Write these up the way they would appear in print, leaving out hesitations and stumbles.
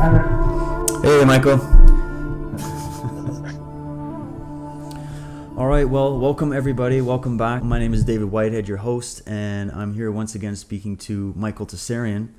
Hey, Michael. All right, well, welcome everybody. Welcome back. My name is David Whitehead, your host, and I'm here once again speaking to Michael Tessarian.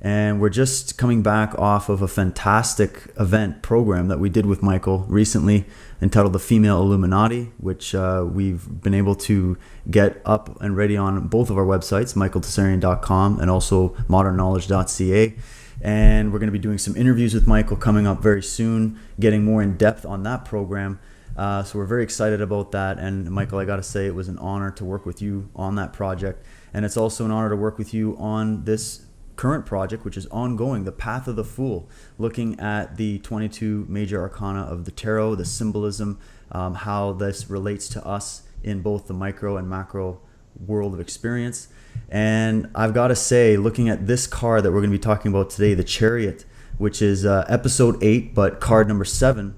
And we're just coming back off of a fantastic event program that we did with Michael recently entitled The Female Illuminati, which we've been able to get up and ready on both of our websites, michaeltessarian.com and also modernknowledge.ca. And we're going to be doing some interviews with Michael coming up very soon, getting more in depth on that program. So we're very excited about that. And Michael, I got to say, it was an honor to work with you on that project. And it's also an honor to work with you on this current project, which is ongoing, The Path of the Fool, looking at the 22 major arcana of the tarot, the symbolism, how this relates to us in both the micro and macro world of experience. And I've got to say, looking at this card that we're going to be talking about today, the Chariot, which is episode 8, but card number 7,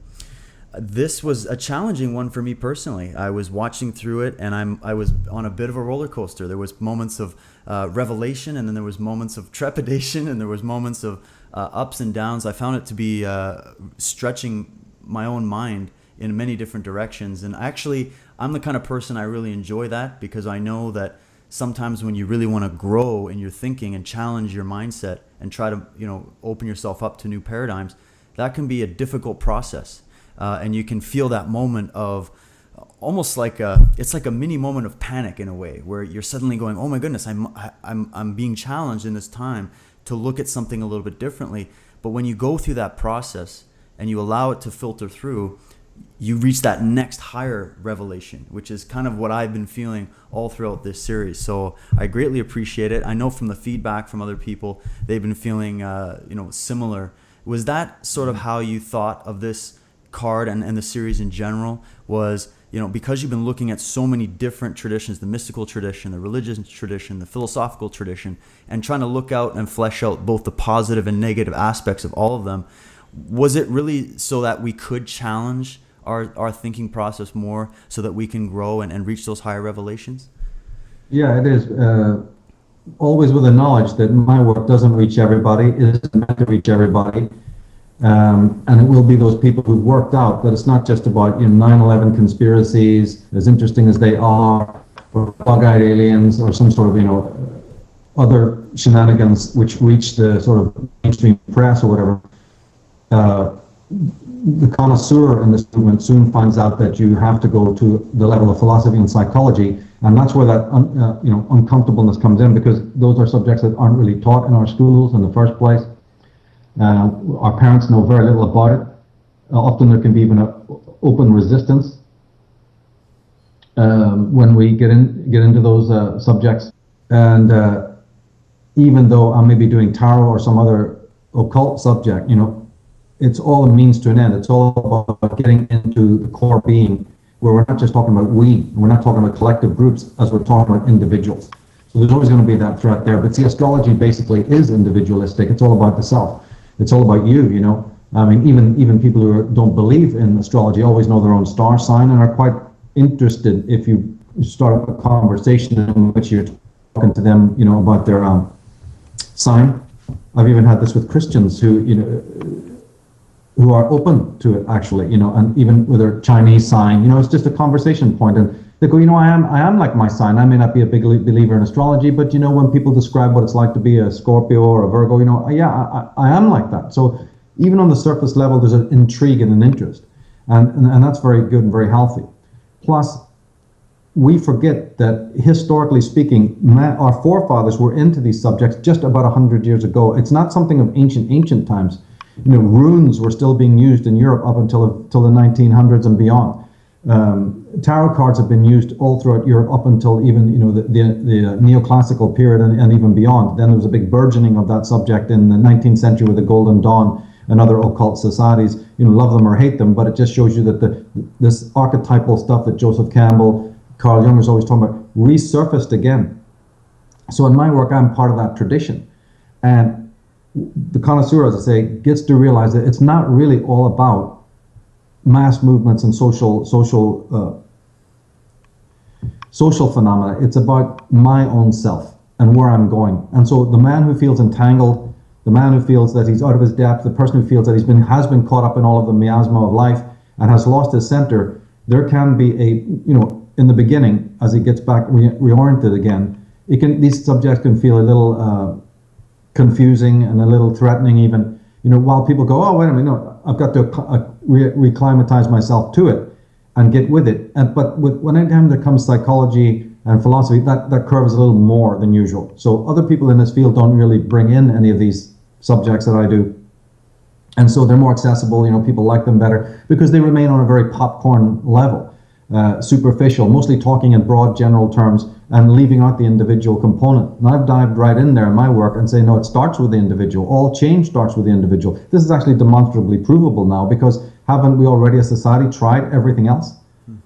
this was a challenging one for me personally. I was watching through it, and I was on a bit of a roller coaster. There was moments of revelation, and then there was moments of trepidation, and there was moments of ups and downs. I found it to be stretching my own mind in many different directions. And actually, I'm the kind of person I really enjoy that, because I know that sometimes when you really want to grow in your thinking and challenge your mindset and try to, open yourself up to new paradigms, that can be a difficult process. And you can feel that moment of almost like it's like a mini moment of panic in a way, where you're suddenly going, oh my goodness, I'm being challenged in this time to look at something a little bit differently. But when you go through that process and you allow it to filter through, you reach that next higher revelation, which is kind of what I've been feeling all throughout this series. So I greatly appreciate it. I know from the feedback from other people, they've been feeling similar. Was that sort of how you thought of this card and the series in general? Was, because you've been looking at so many different traditions, the mystical tradition, the religious tradition, the philosophical tradition, and trying to look out and flesh out both the positive and negative aspects of all of them, was it really so that we could challenge our thinking process more, so that we can grow and reach those higher revelations? Yeah, it is. Always with the knowledge that my work doesn't reach everybody, it isn't meant to reach everybody. And it will be those people who've worked out that it's not just about 9/11 conspiracies, as interesting as they are, or bug-eyed aliens, or some sort of other shenanigans which reach the sort of mainstream press or whatever. The connoisseur in this movement soon finds out that you have to go to the level of philosophy and psychology, and that's where that uncomfortableness comes in, because those are subjects that aren't really taught in our schools in the first place. Our parents know very little about it. Often there can be even an open resistance when we get into those subjects. And even though I may be doing tarot or some other occult subject, it's all a means to an end. It's all about getting into the core being, where we're not just talking about we're not talking about collective groups as we're talking about individuals. So there's always going to be that threat there. But see, astrology basically is individualistic. It's all about the self. It's all about you, I mean, even people who don't believe in astrology always know their own star sign and are quite interested if you start up a conversation in which you're talking to them, about their sign. I've even had this with Christians who are open to it, actually, and even with their Chinese sign, it's just a conversation point. And they go, I am like my sign. I may not be a big believer in astrology, but when people describe what it's like to be a Scorpio or a Virgo, I am like that. So even on the surface level, there's an intrigue and an interest, and that's very good and very healthy. Plus, we forget that historically speaking, our forefathers were into these subjects just about 100 years ago. It's not something of ancient times. Runes were still being used in Europe up until the 1900s and beyond. Tarot cards have been used all throughout Europe up until even the neoclassical period and even beyond. Then there was a big burgeoning of that subject in the 19th century with the Golden Dawn and other occult societies. Love them or hate them, but it just shows you that this archetypal stuff that Joseph Campbell, Carl Jung was always talking about resurfaced again. So in my work, I'm part of that tradition, and the connoisseur, as I say, gets to realize that it's not really all about mass movements and social phenomena. It's about my own self and where I'm going. And so the man who feels entangled the man who feels that he's out of his depth, the person who feels that has been caught up in all of the miasma of life and has lost his center. There can be in the beginning, as he gets back reoriented again, these subjects can feel a little confusing and a little threatening even. While people go, oh, wait a minute, no, I've got to reclimatize myself to it and get with it. But anytime there comes psychology and philosophy, that curve is a little more than usual. So other people in this field don't really bring in any of these subjects that I do. And so they're more accessible, people like them better because they remain on a very popcorn level, superficial, mostly talking in broad general terms and leaving out the individual component. And I've dived right in there in my work and say, no, it starts with the individual. All change starts with the individual. This is actually demonstrably provable now because haven't we already as society tried everything else?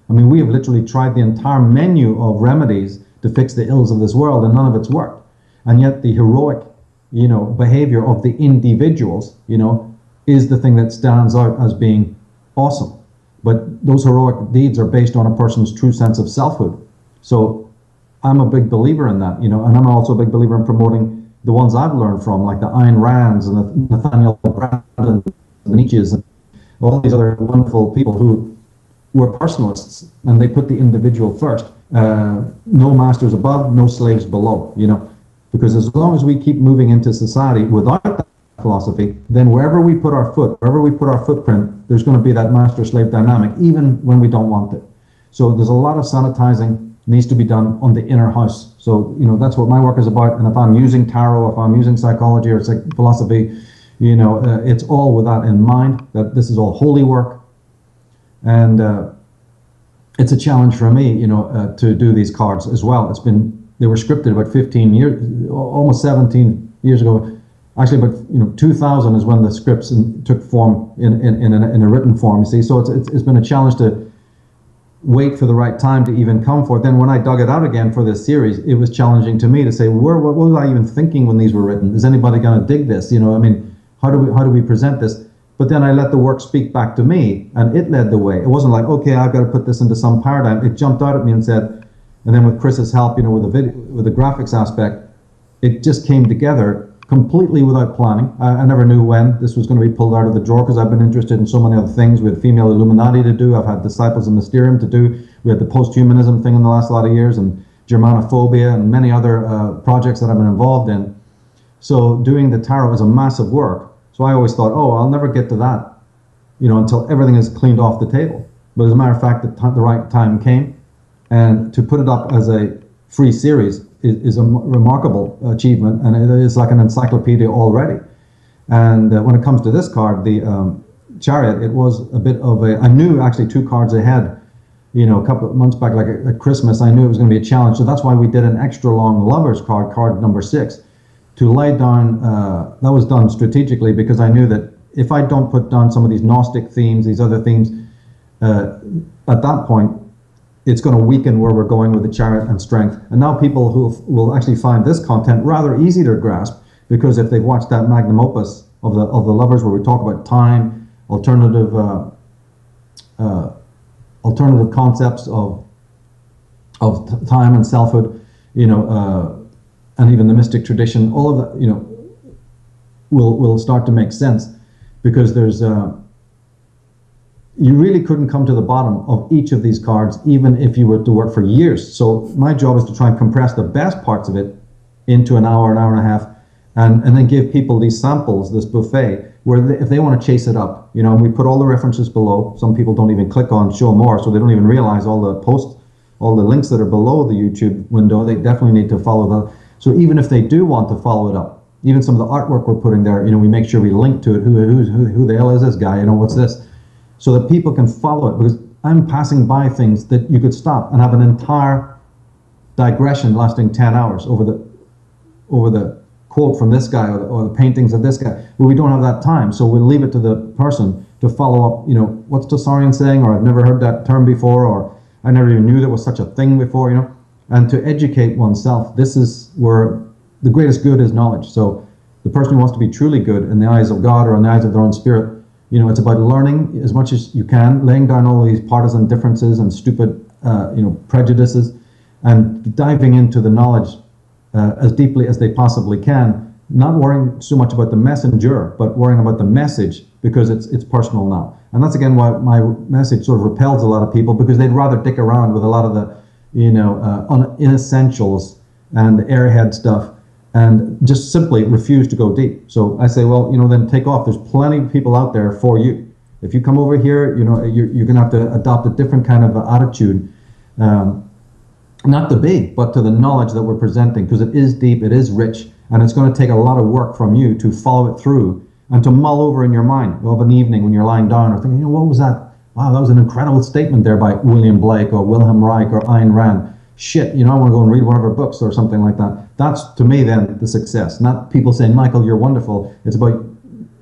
I mean, we have literally tried the entire menu of remedies to fix the ills of this world and none of it's worked. And yet the heroic, behavior of the individuals, is the thing that stands out as being awesome. But those heroic deeds are based on a person's true sense of selfhood. So I'm a big believer in that, and I'm also a big believer in promoting the ones I've learned from, like the Ayn Rands and the Nathaniel Branden, the Nietzsche's, and all these other wonderful people who were personalists, and they put the individual first. No masters above, no slaves below, because as long as we keep moving into society without that philosophy, then wherever we put our foot, wherever we put our footprint, there's going to be that master-slave dynamic, even when we don't want it. So there's a lot of sanitizing needs to be done on the inner house. So, that's what my work is about. And if I'm using tarot, if I'm using psychology or philosophy, it's all with that in mind, that this is all holy work. And it's a challenge for me, to do these cards as well. They were scripted about 15 years, almost 17 years ago. Actually, but 2000 is when the scripts took form in a written form. You see, so it's been a challenge to wait for the right time to even come forth. Then when I dug it out again for this series, it was challenging to me to say, what was I even thinking when these were written? Is anybody going to dig this? How do we present this? But then I let the work speak back to me, and it led the way. It wasn't like, okay, I've got to put this into some paradigm. It jumped out at me and said, and then with Chris's help, with the graphics aspect, it just came together completely without planning. I never knew when this was going to be pulled out of the drawer because I've been interested in so many other things. We had Female Illuminati to do. I've had Disciples of Mysterium to do. We had the post-humanism thing in the last lot of years, and Germanophobia and many other projects that I've been involved in. So doing the tarot is a massive work. So I always thought, I'll never get to that, until everything is cleaned off the table. But as a matter of fact, the right time came, and to put it up as a free series is a remarkable achievement, and it is like an encyclopedia already. And when it comes to this card, the Chariot, it was a bit of I knew actually 2 cards ahead, a couple of months back, like at Christmas, I knew it was going to be a challenge. So that's why we did an extra long Lovers card number 6, to lay down, that was done strategically because I knew that if I don't put down some of these Gnostic themes, these other themes, at that point, it's going to weaken where we're going with the Chariot and Strength. And now people who will actually find this content rather easy to grasp, because if they've watched that magnum opus of the Lovers, where we talk about time, alternative concepts of time and selfhood, and even the mystic tradition, all of that, will start to make sense, because there's you really couldn't come to the bottom of each of these cards, even if you were to work for years. So my job is to try and compress the best parts of it into an hour and a half, and then give people these samples, this buffet, where if they want to chase it up, and we put all the references below. Some people don't even click on show more, so they don't even realize all the links that are below the YouTube window. They definitely need to follow that. So even if they do want to follow it up, even some of the artwork we're putting there, we make sure we link to it. Who the hell is this guy? What's this? So that people can follow it, because I'm passing by things that you could stop and have an entire digression lasting 10 hours over the quote from this guy or the paintings of this guy. But we don't have that time, so we'll leave it to the person to follow up. What's Tossarian saying? Or I've never heard that term before, or I never even knew there was such a thing before. And to educate oneself. This is where the greatest good is knowledge. So the person who wants to be truly good in the eyes of God or in the eyes of their own spirit, it's about learning as much as you can, laying down all these partisan differences and stupid, prejudices, and diving into the knowledge as deeply as they possibly can, not worrying so much about the messenger, but worrying about the message, because it's personal now. And that's again why my message sort of repels a lot of people, because they'd rather dick around with a lot of the, inessentials and airhead stuff, and just simply refuse to go deep. So I say, well, then take off. There's plenty of people out there for you. If you come over here, you're going to have to adopt a different kind of attitude, not to big, but to the knowledge that we're presenting, because it is deep, it is rich, and it's going to take a lot of work from you to follow it through and to mull over in your mind of an evening when you're lying down or thinking, what was that? Wow, that was an incredible statement there by William Blake or Wilhelm Reich or Ayn Rand. Shit, I want to go and read one of her books or something like that. That's, to me, then, the success. Not people saying, Michael, you're wonderful. It's about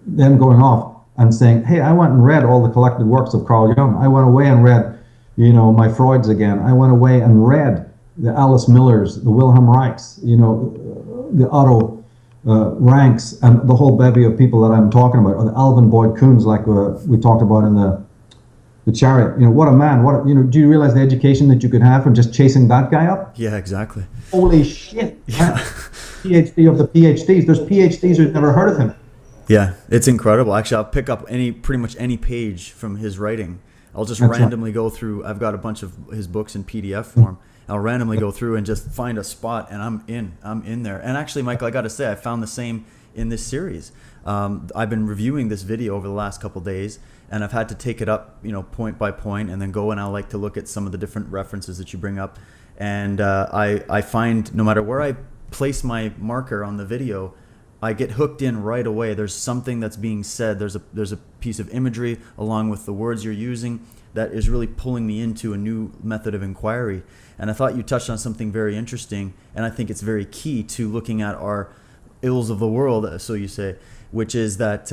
them going off and saying, hey, I went and read all the collected works of Carl Jung. I went away and read, my Freuds again. I went away and read the Alice Millers, the Wilhelm Reichs, the Otto Ranks, and the whole bevy of people that I'm talking about, or the Alvin Boyd Kuhns, like we talked about in the Chariot. What a man. Do you realize the education that you could have from just chasing that guy up? Yeah, exactly. Holy shit. Yeah. PhD of the PhDs. There's PhDs who've never heard of him. Yeah, it's incredible. Actually, I'll pick up pretty much any page from his writing. I'll just randomly go through. I've got a bunch of his books in PDF form. I'll randomly go through and just find a spot, and I'm in there. And actually, Michael, I got to say, I found the same in this series. I've been reviewing this video over the last couple of days, and I've had to take it up, point by point, and then go and I like to look at some of the different references that you bring up. And I find no matter where I place my marker on the video, I get hooked in right away. There's something that's being said. There's a piece of imagery along with the words you're using that is really pulling me into a new method of inquiry. And I thought you touched on something very interesting, and I think it's very key to looking at our ills of the world, so you say, which is that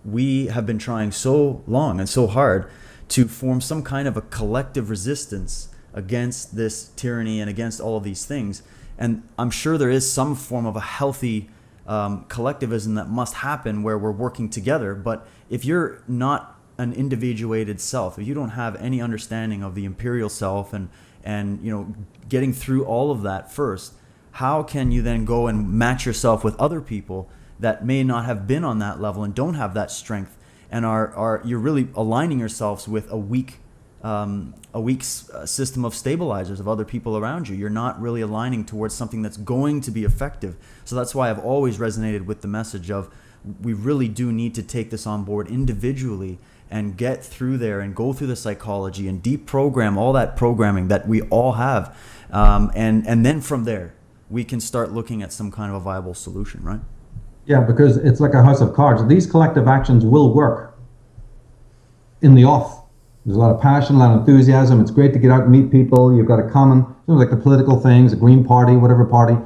we have been trying so long and so hard to form some kind of a collective resistance against this tyranny and against all of these things. And I'm sure there is some form of a healthy collectivism that must happen where we're working together. But if you're not an individuated self, if you don't have any understanding of the imperial self and getting through all of that first, how can you then go and match yourself with other people that may not have been on that level and don't have that strength, and you're really aligning yourselves with a weak system of stabilizers of other people around you. You're not really aligning towards something that's going to be effective. So that's why I've always resonated with the message of we really do need to take this on board individually and get through there and go through the psychology and deprogram all that programming that we all have, and then from there we can start looking at some kind of a viable solution, right? Yeah, because it's like a house of cards. These collective actions will work in the off. There's a lot of passion, a lot of enthusiasm. It's great to get out and meet people. You've got a common, like the political things, a Green Party, whatever party.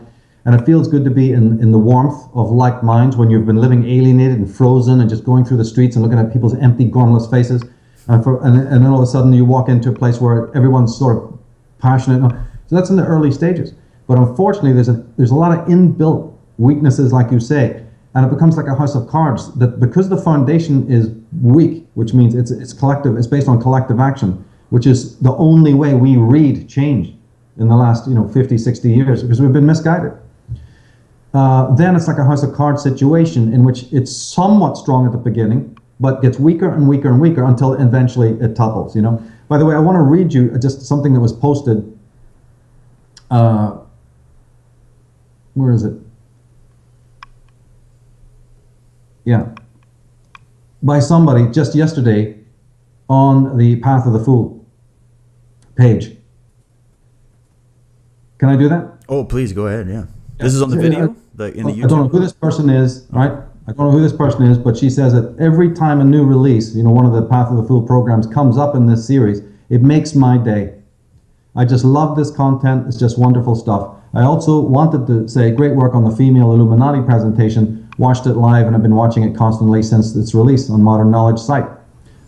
And it feels good to be in the warmth of like minds when you've been living alienated and frozen and just going through the streets and looking at people's empty, gormless faces. And then all of a sudden you walk into a place where everyone's sort of passionate. So that's in the early stages. But unfortunately, there's a lot of inbuilt weaknesses, like you say, and it becomes like a house of cards that because the foundation is weak, which means it's collective, it's based on collective action, which is the only way we read change in the last 50, 60 years, because we've been misguided. Then it's like a house of cards situation in which it's somewhat strong at the beginning, but gets weaker and weaker and weaker until eventually it topples. By the way, I want to read you just something that was posted. Where is it? Yeah, by somebody just yesterday on the Path of the Fool page. Can I do that? Oh, please go ahead. Yeah. This is on the video, in the YouTube. I don't know who this person is, right? I don't know who this person is, but she says that every time a new release, one of the Path of the Fool programs comes up in this series, it makes my day. I just love this content. It's just wonderful stuff. I also wanted to say great work on the female Illuminati presentation. Watched it live and I've been watching it constantly since its release on Modern Knowledge site.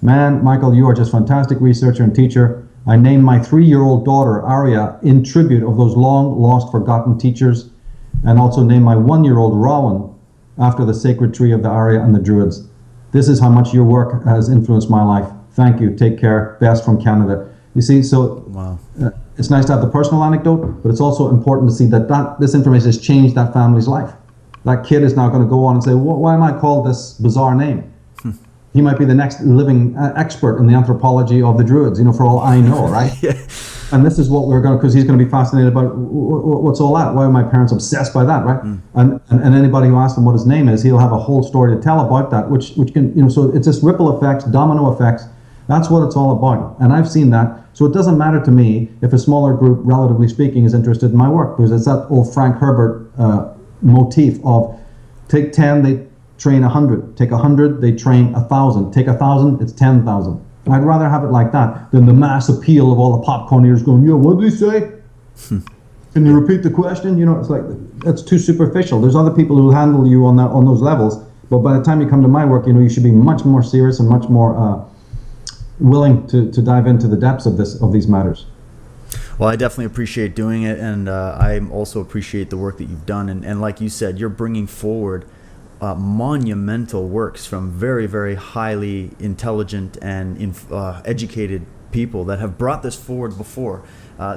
Man, Michael, you are just fantastic researcher and teacher. I named my 3-year-old daughter, Aria, in tribute of those long lost forgotten teachers, and also named my 1-year-old Rowan after the sacred tree of the Arya and the Druids. This is how much your work has influenced my life. Thank you. Take care. Best from Canada. You see, so wow. It's nice to have the personal anecdote, but it's also important to see that this information has changed that family's life. that kid is now going to go on and say, why am I called this bizarre name? He might be the next living expert in the anthropology of the Druids, for all I know, right? Yeah. And this is what we're going to, because he's going to be fascinated about what's all that. Why are my parents obsessed by that, right? And anybody who asks him what his name is, he'll have a whole story to tell about that, which can, so it's just ripple effects, domino effects. That's what it's all about. And I've seen that. So it doesn't matter to me if a smaller group, relatively speaking, is interested in my work, because it's that old Frank Herbert motif of take 10, they train 100. Take 100, they train 1,000. Take 1,000, it's 10,000. I'd rather have it like that than the mass appeal of all the popcorn eaters going, yeah, what did he say? Can you repeat the question? It's like, that's too superficial. There's other people who will handle you on those levels. But by the time you come to my work, you should be much more serious and much more willing to dive into the depths of these matters. Well, I definitely appreciate doing it, and I also appreciate the work that you've done. And like you said, you're bringing forward monumental works from very, very highly intelligent and educated people that have brought this forward before.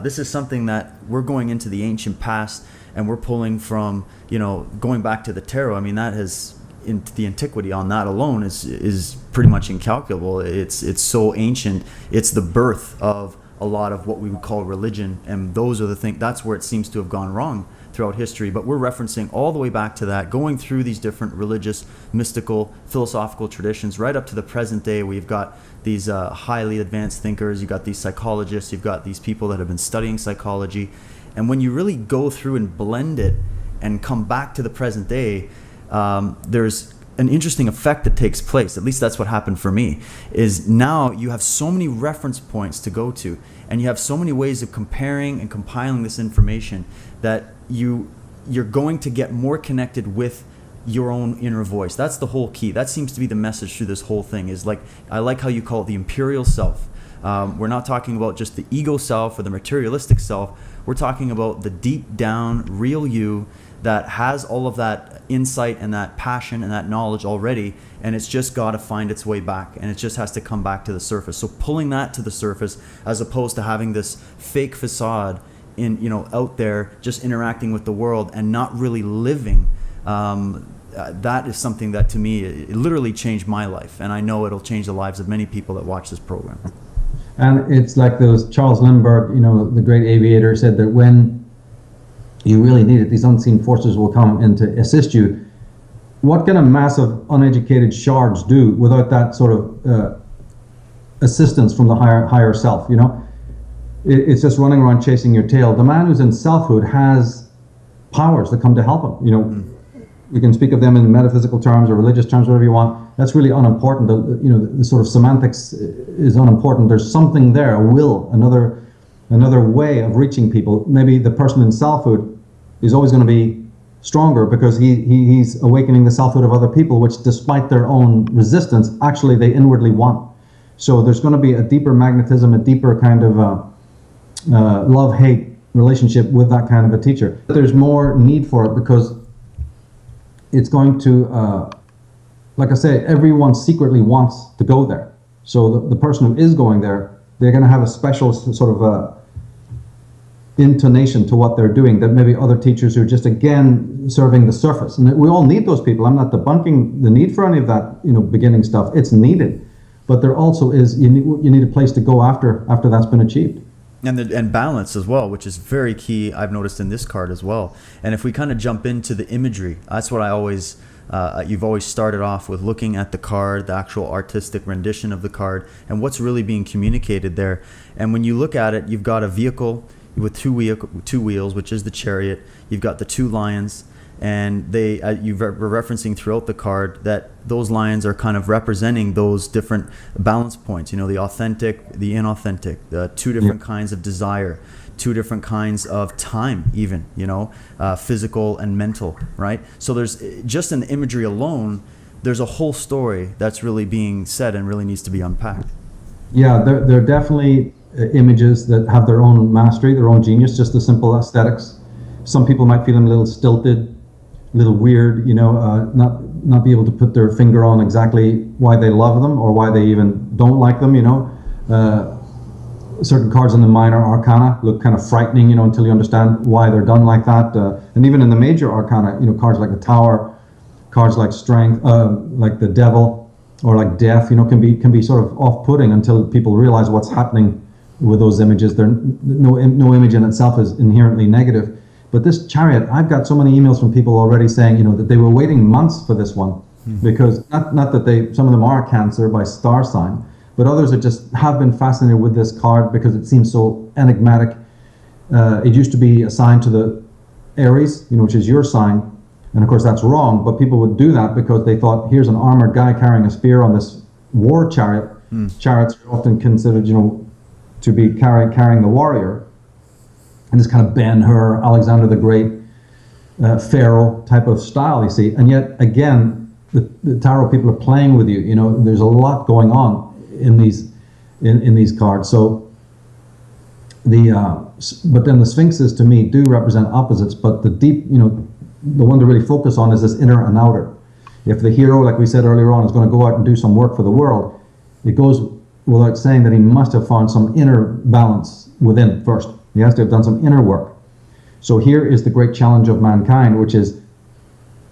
This is something that we're going into the ancient past, and we're pulling from, going back to the tarot. I mean, that has, the antiquity on that alone is pretty much incalculable. It's so ancient. It's the birth of a lot of what we would call religion, and those are the things. That's where it seems to have gone wrong throughout history. But we're referencing all the way back to that, going through these different religious, mystical, philosophical traditions right up to the present day. We've got these highly advanced thinkers, you've got these psychologists, you've got these people that have been studying psychology. And when you really go through and blend it and come back to the present day, there's an interesting effect that takes place. At least that's what happened for me, is now you have so many reference points to go to, and you have so many ways of comparing and compiling this information that you're going to get more connected with your own inner voice. That's the whole key. That seems to be the message through this whole thing, is like, I like how you call it the imperial self. We're not talking about just the ego self or the materialistic self. We're talking about the deep down real you that has all of that insight and that passion and that knowledge already, and it's just got to find its way back, and it just has to come back to the surface. So pulling that to the surface, as opposed to having this fake facade out there just interacting with the world and not really living, that is something that, to me, it literally changed my life, and I know it'll change the lives of many people that watch this program. And it's like those Charles Lindbergh, the great aviator, said that when you really need it, these unseen forces will come in to assist you. What can a massive uneducated shards do without that sort of assistance from the higher self? It's just running around chasing your tail. The man who's in selfhood has powers that come to help him. We can speak of them in metaphysical terms or religious terms, whatever you want. That's really unimportant. The sort of semantics is unimportant. There's something there, a will, another way of reaching people. Maybe the person in selfhood is always going to be stronger because he's awakening the selfhood of other people, which, despite their own resistance, actually they inwardly want. So there's going to be a deeper magnetism, a deeper kind of love-hate relationship with that kind of a teacher. There's more need for it because it's going to, like I say, everyone secretly wants to go there. So the person who is going there, they're going to have a special sort of intonation to what they're doing that maybe other teachers are just, again, serving the surface. And we all need those people. I'm not debunking the need for any of that, beginning stuff. It's needed. But there also is, you need a place to go after that's been achieved. And balance as well, which is very key, I've noticed in this card as well. And if we kind of jump into the imagery, that's what I always, you've always started off with, looking at the card, the actual artistic rendition of the card, and what's really being communicated there. And when you look at it, you've got a vehicle with two wheels, which is the chariot. You've got the two lions, and you were referencing throughout the card that those lions are kind of representing those different balance points, the authentic, the inauthentic, the two different kinds of desire, two different kinds of time, even, physical and mental, right? So there's, just in the imagery alone, there's a whole story that's really being said and really needs to be unpacked. Yeah, there are definitely images that have their own mastery, their own genius, just the simple aesthetics. Some people might feel them a little stilted, a little weird, not be able to put their finger on exactly why they love them or why they even don't like them, certain cards in the minor arcana look kind of frightening, until you understand why they're done like that. And even in the major arcana, cards like the Tower, cards like Strength, like the Devil, or like Death, can be sort of off-putting until people realize what's happening with those images. No image in itself is inherently negative. But this Chariot, I've got so many emails from people already saying, that they were waiting months for this one, because not that some of them are Cancer by star sign, but others have been fascinated with this card because it seems so enigmatic. It used to be assigned to the Aries, which is your sign, and of course that's wrong. But people would do that because they thought, here's an armored guy carrying a spear on this war chariot. Chariots are often considered, to be carrying the warrior, and this kind of Ben-Hur, Alexander the Great, Pharaoh type of style, you see. And yet again, the tarot people are playing with you. There's a lot going on in these cards. So but then the Sphinxes to me do represent opposites, but the deep, the one to really focus on is this inner and outer. If the hero, like we said earlier on, is going to go out and do some work for the world, it goes without saying that he must have found some inner balance within first. He has to have done some inner work. So here is the great challenge of mankind, which is,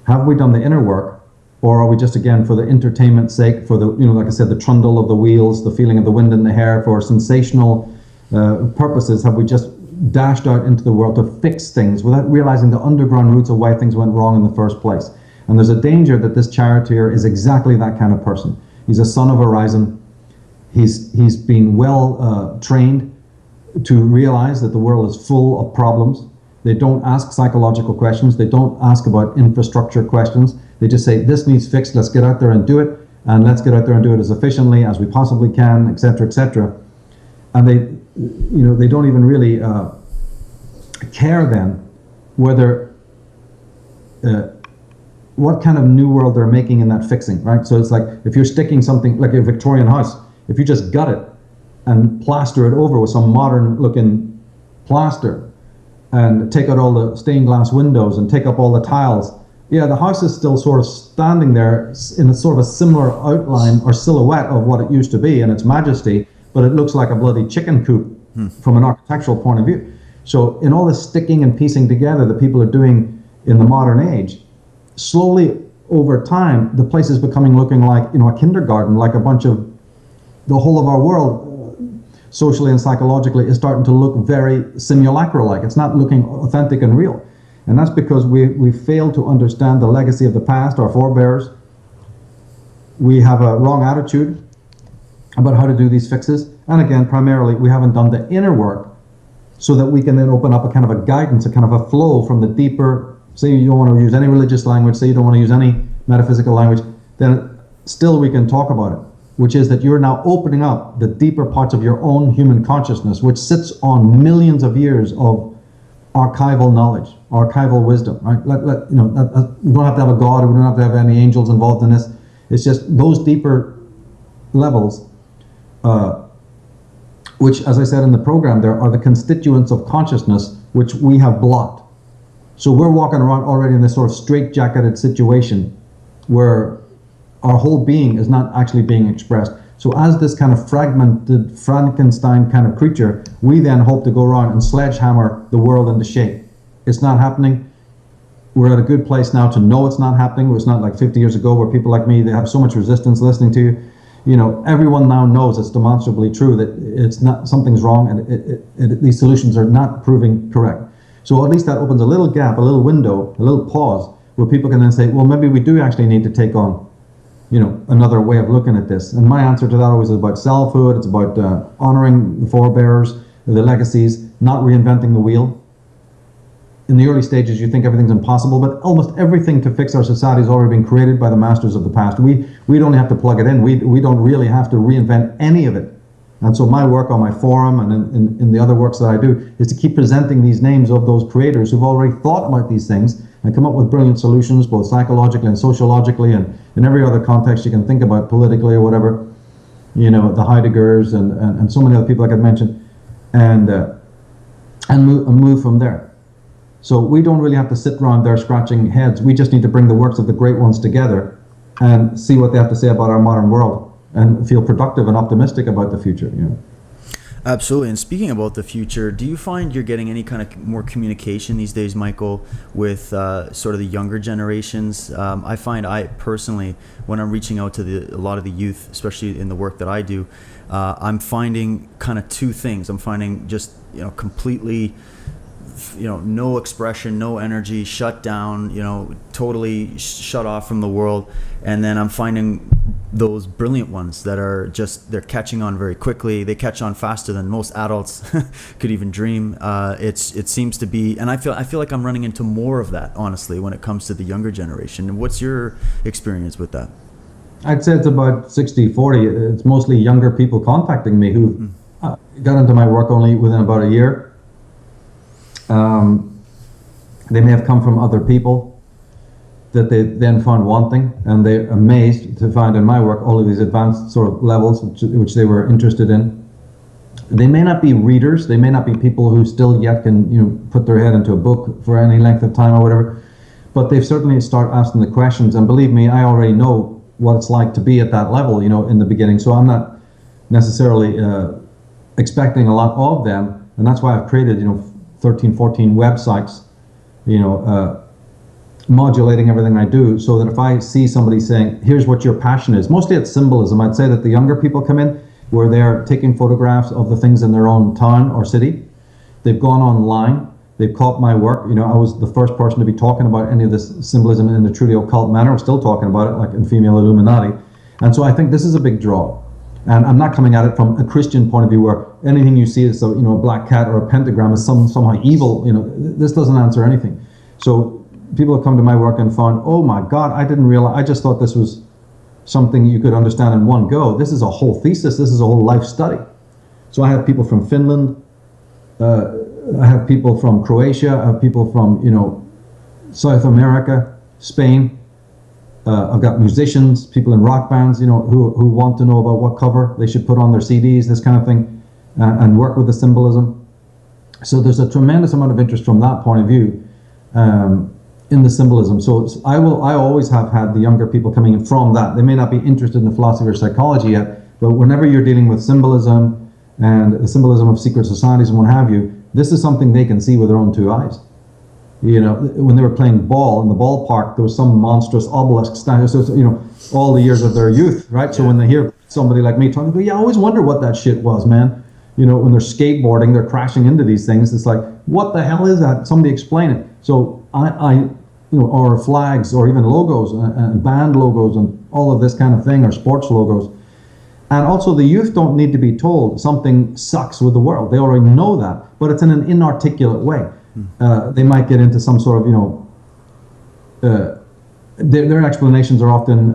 have we done the inner work, or are we just, again, for the entertainment's sake, for the, like I said, the trundle of the wheels, the feeling of the wind in the hair, for sensational purposes, have we just dashed out into the world to fix things without realizing the underground roots of why things went wrong in the first place? And there's a danger that this charioteer is exactly that kind of person. He's a son of Horizon. He's been well trained to realize that the world is full of problems. They don't ask psychological questions. They don't ask about infrastructure questions. They just say, this needs fixed, let's get out there and do it, and let's get out there and do it as efficiently as we possibly can, etc., etc. And they don't even really care then whether what kind of new world they're making in that fixing, right? So it's like, if you're sticking something like a Victorian house, if you just gut it and plaster it over with some modern looking plaster and take out all the stained glass windows and take up all the tiles, yeah, the house is still sort of standing there in a sort of a similar outline or silhouette of what it used to be in its majesty, but it looks like a bloody chicken coop from an architectural point of view. So in all this sticking and piecing together that people are doing in the modern age, slowly over time, the place is becoming looking like, a kindergarten, like a bunch of, the whole of our world, socially and psychologically, is starting to look very simulacral-like. It's not looking authentic and real. And that's because we fail to understand the legacy of the past, our forebears. We have a wrong attitude about how to do these fixes. And again, primarily, we haven't done the inner work so that we can then open up a kind of a guidance, a kind of a flow from the deeper, say you don't want to use any religious language, say you don't want to use any metaphysical language, then still we can talk about it, which is that you're now opening up the deeper parts of your own human consciousness, which sits on millions of years of archival knowledge, archival wisdom, right? We don't have to have a God, or we don't have to have any angels involved in this. It's just those deeper levels, which, as I said in the program, there are the constituents of consciousness which we have blocked. So we're walking around already in this sort of straitjacketed situation where our whole being is not actually being expressed. So as this kind of fragmented Frankenstein kind of creature, we then hope to go around and sledgehammer the world into shape. It's not happening. We're at a good place now to know it's not happening. It's not like 50 years ago where people like me, they have so much resistance listening to you. Everyone now knows it's demonstrably true that it's not, something's wrong, and these solutions are not proving correct. So at least that opens a little gap, a little window, a little pause, where people can then say, well, maybe we do actually need to take on another way of looking at this. And my answer to that always is about selfhood. It's about honoring the forebears, the legacies, not reinventing the wheel. In the early stages, you think everything's impossible, but almost everything to fix our society has already been created by the masters of the past. We only have to plug it in. We don't really have to reinvent any of it. And so my work on my forum and in the other works that I do is to keep presenting these names of those creators who've already thought about these things and come up with brilliant solutions, both psychologically and sociologically, and in every other context you can think about, politically or whatever, the Heideggers and so many other people like I mentioned, and move from there. So we don't really have to sit around there scratching heads. We just need to bring the works of the great ones together and see what they have to say about our modern world and feel productive and optimistic about the future. Absolutely. And speaking about the future, do you find you're getting any kind of more communication these days, Michael, with sort of the younger generations? I find I personally, when I'm reaching out to a lot of the youth, especially in the work that I do, I'm finding kind of two things. I'm finding just, completely, no expression, no energy, shut down, totally shut off from the world. And then I'm finding those brilliant ones that are just, they're catching on very quickly. They catch on faster than most adults could even dream. It seems to be, and I feel like I'm running into more of that, honestly, when it comes to the younger generation. What's your experience with that? I'd say it's about 60-40. It's mostly younger people contacting me who got into my work only within about a year. They may have come from other people that they then found wanting, and they're amazed to find in my work all of these advanced sort of levels which they were interested in. They may not be readers, they may not be people who still yet can put their head into a book for any length of time or whatever, but they've certainly started asking the questions. And believe me, I already know what it's like to be at that level in the beginning, so I'm not necessarily expecting a lot of them. And that's why I've created 13, 14 websites, modulating everything I do, so that if I see somebody saying, here's what your passion is, mostly it's symbolism. I'd say that the younger people come in where they're taking photographs of the things in their own town or city. They've gone online, they've caught my work. I was the first person to be talking about any of this symbolism in a truly occult manner. We're still talking about it, like in Female Illuminati. And so I think this is a big draw. And I'm not coming at it from a Christian point of view where anything you see is a black cat or a pentagram is somehow evil. This doesn't answer anything. So people have come to my work and found, oh my God, I didn't realize, I just thought this was something you could understand in one go. This is a whole thesis, this is a whole life study. So I have people from Finland, I have people from Croatia, I have people from, South America, Spain. I've got musicians, people in rock bands, who want to know about what cover they should put on their CDs, this kind of thing, and work with the symbolism. So there's a tremendous amount of interest from that point of view in the symbolism. So I always have had the younger people coming in from that. They may not be interested in the philosophy or psychology yet, but whenever you're dealing with symbolism and the symbolism of secret societies and what have you, this is something they can see with their own two eyes. When they were playing ball in the ballpark, there was some monstrous obelisk standing, all the years of their youth, right? Yeah. So when they hear somebody like me talking, I always wonder what that shit was, man. When they're skateboarding, they're crashing into these things. It's like, what the hell is that? Somebody explain it. So or flags, or even logos and band logos and all of this kind of thing, or sports logos. And also the youth don't need to be told something sucks with the world. They already know that, but it's in an inarticulate way. They might get into some sort of, their explanations are often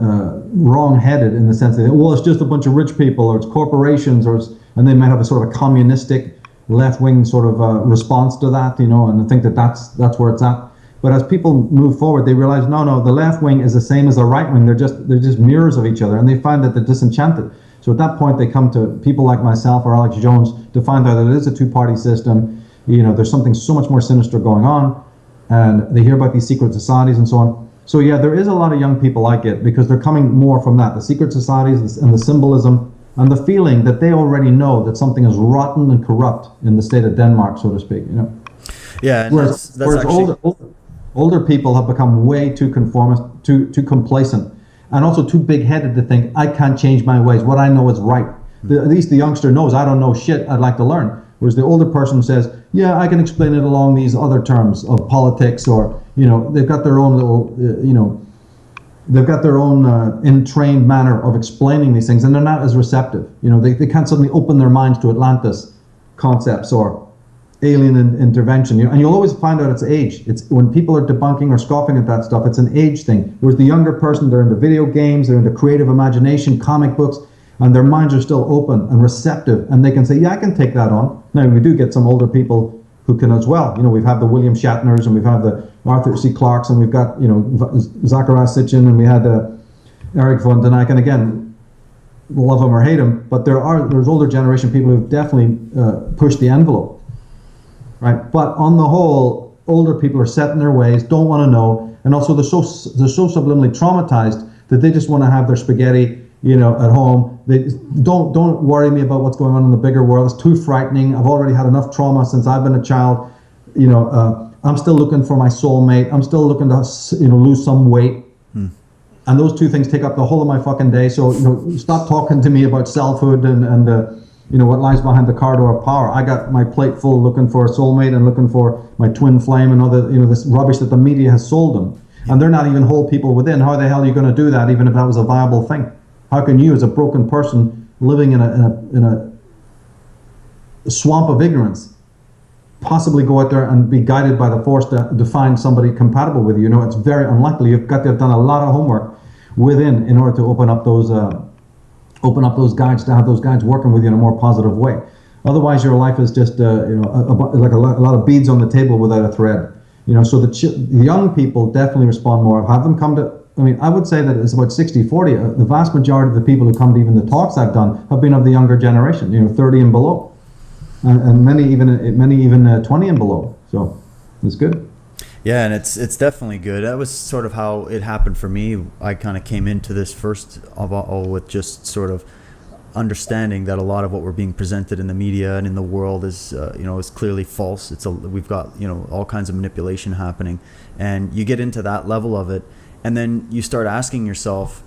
wrong-headed in the sense that, well, it's just a bunch of rich people, or it's corporations, and they might have a sort of a communistic left-wing sort of response to that, and I think that's where it's at. But as people move forward, they realize, no, the left wing is the same as the right wing. They're just mirrors of each other, and they find that they're disenchanted. So at that point, they come to people like myself or Alex Jones to find out that it is a two-party system. There's something so much more sinister going on, and they hear about these secret societies and so on. So yeah, there is a lot of young people like it, because they're coming more from that, the secret societies and the symbolism, and the feeling that they already know that something is rotten and corrupt in the state of Denmark, so to speak. Yeah, and whereas actually... older people have become way too conformist, too complacent, and also too big-headed to think, I can't change my ways. What I know is right. At least the youngster knows, I don't know shit, I'd like to learn. Whereas the older person says, yeah, I can explain it along these other terms of politics, or, they've got their own little, they've got their own entrained manner of explaining these things, and they're not as receptive. They can't suddenly open their minds to Atlantis concepts or alien intervention. And you'll always find out it's age. It's when people are debunking or scoffing at that stuff, it's an age thing. Whereas the younger person, they're into video games, they're into creative imagination, comic books, and their minds are still open and receptive, and they can say, yeah, I can take that on. Now, we do get some older people who can as well. We've had the William Shatners, and we've had the Arthur C. Clarkes, and we've got, Zacharias Sitchin, and we had Eric von Däniken. And again, love him or hate him, but there's older generation people who've definitely pushed the envelope. Right, but on the whole, older people are set in their ways, don't want to know, and also they're so subliminally traumatized that they just want to have their spaghetti, at home. They don't worry me about what's going on in the bigger world. It's too frightening. I've already had enough trauma since I've been a child. I'm still looking for my soulmate. I'm still looking to, lose some weight. And those two things take up the whole of my fucking day. So, stop talking to me about selfhood and what lies behind the car door of power. I got my plate full looking for a soulmate and looking for my twin flame and other, this rubbish that the media has sold them. And they're not even whole people within. How the hell are you going to do that, even if that was a viable thing? How can you, as a broken person living in a swamp of ignorance, possibly go out there and be guided by the force to find somebody compatible with you? It's very unlikely. You've got to have done a lot of homework within in order to open up those guides, to have those guides working with you in a more positive way. Otherwise, your life is just like a lot of beads on the table without a thread. So the young people definitely respond more. Have them come to. I would say that it's about 60-40. The vast majority of the people who come to even the talks I've done have been of the younger generation, 30 and below. And many even 20 and below. So it's good. Yeah, and it's definitely good. That was sort of how it happened for me. I kind of came into this first of all with just sort of understanding that a lot of what we're being presented in the media and in the world is is clearly false. We've got all kinds of manipulation happening, and you get into that level of it, and then you start asking yourself,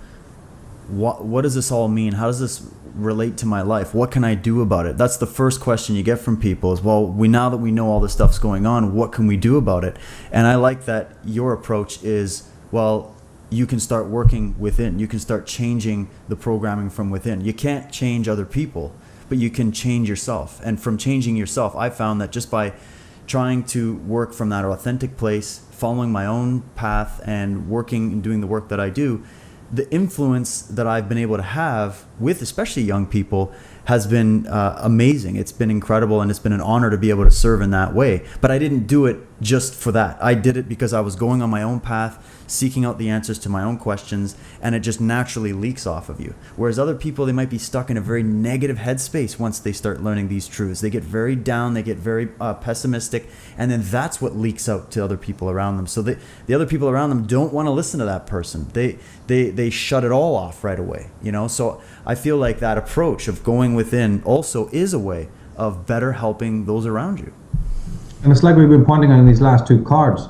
what does this all mean? How does this relate to my life? What can I do about it? That's the first question you get from people is, well, now that we know all this stuff's going on, what can we do about it? And I like that your approach is, well, you can start working within. You can start changing the programming from within. You can't change other people, but you can change yourself. And from changing yourself, I found that just by trying to work from that authentic place, following my own path and working and doing the work that I do, the influence that I've been able to have with especially young people has been amazing. It's been incredible, and it's been an honor to be able to serve in that way. But I didn't do it just for that. I did it because I was going on my own path, seeking out the answers to my own questions, and it just naturally leaks off of you. Whereas other people, they might be stuck in a very negative headspace once they start learning these truths. They get very down, they get very pessimistic, and then that's what leaks out to other people around them. So the other people around them don't want to listen to that person. They shut it all off right away. So I feel like that approach of going within also is a way of better helping those around you. And it's like we've been pointing out in these last two cards,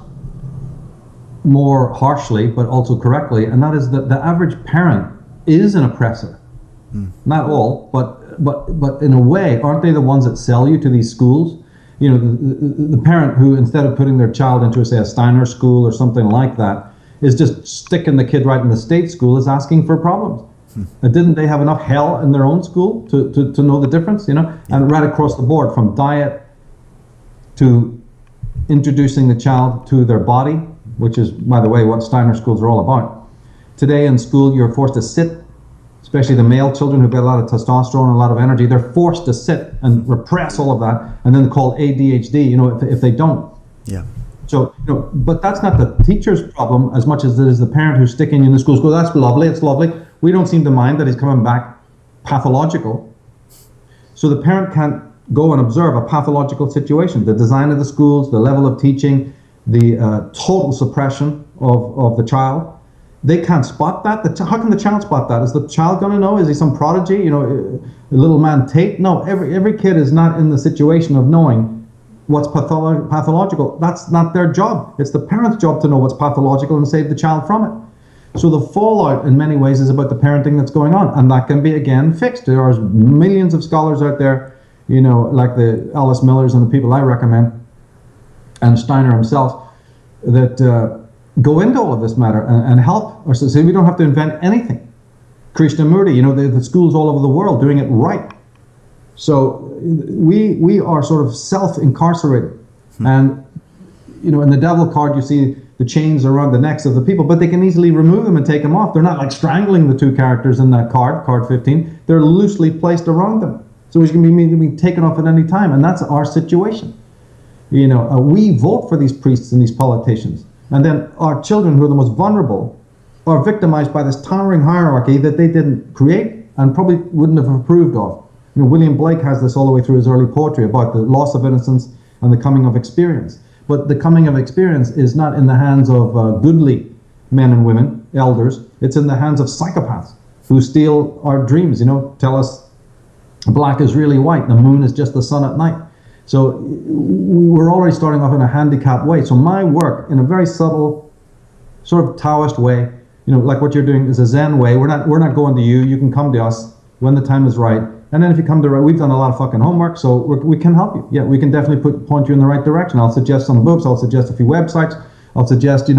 more harshly but also correctly, and that is that the average parent is an oppressor. Not all, but in a way, aren't they the ones that sell you to these schools? The parent who, instead of putting their child into, say, a Steiner school or something like that, is just sticking the kid right in the state school, is asking for problems. And didn't they have enough hell in their own school to know the difference? And right across the board, from diet to introducing the child to their body, which is, by the way, what Steiner schools are all about. Today in school, you're forced to sit, especially the male children who've got a lot of testosterone and a lot of energy. They're forced to sit and repress all of that, and then called ADHD, if they don't. Yeah. So, but that's not the teacher's problem as much as it is the parent who's sticking you in the schools. Go, that's lovely, it's lovely. We don't seem to mind that he's coming back pathological. So the parent can't go and observe a pathological situation. The design of the schools, the level of teaching, the total suppression of the child. They can't spot that. How can the child spot that? Is the child going to know? Is he some prodigy? A little man Tate? No, every kid is not in the situation of knowing what's pathological. That's not their job. It's the parent's job to know what's pathological and save the child from it. So the fallout in many ways is about the parenting that's going on, and that can be, again, fixed. There are millions of scholars out there, like the Alice Millers and the people I recommend, and Steiner himself, that go into all of this matter and help us to say we don't have to invent anything. Krishnamurti, the schools all over the world doing it right. So we are sort of self-incarcerated. And, in the devil card, you see the chains around the necks of the people, but they can easily remove them and take them off. They're not like strangling the two characters in that card 15. They're loosely placed around them. So we can be taken off at any time, and that's our situation. We vote for these priests and these politicians, and then our children, who are the most vulnerable, are victimized by this towering hierarchy that they didn't create and probably wouldn't have approved of. William Blake has this all the way through his early poetry about the loss of innocence and the coming of experience. But the coming of experience is not in the hands of goodly men and women, elders. It's in the hands of psychopaths who steal our dreams, tell us black is really white, the moon is just the sun at night. So we're already starting off in a handicapped way. So my work, in a very subtle, sort of Taoist way, like what you're doing is a Zen way. We're not going to you. You can come to us when the time is right. And then if you come to, we've done a lot of fucking homework, so we can help you. Yeah, we can definitely point you in the right direction. I'll suggest some books. I'll suggest a few websites. I'll suggest,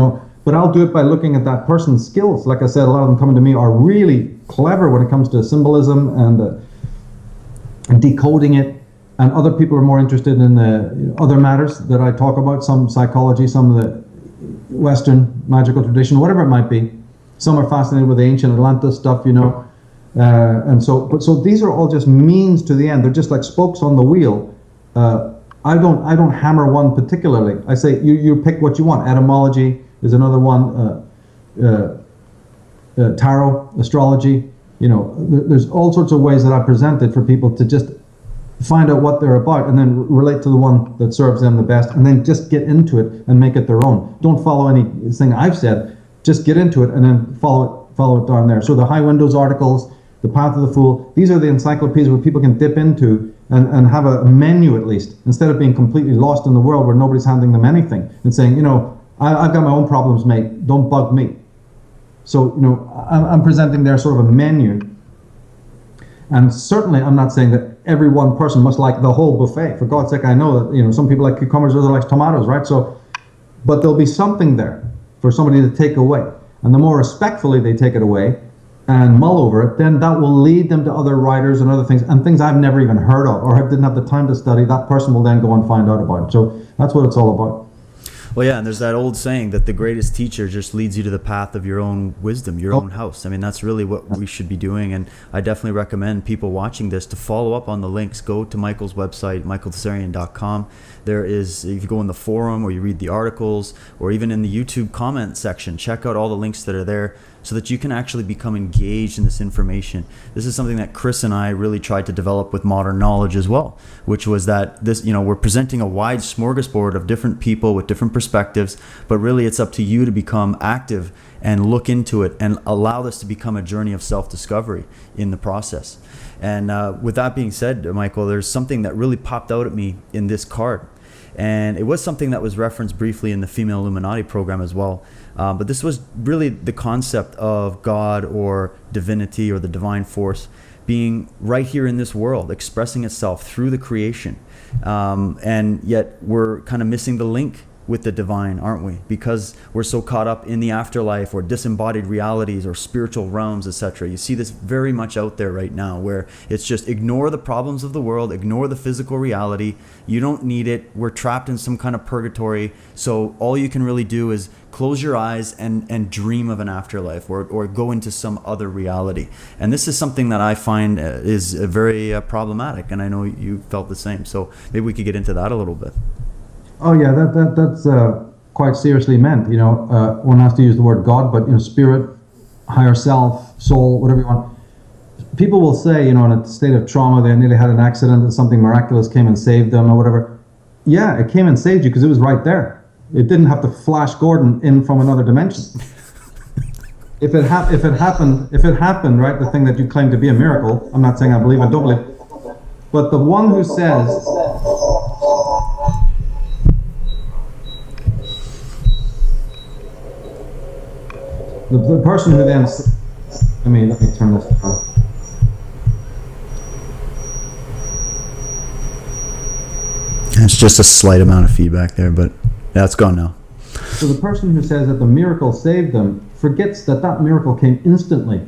but I'll do it by looking at that person's skills. Like I said, a lot of them coming to me are really clever when it comes to symbolism and decoding it. And other people are more interested in the other matters that I talk about, some psychology, some of the Western magical tradition, whatever it might be. Some are fascinated with the ancient Atlantis stuff, and so these are all just means to the end. They're just like spokes on the wheel. I don't hammer one particularly. I say you pick what you want. Etymology is another one. Tarot, astrology. There's all sorts of ways that I present it for people to just find out what they're about and then relate to the one that serves them the best, and then just get into it and make it their own. Don't follow anything I've said. Just get into it and then follow it down there. So the High Windows articles, the Path of the Fool, these are the encyclopedias where people can dip into and have a menu at least, instead of being completely lost in the world where nobody's handing them anything and saying, I've got my own problems, mate, don't bug me. So, I'm presenting there sort of a menu. And certainly I'm not saying that every one person must like the whole buffet. For God's sake, I know that, some people like cucumbers, others like tomatoes, right? So, but there'll be something there for somebody to take away. And the more respectfully they take it away and mull over it, then that will lead them to other writers and other things, and things I've never even heard of or didn't have the time to study. That person will then go and find out about it. So that's what it's all about. Well, yeah, and there's that old saying that the greatest teacher just leads you to the path of your own wisdom, your own house. I mean, that's really what we should be doing, and I definitely recommend people watching this to follow up on the links. Go to Michael's website, michaeltessarian.com. There is, if you go in the forum or you read the articles or even in the YouTube comment section, check out all the links that are there so that you can actually become engaged in this information. This is something that Chris and I really tried to develop with Modern Knowledge as well, which was that this, we're presenting a wide smorgasbord of different people with different perspectives, but really it's up to you to become active and look into it and allow this to become a journey of self-discovery in the process. And with that being said, Michael, there's something that really popped out at me in this card. And it was something that was referenced briefly in the Female Illuminati program as well. But this was really the concept of God or divinity or the divine force being right here in this world, expressing itself through the creation. And yet we're kind of missing the link with the divine, aren't we? Because we're so caught up in the afterlife or disembodied realities or spiritual realms, etc. You see this very much out there right now, where it's just ignore the problems of the world, ignore the physical reality. You don't need it. We're trapped in some kind of purgatory. So all you can really do is close your eyes and dream of an afterlife or go into some other reality. And this is something that I find is very problematic. And I know you felt the same. So maybe we could get into that a little bit. Oh yeah, that's quite seriously meant. One has to use the word God, but spirit, higher self, soul, whatever you want. People will say, in a state of trauma, they nearly had an accident and something miraculous came and saved them or whatever. Yeah, it came and saved you because it was right there. It didn't have to flash Gordon in from another dimension. If it happened, right, the thing that you claim to be a miracle, I'm not saying I believe it, don't believe, but the one who says, the person who then, let me turn this on. It's just a slight amount of feedback there, but yeah, it's gone now. So the person who says that the miracle saved them forgets that miracle came instantly.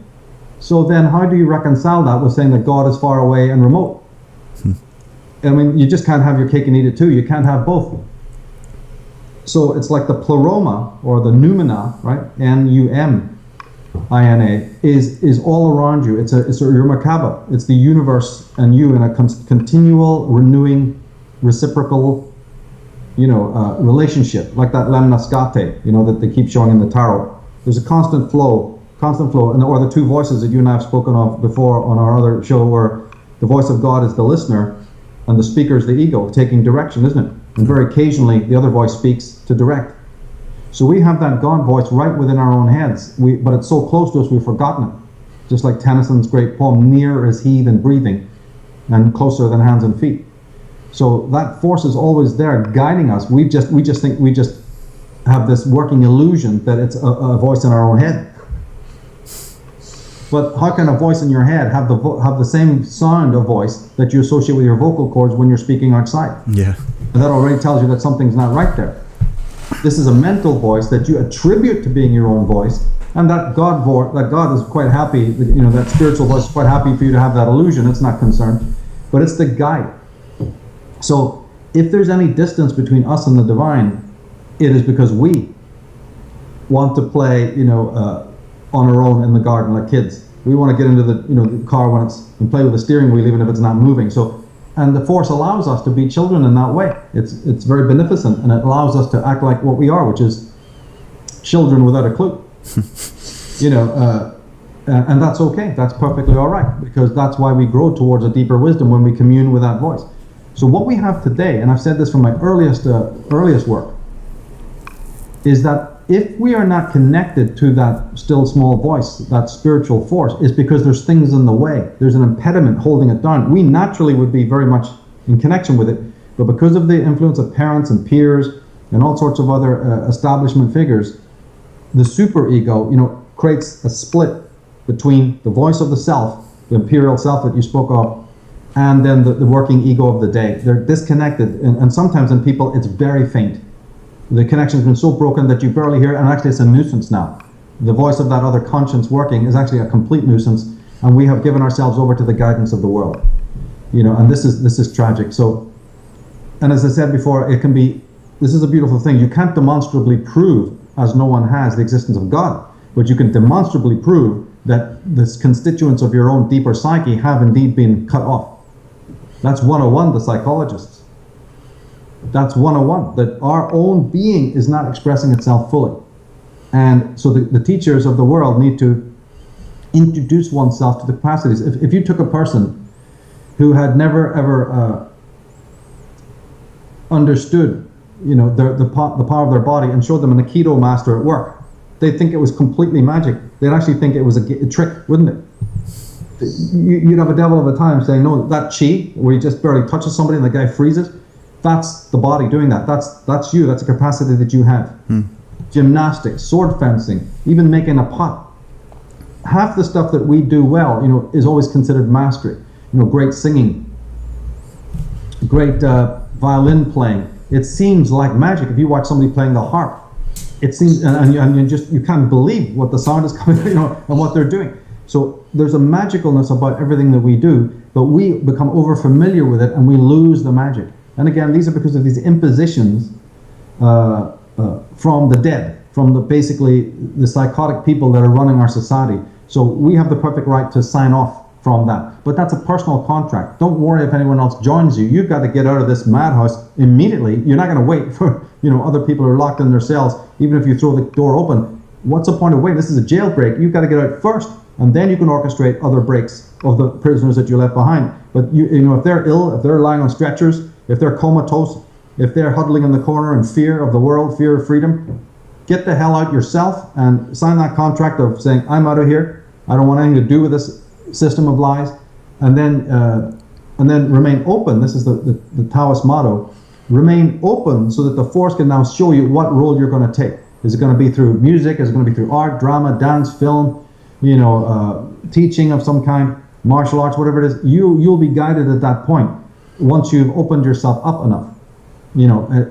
So then how do you reconcile that with saying that God is far away and remote? You just can't have your cake and eat it too. You can't have both. So it's like the pleroma or the noumena, right? Numina is all around you. It's your Merkaba. It's the universe and you in a continual, renewing, reciprocal, relationship, like that lemniscate, that they keep showing in the tarot. There's a constant flow, or the two voices that you and I have spoken of before on our other show, where the voice of God is the listener and the speaker is the ego, taking direction, isn't it? And very occasionally, the other voice speaks to direct. So we have that God voice right within our own heads, but it's so close to us, we've forgotten it. just like Tennyson's great poem, nearer is he than breathing, and closer than hands and feet. So that force is always there guiding us. We just think we just have this working illusion that it's a voice in our own head. But how can a voice in your head have the same sound of voice that you associate with your vocal cords when you're speaking outside? Yeah. And that already tells you that something's not right there. This is a mental voice that you attribute to being your own voice, and that God is quite happy, that spiritual voice is quite happy for you to have that illusion. It's not concerned, but it's the guide. So if there's any distance between us and the divine, it is because we want to play, on our own in the garden like kids. We want to get into the car and play with the steering wheel even if it's not moving. So, and the force allows us to be children in that way. It's very beneficent, and it allows us to act like what we are, which is children without a clue. And that's okay. That's perfectly all right, because that's why we grow towards a deeper wisdom when we commune with that voice. So what we have today, and I've said this from my earliest work, is that if we are not connected to that still small voice, that spiritual force, is because there's things in the way. There's an impediment holding it down. We naturally would be very much in connection with it, but because of the influence of parents and peers and all sorts of other establishment figures, the superego, creates a split between the voice of the self, the imperial self that you spoke of, and then the working ego of the day. They're disconnected, and sometimes in people it's very faint. The connection's been so broken that you barely hear it, and actually it's a nuisance now. The voice of that other conscience working is actually a complete nuisance, and we have given ourselves over to the guidance of the world. And this is tragic. So, and as I said before, this is a beautiful thing. You can't demonstrably prove, as no one has, the existence of God, but you can demonstrably prove that the constituents of your own deeper psyche have indeed been cut off. That's 101, the psychologists. That's 101, that our own being is not expressing itself fully. And so the teachers of the world need to introduce oneself to the capacities. If you took a person who had never ever understood the power of their body and showed them an Aikido master at work, they'd think it was completely magic. They'd actually think it was a trick, wouldn't it? You'd have a devil of a time saying, no, that chi, where he just barely touches somebody and the guy freezes, that's the body doing that. That's you. That's a capacity that you have. Gymnastics, sword fencing, even making a pot. Half the stuff that we do well, is always considered mastery. Great singing, great violin playing. It seems like magic if you watch somebody playing the harp. It seems, and you can't believe what the sound is coming, and what they're doing. So there's a magicalness about everything that we do, but we become over familiar with it and we lose the magic. And again, these are because of these impositions from the dead, from basically the psychotic people that are running our society. So we have the perfect right to sign off from that. But that's a personal contract. Don't worry if anyone else joins you. You've got to get out of this madhouse immediately. You're not going to wait for other people who are locked in their cells, even if you throw the door open. What's the point of waiting? This is a jailbreak. You've got to get out first, and then you can orchestrate other breaks of the prisoners that you left behind. But if they're ill, if they're lying on stretchers, if they're comatose, if they're huddling in the corner in fear of the world, fear of freedom, get the hell out yourself and sign that contract of saying, I'm out of here. I don't want anything to do with this system of lies. And then remain open. This is the Taoist motto. Remain open so that the force can now show you what role you're going to take. Is it going to be through music? Is it going to be through art, drama, dance, film, teaching of some kind, martial arts, whatever it is? You'll be guided at that point once you've opened yourself up enough.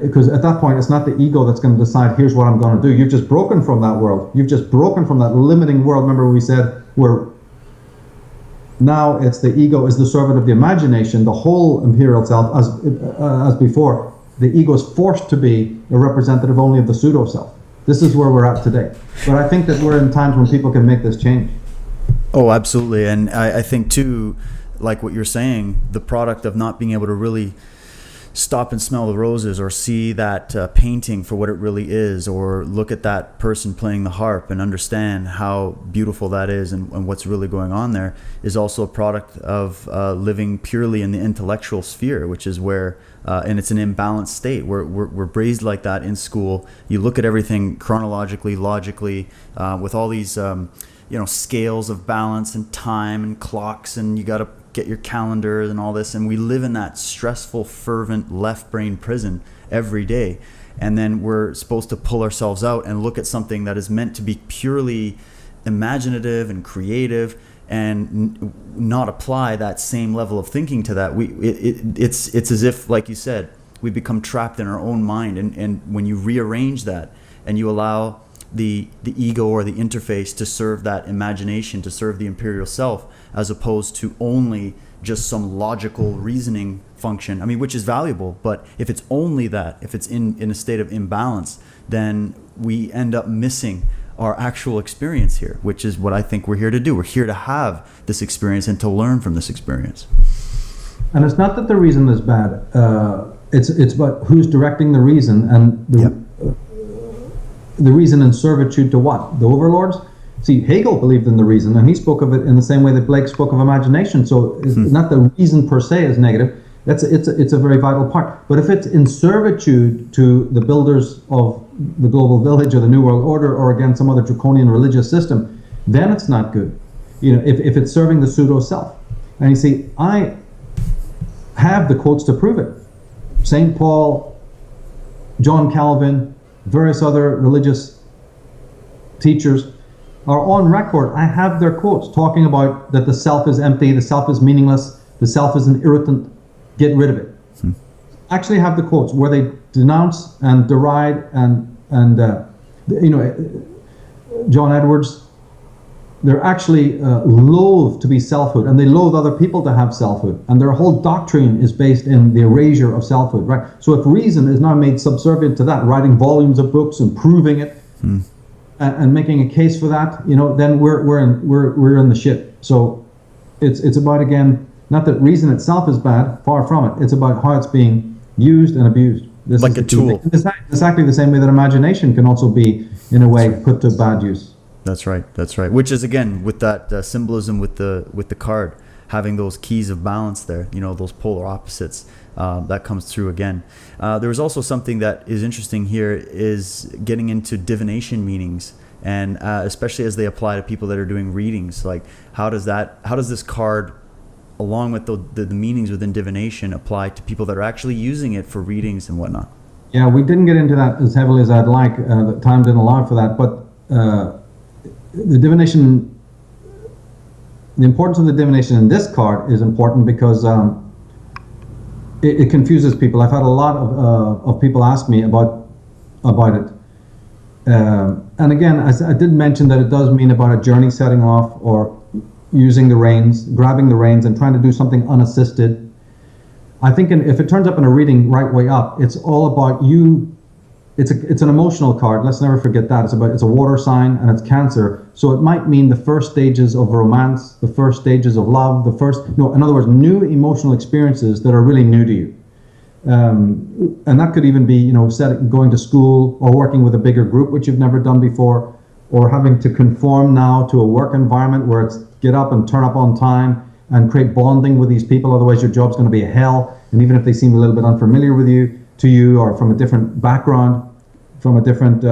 Because at that point, it's not the ego that's going to decide, here's what I'm going to do. You've just broken from that world. You've just broken from that limiting world. Remember we said now it's the ego is the servant of the imagination, the whole imperial self, as before. The ego is forced to be a representative only of the pseudo self. This is where we're at today. But I think that we're in times when people can make this change. Oh, absolutely. And I think too, like what you're saying, the product of not being able to really stop and smell the roses or see that painting for what it really is, or look at that person playing the harp and understand how beautiful that is and what's really going on there, is also a product of living purely in the intellectual sphere, which is where and it's an imbalanced state. We're raised like that in school. You look at everything chronologically, logically, with all these scales of balance and time and clocks, and you got to get your calendar and all this, and we live in that stressful, fervent left brain prison every day. And then we're supposed to pull ourselves out and look at something that is meant to be purely imaginative and creative, and not apply that same level of thinking to that. It's as if, like you said, we become trapped in our own mind. And when you rearrange that and you allow the ego or the interface to serve that imagination, to serve the imperial self, as opposed to only just some logical reasoning function, I mean, which is valuable, but if it's only that, if it's in a state of imbalance, then we end up missing our actual experience here, which is what I think we're here to do. We're here to have this experience and to learn from this experience. And it's not that the reason is bad. It's about who's directing the reason, and the reason in servitude to what? The overlords? See, Hegel believed in the reason, and he spoke of it in the same way that Blake spoke of imagination. So it's not the reason per se is negative. It's a very vital part. But if it's in servitude to the builders of the global village or the New World Order, or again some other draconian religious system, then it's not good. If it's serving the pseudo self. And you see, I have the quotes to prove it. St. Paul, John Calvin, various other religious teachers are on record. I have their quotes talking about that the self is empty, the self is meaningless, the self is an irritant, get rid of it. Actually have the quotes where they denounce and deride and John Edwards, they're actually loath to be selfhood, and they loathe other people to have selfhood, and their whole doctrine is based in the erasure of selfhood, right? So if reason is now made subservient to that, writing volumes of books and proving it and making a case for that, then we're in the shit. So it's about, again, not that reason itself is bad, far from it. It's about how it's being used and abused. This like a tool. It's exactly the same way that imagination can also be, in a way, put to bad use. That's right. Which is, again, with that symbolism with the card, having those keys of balance there, those polar opposites, that comes through again. There was also something that is interesting here, is getting into divination meanings, and especially as they apply to people that are doing readings. Like, how does this card, along with the meanings within divination, apply to people that are actually using it for readings and whatnot? Yeah, we didn't get into that as heavily as I'd like. The time didn't allow for that, but the divination, the importance of the divination in this card is important because it confuses people. I've had a lot of people ask me about it. And again, I did mention that it does mean about a journey setting off, or using the reins, grabbing the reins and trying to do something unassisted. I think if it turns up in a reading right way up, it's all about you. It's an emotional card. Let's never forget that. It's a water sign, and it's Cancer. So it might mean the first stages of romance, the first stages of love, in other words, new emotional experiences that are really new to you. And that could even be, going to school, or working with a bigger group, which you've never done before, or having to conform now to a work environment where it's get up and turn up on time and create bonding with these people. Otherwise, your job's going to be a hell. And even if they seem a little bit unfamiliar to you, or from a different background, from a different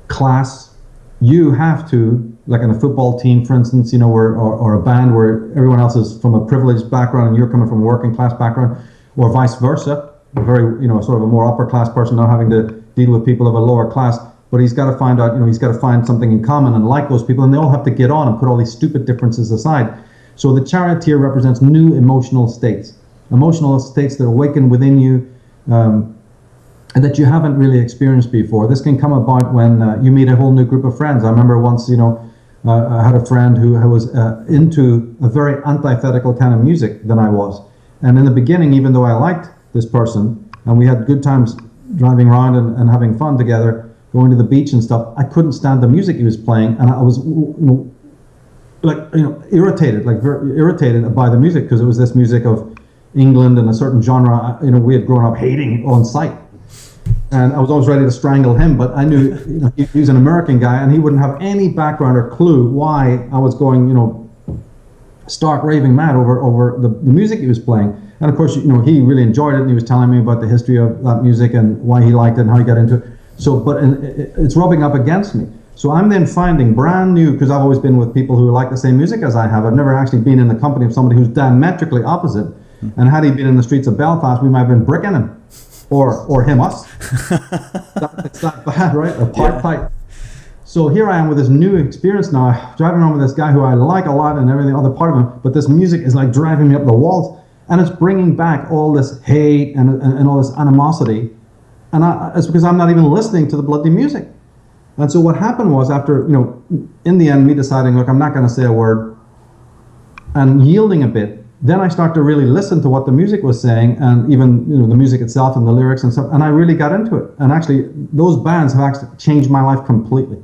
class, you have to, like in a football team, for instance, or a band where everyone else is from a privileged background and you're coming from a working class background, or vice versa. A very, sort of a more upper class person now having to deal with people of a lower class. But he's got to find out, he's got to find something in common and like those people, and they all have to get on and put all these stupid differences aside. So the charioteer represents new emotional states that awaken within you, and that you haven't really experienced before. This can come about when you meet a whole new group of friends. I remember once, I had a friend who was into a very antithetical kind of music than I was. And in the beginning, even though I liked this person, and we had good times driving around and having fun together, going to the beach and stuff, I couldn't stand the music he was playing, and I was irritated, very irritated by the music, because it was this music of England and a certain genre, we had grown up hating on sight. And I was always ready to strangle him, but I knew he was an American guy, and he wouldn't have any background or clue why I was going, stark raving mad over the music he was playing. And of course, he really enjoyed it, and he was telling me about the history of that music and why he liked it and how he got into it. So, but it's rubbing up against me. So I'm then finding brand new, because I've always been with people who like the same music as I have. I've never actually been in the company of somebody who's diametrically opposite. And had he been in the streets of Belfast, we might have been bricking him, or him us. It's that bad, right? A part fight. So here I am with this new experience now, driving around with this guy who I like a lot and everything, other part of him, but this music is like driving me up the walls, and it's bringing back all this hate and all this animosity, and it's because I'm not even listening to the bloody music. And so what happened was, after, in the end, me deciding, look, I'm not going to say a word, and yielding a bit, then I start to really listen to what the music was saying, and even the music itself and the lyrics and stuff, and I really got into it. And actually, those bands have actually changed my life completely.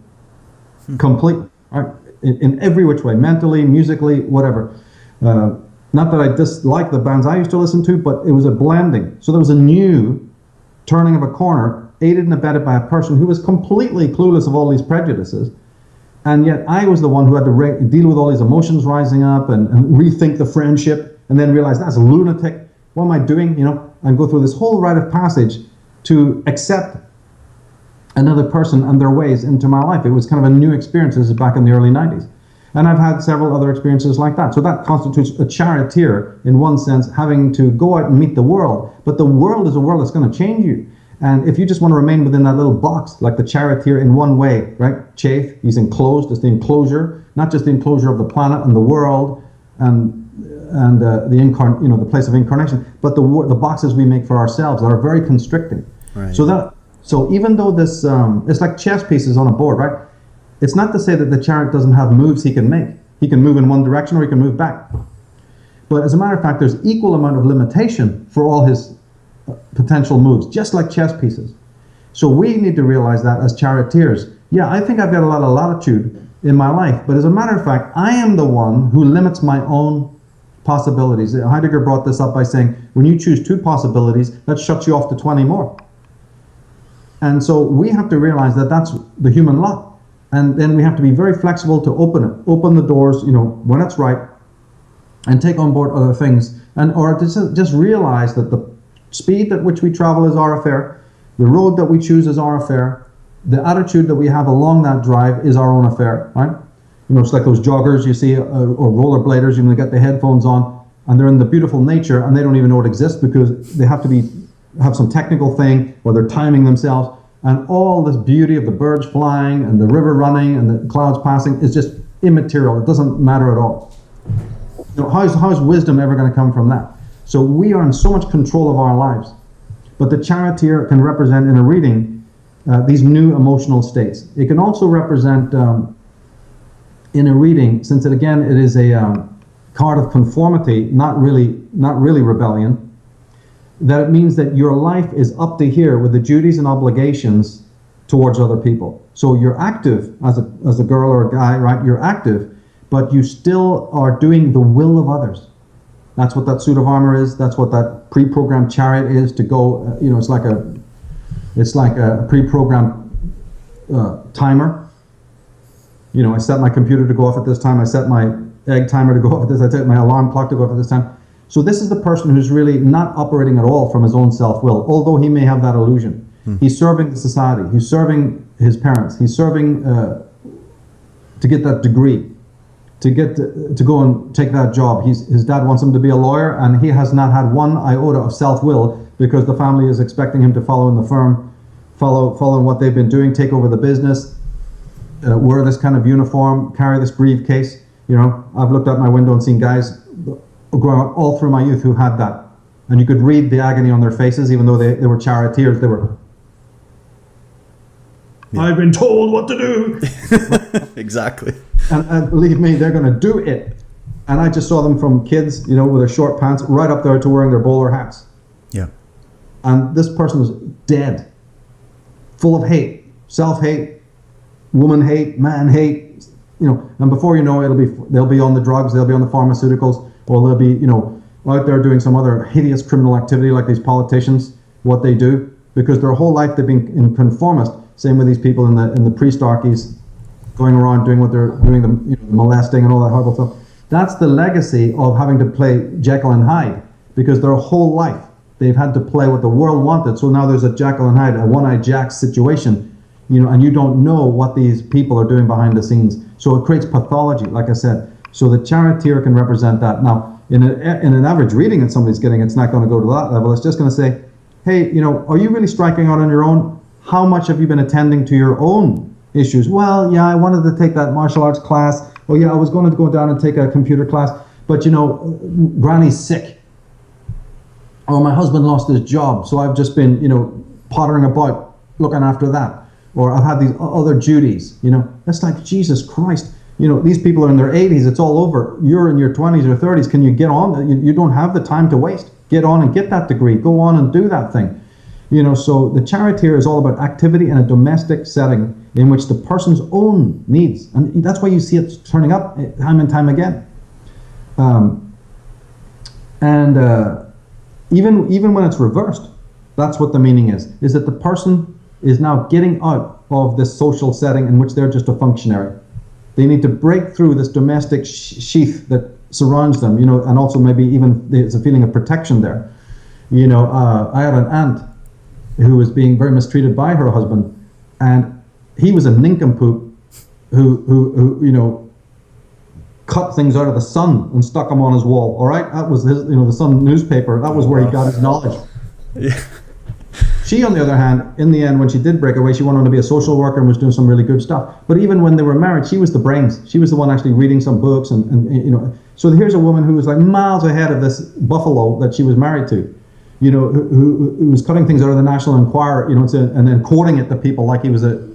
Completely, right? In every which way, mentally, musically, whatever. Not that I dislike the bands I used to listen to, but it was a blending. So there was a new turning of a corner, aided and abetted by a person who was completely clueless of all these prejudices. And yet I was the one who had to deal with all these emotions rising up and rethink the friendship, and then realize that's a lunatic. What am I doing? And go through this whole rite of passage to accept another person and their ways into my life. It was kind of a new experience. This is back in the early 90s. And I've had several other experiences like that. So that constitutes a charioteer, in one sense, having to go out and meet the world. But the world is a world that's going to change you. And if you just want to remain within that little box, like the charioteer in one way, right? Chafe, he's enclosed. It's the enclosure, not just the enclosure of the planet and the world and the place of incarnation, but the boxes we make for ourselves that are very constricting. Right. So even though this, it's like chess pieces on a board, right? It's not to say that the chariot doesn't have moves he can make. He can move in one direction or he can move back. But as a matter of fact, there's equal amount of limitation for all his potential moves, just like chess pieces. So we need to realize that as charioteers. Yeah, I think I've got a lot of latitude in my life, but as a matter of fact, I am the one who limits my own possibilities. Heidegger brought this up by saying, when you choose 2 possibilities, that shuts you off to 20 more. And so we have to realize that that's the human lot. And then we have to be very flexible to open the doors, when it's right, and take on board other things. Or to just realize that the speed at which we travel is our affair, the road that we choose is our affair, the attitude that we have along that drive is our own affair, right? It's like those joggers you see, or rollerbladers, they got the headphones on, and they're in the beautiful nature, and they don't even know it exists because they have to have some technical thing, or they're timing themselves, and all this beauty of the birds flying and the river running and the clouds passing is just immaterial. It doesn't matter at all. How's wisdom ever going to come from that? So we are in so much control of our lives. But the charioteer can represent, in a reading, these new emotional states. It can also represent, in a reading, since it is a card of conformity, not really rebellion, that it means that your life is up to here with the duties and obligations towards other people. So you're active as a girl or a guy, right? You're active, but you still are doing the will of others. That's what that suit of armor is. That's what that pre-programmed chariot is to go. It's like a pre-programmed timer. I set my computer to go off at this time. I set my egg timer to go off at this. I set my alarm clock to go off at this time. So this is the person who's really not operating at all from his own self-will, although he may have that illusion. He's serving the society. He's serving his parents. He's serving to get that degree, to go and take that job. His dad wants him to be a lawyer, and he has not had one iota of self-will because the family is expecting him to follow in the firm, follow what they've been doing, take over the business, wear this kind of uniform, carry this briefcase. I've looked out my window and seen guys growing up all through my youth who had that, and you could read the agony on their faces, even though they were charioteers. They were, I've been told what to do. Exactly. And believe me, they're going to do it. And I just saw them from kids, with their short pants, right up there to wearing their bowler hats. Yeah. And this person was dead, full of hate, self-hate, woman hate, man hate, and before you know it, they'll be on the drugs, they'll be on the pharmaceuticals, or they'll be, out there doing some other hideous criminal activity like these politicians, what they do, because their whole life they've been in conformist. Same with these people in the pre-Starkies, going around doing what they're doing, the molesting and all that horrible stuff. That's the legacy of having to play Jekyll and Hyde, because their whole life they've had to play what the world wanted. So now there's a Jekyll and Hyde, a one-eyed Jack situation. and you don't know what these people are doing behind the scenes. So it creates pathology, like I said. So the charioteer can represent that. Now, in an average reading that somebody's getting, it's not going to go to that level. It's just going to say, hey, are you really striking out on your own? How much have you been attending to your own issues? Well, yeah, I wanted to take that martial arts class. Oh, yeah, I was going to go down and take a computer class. But, Granny's sick. Or my husband lost his job, so I've just been, pottering about looking after that. Or I've had these other duties, That's like, Jesus Christ. These people are in their 80s, it's all over. You're in your 20s or 30s, can you get on? You don't have the time to waste. Get on and get that degree. Go on and do that thing. So the charioteer is all about activity in a domestic setting in which the person's own needs, and that's why you see it turning up time and time again. Even when it's reversed, that's what the meaning is that the person is now getting out of this social setting in which they're just a functionary. They need to break through this domestic sheath that surrounds them, and also maybe even there's a feeling of protection there. I had an aunt who was being very mistreated by her husband, and he was a nincompoop who cut things out of the Sun and stuck them on his wall. All right, that was his, the Sun newspaper. That was where he got his knowledge. Yeah. She, on the other hand, in the end, when she did break away, she went on to be a social worker and was doing some really good stuff. But even when they were married, she was the brains. She was the one actually reading some books, and. So here's a woman who was like miles ahead of this buffalo that she was married to, who was cutting things out of the National Enquirer, and then quoting it to people like he was a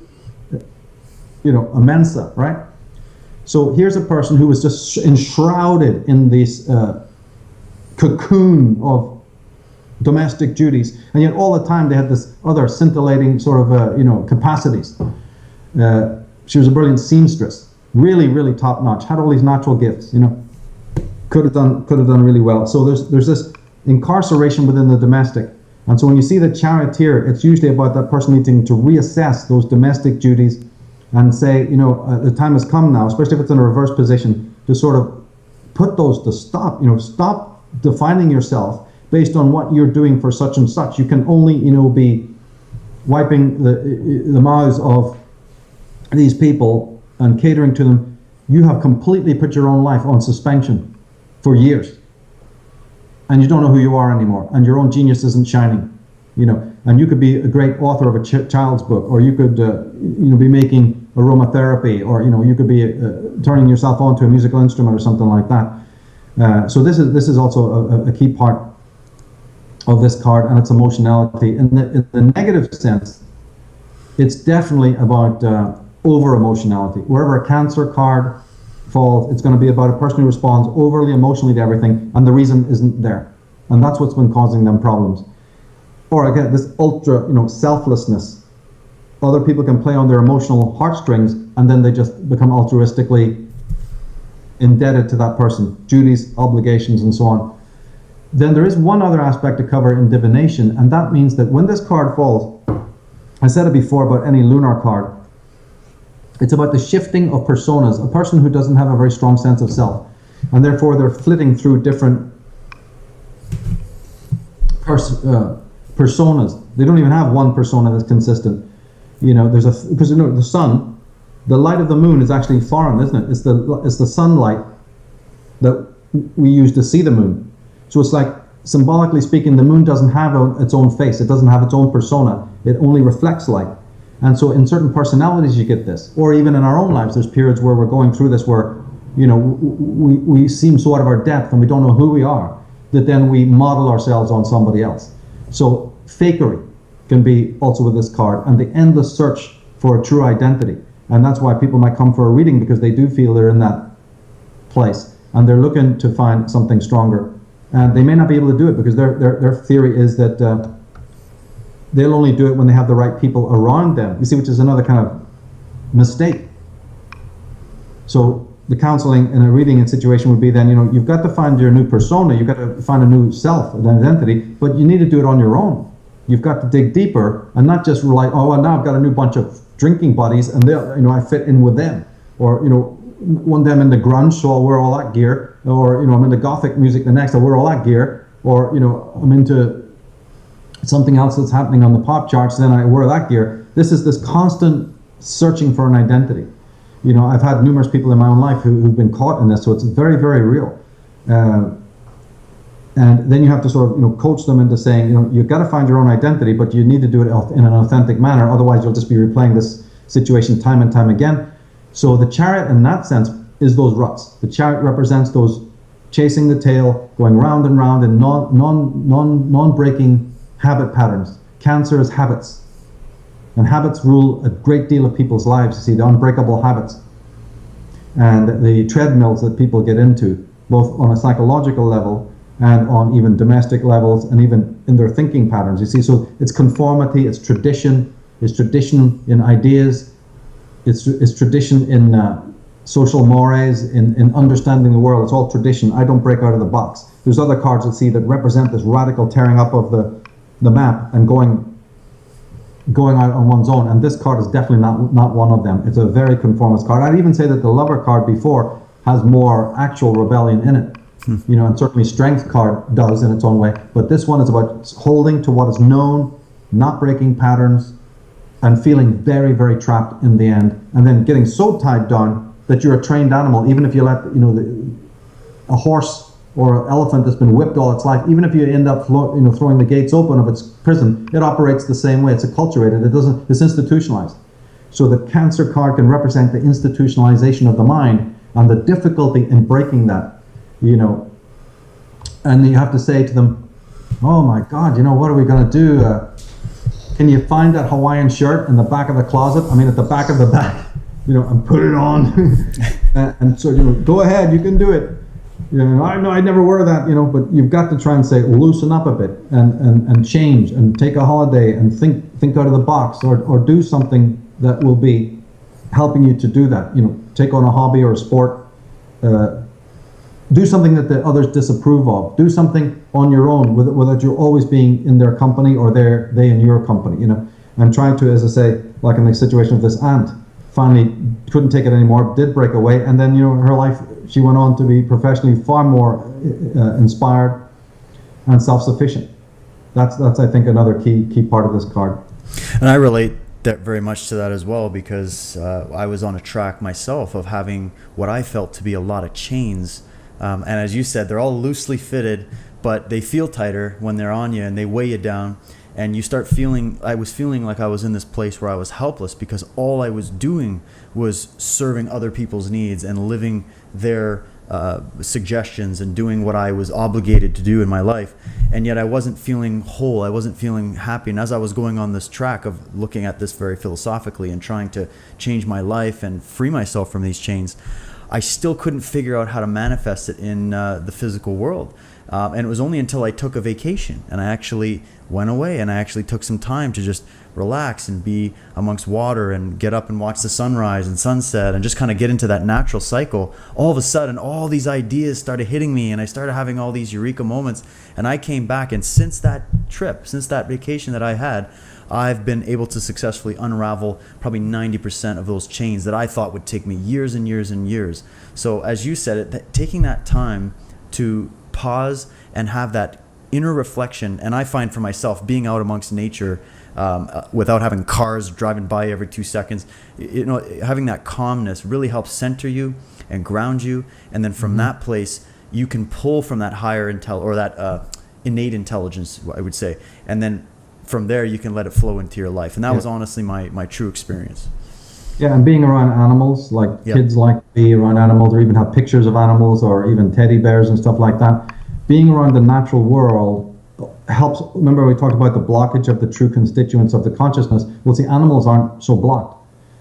Mensa, right? So here's a person who was just enshrouded in this cocoon of domestic duties, and yet all the time they had this other scintillating sort of capacities. She was a brilliant seamstress, really, really top notch. Had all these natural gifts, could have done really well. So there's this incarceration within the domestic, and so when you see the charioteer, it's usually about that person needing to reassess those domestic duties and say, the time has come now, especially if it's in a reverse position, to sort of put those to stop. Stop defining yourself based on what you're doing for such and such. You can only, be wiping the mouths of these people and catering to them. You have completely put your own life on suspension for years, and you don't know who you are anymore, and your own genius isn't shining, and you could be a great author of a child's book, or you could be making aromatherapy, or you could be turning yourself on to a musical instrument or something like that. So this is also a key part of this card, and its emotionality. In the negative sense, it's definitely about over emotionality. Wherever a Cancer card falls, it's going to be about a person who responds overly emotionally to everything, and the reason isn't there, and that's what's been causing them problems. Or again, this ultra, selflessness. Other people can play on their emotional heartstrings, and then they just become altruistically indebted to that person, duties, obligations, and so on. Then there is one other aspect to cover in divination, and that means that when this card falls, I said it before about any lunar card, it's about the shifting of personas, a person who doesn't have a very strong sense of self, and therefore they're flitting through different personas. They don't even have one persona that's consistent. Because the sun, the light of the moon is actually foreign, isn't it? It's the sunlight that we use to see the moon. So it's like, symbolically speaking, the moon doesn't have its own face. It doesn't have its own persona. It only reflects light. And so in certain personalities you get this, or even in our own lives, there's periods where we're going through this where, we seem so out of our depth and we don't know who we are, that then we model ourselves on somebody else. So fakery can be also with this card, and the endless search for a true identity. And that's why people might come for a reading, because they do feel they're in that place and they're looking to find something stronger. And they may not be able to do it because their theory is that they'll only do it when they have the right people around them. You see, which is another kind of mistake. So the counseling in a reading situation would be then, you've got to find your new persona, you've got to find a new self, an identity, but you need to do it on your own. You've got to dig deeper and not just rely, oh, well, now I've got a new bunch of drinking buddies and I fit in with them. Or, one day I'm into grunge, so I'll wear all that gear. Or, I'm into gothic music the next, I'll wear all that gear. Or, I'm into something else that's happening on the pop charts, then I wear that gear. This is this constant searching for an identity. You know, I've had numerous people in my own life who've been caught in this, so it's very, very real. And then you have to sort of, you know, coach them into saying, you know, you've got to find your own identity, but you need to do it in an authentic manner. Otherwise, you'll just be replaying this situation time and time again. So the chariot, in that sense, is those ruts. The chariot represents those chasing the tail, going round and round in non-breaking habit patterns. Cancer is habits. And habits rule a great deal of people's lives. You see, the unbreakable habits. And the treadmills that people get into, both on a psychological level and on even domestic levels, and even in their thinking patterns. You see, so it's conformity, it's tradition in ideas, it's tradition in social mores, in understanding the world. It's all tradition. I don't break out of the box. There's other cards that represent this radical tearing up of the map and going out on one's own. And this card is definitely not one of them. It's a very conformist card. I'd even say that the lover card before has more actual rebellion in it. You know, and certainly strength card does in its own way. But this one is about holding to what is known, not breaking patterns, and feeling very, very trapped in the end, and then getting so tied down that you're a trained animal. Even if you let, you know, a horse or an elephant that's been whipped all its life, even if you end up throwing the gates open of its prison, it operates the same way. It's acculturated. It's institutionalized. So the Cancer card can represent the institutionalization of the mind and the difficulty in breaking that. You know, and you have to say to them, oh my God, you know, what are we going to do? Can you find that Hawaiian shirt in the back of the closet? I mean, at the back of the bag, you know, and put it on. And so, you know, go ahead, you can do it. You know, I know I'd never wear that, you know, but you've got to try and say, loosen up a bit and change and take a holiday and think out of the box, or do something that will be helping you to do that. You know, take on a hobby or a sport. Do something that the others disapprove of. Do something on your own, without you always being in their company or they in your company. You know, I'm trying to, as I say, like in the situation of this aunt, finally couldn't take it anymore, did break away, and then, you know, her life, she went on to be professionally far more inspired and self-sufficient. That's I think another key part of this card. And I relate that very much to that as well, because I was on a track myself of having what I felt to be a lot of chains. And as you said, they're all loosely fitted, but they feel tighter when they're on you and they weigh you down. And you start I was feeling like I was in this place where I was helpless, because all I was doing was serving other people's needs and living their suggestions and doing what I was obligated to do in my life. And yet I wasn't feeling whole. I wasn't feeling happy. And as I was going on this track of looking at this very philosophically and trying to change my life and free myself from these chains, I still couldn't figure out how to manifest it in the physical world. And it was only until I took a vacation and I actually went away and I actually took some time to just relax and be amongst water and get up and watch the sunrise and sunset and just kind of get into that natural cycle. All of a sudden, all these ideas started hitting me and I started having all these eureka moments. And I came back, and since that trip, since that vacation that I had, I've been able to successfully unravel probably 90% of those chains that I thought would take me years and years and years. So as you said, taking that time to pause and have that inner reflection, and I find for myself, being out amongst nature without having cars driving by every 2 seconds, you know, having that calmness really helps center you and ground you, and then from that place you can pull from that higher that innate intelligence, I would say, and then from there you can let it flow into your life. And that was honestly my true experience. Yeah, and being around animals, like kids like to be around animals, or even have pictures of animals, or even teddy bears and stuff like that. Being around the natural world helps. Remember, we talked about the blockage of the true constituents of the consciousness. Well, see, animals aren't so blocked.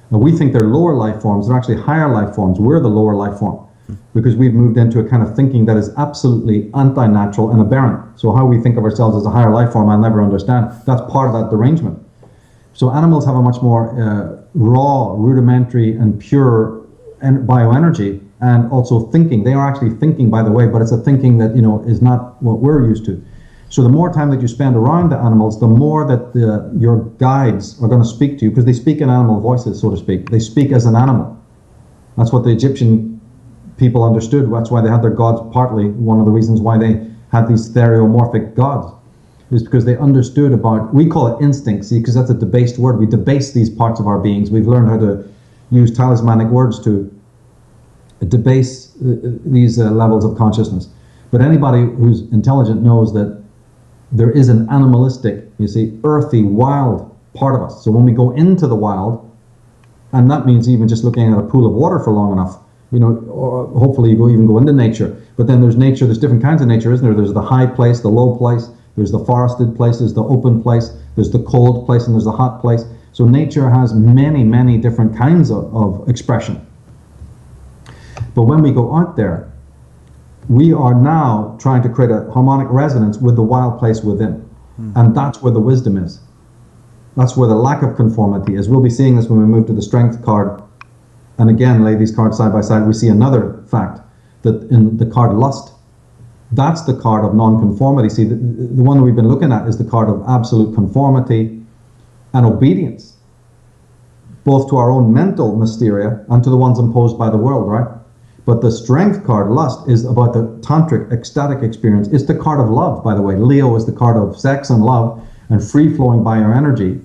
Now, we think they're lower life forms. They're actually higher life forms. We're the lower life form, because we've moved into a kind of thinking that is absolutely anti-natural and aberrant. So how we think of ourselves as a higher life form, I'll never understand. That's part of that derangement. So animals have a much more raw, rudimentary, and pure bioenergy, and also thinking. They are actually thinking, by the way, but it's a thinking that, you know, is not what we're used to. So the more time that you spend around the animals, the more that your guides are going to speak to you, because they speak in animal voices, so to speak. They speak as an animal. That's what the Egyptian people understood. That's why they had their gods, partly one of the reasons why they had these stereomorphic gods. is because they understood about, we call it instinct, see, because that's a debased word. We debase these parts of our beings. We've learned how to use talismanic words to debase these levels of consciousness. But anybody who's intelligent knows that there is an animalistic, you see, earthy, wild part of us. So when we go into the wild, and that means even just looking at a pool of water for long enough, you know, or hopefully you even go into nature. But then there's nature, there's different kinds of nature, isn't there? There's the high place, the low place, there's the forested place, there's the open place, there's the cold place, and there's the hot place. So nature has many, many different kinds of expression. But when we go out there, we are now trying to create a harmonic resonance with the wild place within. And that's where the wisdom is. That's where the lack of conformity is. We'll be seeing this when we move to the strength card. And again, lay these cards side by side, we see another fact, that in the card lust, that's the card of non-conformity. See, the one that we've been looking at is the card of absolute conformity and obedience, both to our own mental mysteria and to the ones imposed by the world, right? But the strength card, lust, is about the tantric, ecstatic experience. It's the card of love, by the way. Leo is the card of sex and love and free-flowing bioenergy.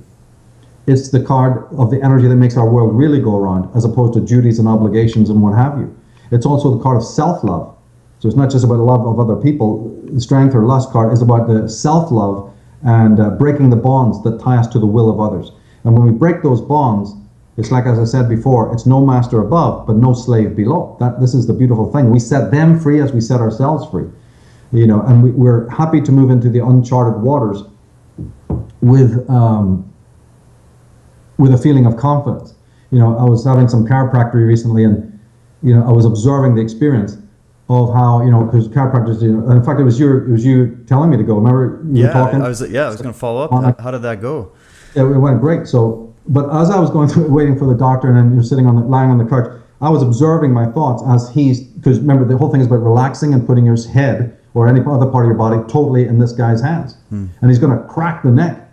It's the card of the energy that makes our world really go around, as opposed to duties and obligations and what have you. It's also the card of self-love. So it's not just about the love of other people. The strength or lust card is about the self-love and breaking the bonds that tie us to the will of others. And when we break those bonds, it's like, as I said before, it's no master above, but no slave below. This is the beautiful thing. We set them free as we set ourselves free. You know, and we're happy to move into the uncharted waters with a feeling of confidence. You know, I was having some chiropractic recently, and you know, I was observing the experience of how, you know, because chiropractors, you know, and in fact, it was you telling me to go. Remember you were talking? I was going to follow up. How did that go? Yeah, it went great. So. But as I was going through, waiting for the doctor, and then you're sitting lying on the couch, I was observing my thoughts as because remember, the whole thing is about relaxing and putting your head or any other part of your body totally in this guy's hands. And he's going to crack the neck.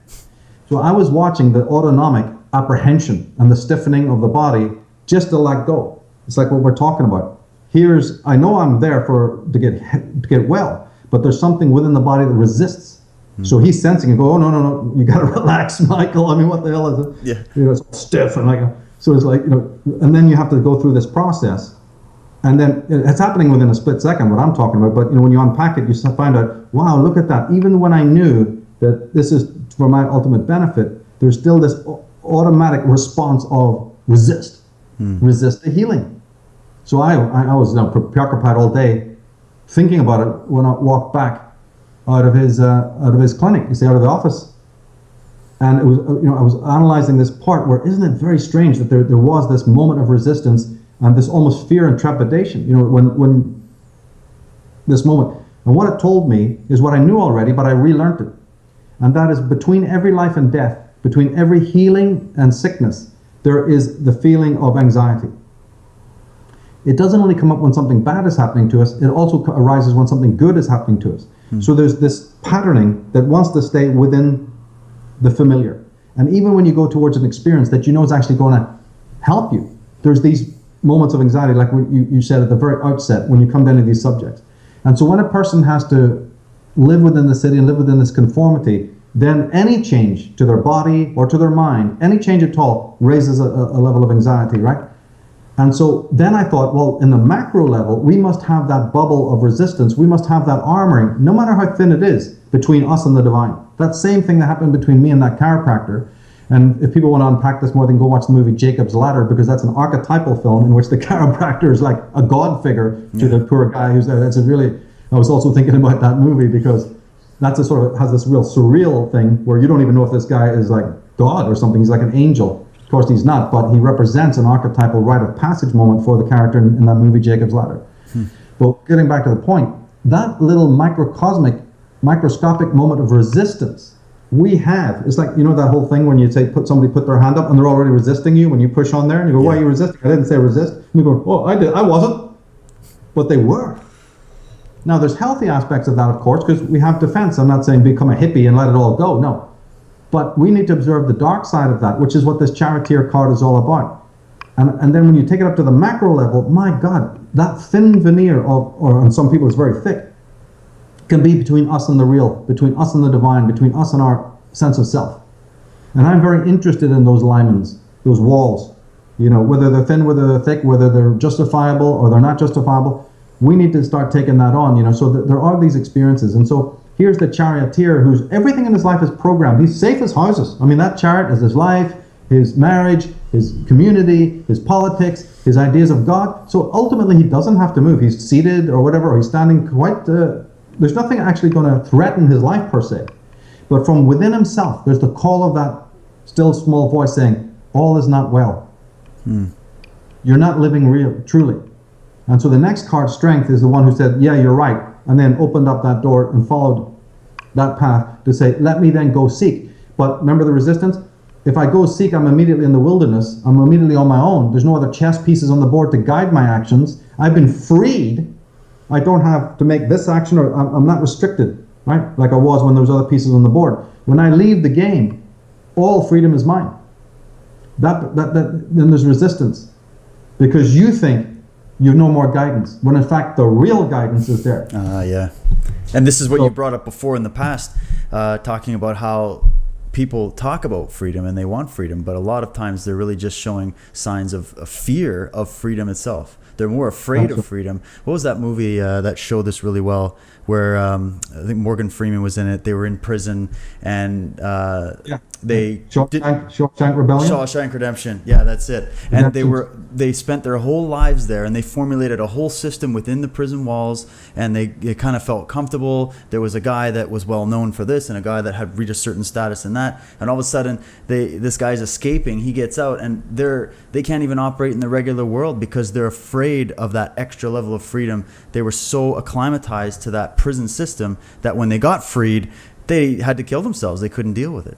So I was watching the autonomic apprehension and the stiffening of the body just to let go. It's like what we're talking about. I know I'm there to get well, but there's something within the body that resists. So he's sensing and go, oh, no, you got to relax, Michael. I mean, what the hell is it? Yeah. You know, it's stiff. And like, so it's like, you know, and then you have to go through this process. And then it's happening within a split second, what I'm talking about. But, you know, when you unpack it, you find out, wow, look at that. Even when I knew that this is for my ultimate benefit, there's still this automatic response of resist the healing. So I was, you know, preoccupied all day thinking about it when I walked back out of his clinic, you see, out of the office. And it was, you know, I was analyzing this part where, isn't it very strange that there was this moment of resistance and this almost fear and trepidation, you know, when this moment. And what it told me is what I knew already, but I relearned it. And that is, between every life and death, between every healing and sickness, there is the feeling of anxiety. It doesn't only come up when something bad is happening to us, it also arises when something good is happening to us. So there's this patterning that wants to stay within the familiar. And even when you go towards an experience that you know is actually going to help you, there's these moments of anxiety, like what you said at the very outset, when you come down to these subjects. And so when a person has to live within the city and live within this conformity, then any change to their body or to their mind, any change at all, raises a level of anxiety, right? And so then I thought, well, in the macro level, we must have that bubble of resistance. We must have that armoring, no matter how thin it is, between us and the divine. That same thing that happened between me and that chiropractor. And if people want to unpack this more, then go watch the movie Jacob's Ladder, because that's an archetypal film in which the chiropractor is like a god figure to the poor guy who's there. I was also thinking about that movie, because that's has this real surreal thing where you don't even know if this guy is like God or something. He's like an angel. Of course he's not, but he represents an archetypal rite of passage moment for the character in that movie Jacob's Ladder. But getting back to the point, that little microscopic moment of resistance we have, it's like, you know, that whole thing when you say somebody put their hand up and they're already resisting you when you push on there, and you go, why are you resisting? I didn't say resist. And you go, oh, I wasn't. But they were. Now there's healthy aspects of that, of course, because we have defense. I'm not saying become a hippie and let it all go, no. But we need to observe the dark side of that, which is what this charioteer card is all about. And then when you take it up to the macro level, my God, that thin veneer and some people it's very thick, can be between us and the real, between us and the divine, between us and our sense of self. And I'm very interested in those lineaments, those walls, whether they're thin, whether they're thick, whether they're justifiable or they're not justifiable. We need to start taking that on, so that there are these experiences. And so here's the charioteer who's everything in his life is programmed. He's safe as houses. I mean, that chariot is his life, his marriage, his community, his politics, his ideas of God. So ultimately he doesn't have to move. He's seated or whatever, or he's standing quite, there's nothing actually going to threaten his life per se. But from within himself, there's the call of that still small voice saying, all is not well. You're not living real, truly. And so the next card, strength, is the one who said, yeah, you're right. And then opened up that door and followed that path to say, let me then go seek. But remember the resistance? If I go seek, I'm immediately in the wilderness. I'm immediately on my own. There's no other chess pieces on the board to guide my actions. I've been freed. I don't have to make this action, or I'm not restricted, right? Like I was when there was other pieces on the board. When I leave the game, all freedom is mine. Then there's resistance, because you think you've no more guidance, when in fact the real guidance is there. Yeah. And this is what you brought up before in the past, talking about how people talk about freedom and they want freedom, but a lot of times they're really just showing signs of a fear of freedom itself. They're more afraid of freedom. What was that movie that showed this really well, where I think Morgan Freeman was in it? They were in prison and Shawshank Rebellion? Shawshank Redemption. Yeah, that's it. And they spent their whole lives there, and they formulated a whole system within the prison walls, and they kind of felt comfortable. There was a guy that was well known for this and a guy that had reached a certain status in that, and all of a sudden this guy's escaping. He gets out, and they can't even operate in the regular world because they're afraid of that extra level of freedom. They were so acclimatized to that prison system that when they got freed, they had to kill themselves. They couldn't deal with it.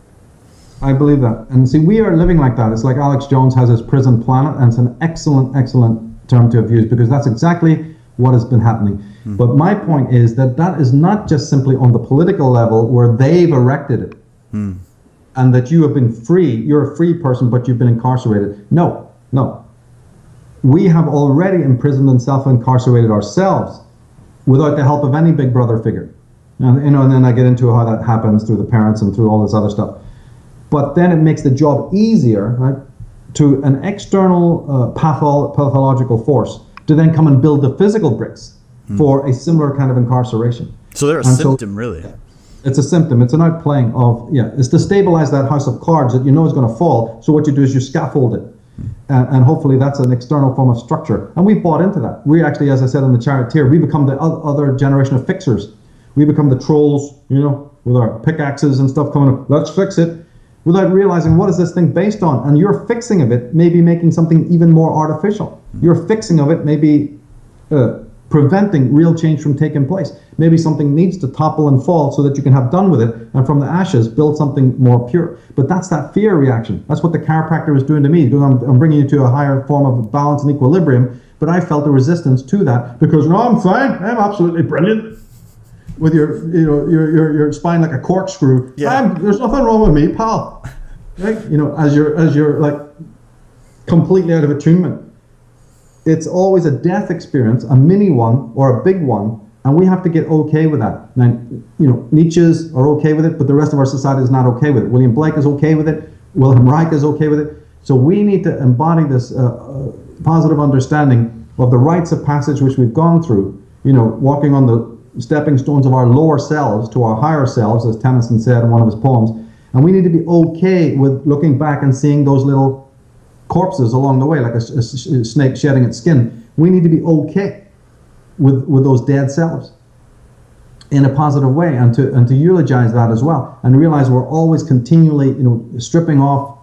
I believe that. And see, we are living like that. It's like Alex Jones has his prison planet, and it's an excellent, excellent term to have used, because that's exactly what has been happening. But my point is that is not just simply on the political level where they've erected it, and that you have been free. You're a free person, but you've been incarcerated. No. We have already imprisoned and self-incarcerated ourselves without the help of any big brother figure. And then I get into how that happens through the parents and through all this other stuff. But then it makes the job easier, right, to an external pathological force to then come and build the physical bricks for a similar kind of incarceration. So they're a symptom, really. It's a symptom. It's an outplaying of, it's to stabilize that house of cards that you know is going to fall. So what you do is you scaffold it. And hopefully that's an external form of structure. And we bought into that. We actually, as I said in the charioteer, we become the other generation of fixers. We become the trolls, with our pickaxes and stuff coming up. Let's fix it. Without realizing what is this thing based on. And your fixing of it may be making something even more artificial. Your fixing of it may be preventing real change from taking place. Maybe something needs to topple and fall so that you can have done with it, and from the ashes build something more pure. But that's that fear reaction. That's what the chiropractor is doing to me, because I'm bringing you to a higher form of balance and equilibrium. But I felt a resistance to that, because no, I'm fine, I'm absolutely brilliant, with your spine like a corkscrew. Yeah. There's nothing wrong with me, pal. Right? As you're like completely out of attunement. It's always a death experience, a mini one or a big one, and we have to get okay with that. Now, Nietzsche's are okay with it, but the rest of our society is not okay with it. William Blake is okay with it. Wilhelm Reich is okay with it. So we need to embody this positive understanding of the rites of passage which we've gone through, walking on the stepping stones of our lower selves to our higher selves, as Tennyson said in one of his poems. And we need to be okay with looking back and seeing those little corpses along the way, like a snake shedding its skin. We need to be okay with those dead selves in a positive way, and to eulogize that as well, and realize we're always continually stripping off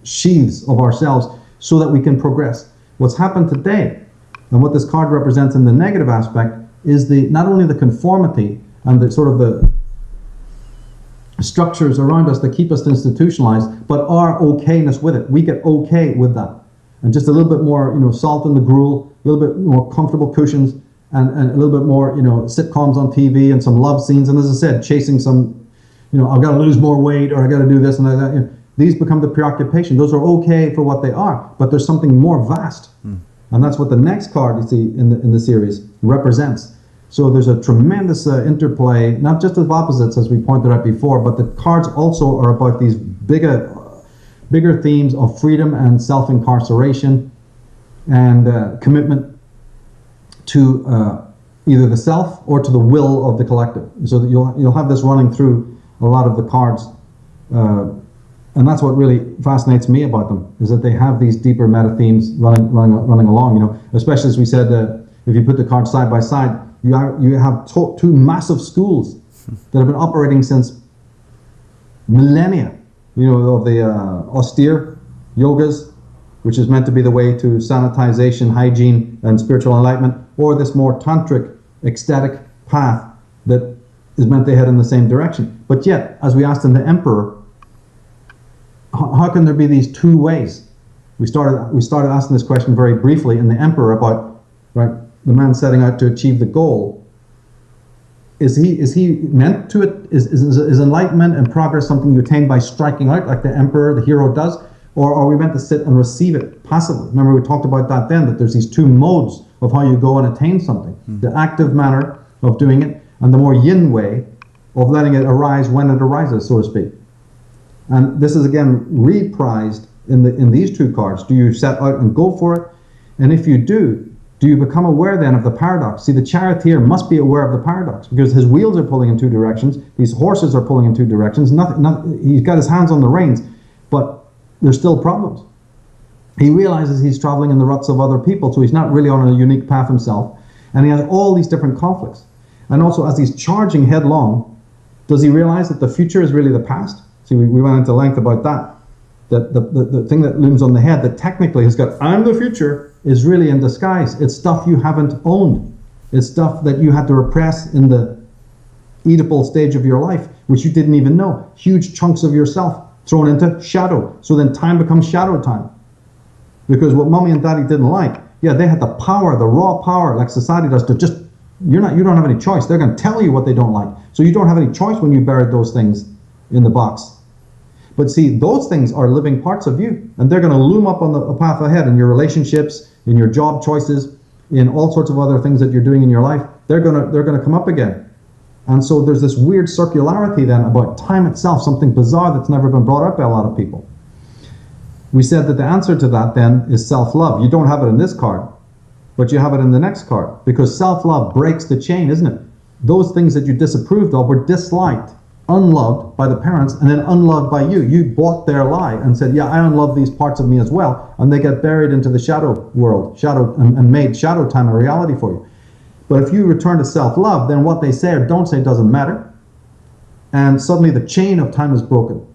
sheaths of ourselves so that we can progress. What's happened today, and what this card represents in the negative aspect, is not only the conformity and the sort of the structures around us that keep us institutionalized, but our okayness with it. We get okay with that. And just a little bit more, salt in the gruel, a little bit more comfortable cushions, and a little bit more, sitcoms on TV and some love scenes. And as I said, chasing some, I've got to lose more weight, or I got to do this and that. These become the preoccupation. Those are okay for what they are, but there's something more vast. And that's what the next card you see in the series represents. So there's a tremendous interplay, not just of opposites, as we pointed out before, but the cards also are about these bigger themes of freedom and self-incarceration and commitment to either the self or to the will of the collective. So that you'll have this running through a lot of the cards. And that's what really fascinates me about them, is that they have these deeper meta themes running along. You know, especially as we said, if you put the cards side by side, you have two massive schools that have been operating since millennia. You know, of the austere yogas, which is meant to be the way to sanitization, hygiene, and spiritual enlightenment, or this more tantric, ecstatic path that is meant to head in the same direction. But yet, as we asked in the Emperor, how can there be these two ways? We started asking this question very briefly in the Emperor about, right, the man setting out to achieve the goal. Is he meant to it? Is enlightenment and progress something you attain by striking out like the Emperor, the hero, does? Or are we meant to sit and receive it passively? Remember, we talked about that then, that there's these two modes of how you go and attain something. The active manner of doing it, and the more yin way of letting it arise when it arises, so to speak. And this is again reprised in these two cards. Do you set out and go for it? And if you do you become aware then of the paradox? See, the charioteer must be aware of the paradox, because his wheels are pulling in two directions, these horses are pulling in two directions, he's got his hands on the reins, but there's still problems. He realizes he's traveling in the ruts of other people, so he's not really on a unique path himself, and he has all these different conflicts. And also, as he's charging headlong, does he realize that the future is really the past? See, we went into length about that. That the thing that looms on the head that technically has got "I'm the future" is really in disguise. It's stuff you haven't owned. It's stuff that you had to repress in the Oedipal stage of your life, which you didn't even know. Huge chunks of yourself thrown into shadow. So then time becomes shadow time. Because what mommy and daddy didn't like, they had the power, the raw power, like society does, to just, you don't have any choice. They're going to tell you what they don't like. So you don't have any choice when you buried those things in the box. But see, those things are living parts of you, and they're going to loom up on the path ahead in your relationships, in your job choices, in all sorts of other things that you're doing in your life. They're going to come up again. And so there's this weird circularity then about time itself, something bizarre that's never been brought up by a lot of people. We said that the answer to that then is self-love. You don't have it in this card, but you have it in the next card, because self-love breaks the chain, isn't it? Those things that you disapproved of were disliked, unloved by the parents, and then unloved by you. You bought their lie and said, I unlove these parts of me as well, and they get buried into the shadow world, and made shadow time a reality for you. But if you return to self-love, then what they say or don't say doesn't matter, and suddenly the chain of time is broken.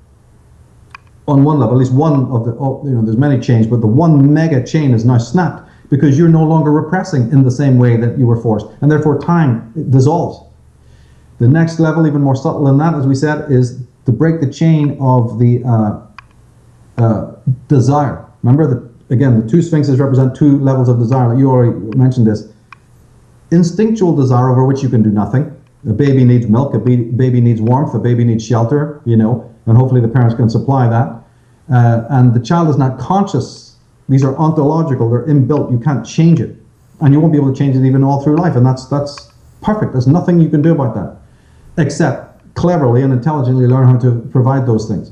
On one level, at least one of the, there's many chains, but the one mega chain is now snapped, because you're no longer repressing in the same way that you were forced, and therefore time dissolves. The next level, even more subtle than that, as we said, is to break the chain of the desire. Remember that, again, the two sphinxes represent two levels of desire. You already mentioned this. Instinctual desire, over which you can do nothing. A baby needs milk, a baby needs warmth, a baby needs shelter, and hopefully the parents can supply that. And the child is not conscious. These are ontological, they're inbuilt, you can't change it. And you won't be able to change it even all through life, and that's perfect. There's nothing you can do about that, except cleverly and intelligently learn how to provide those things.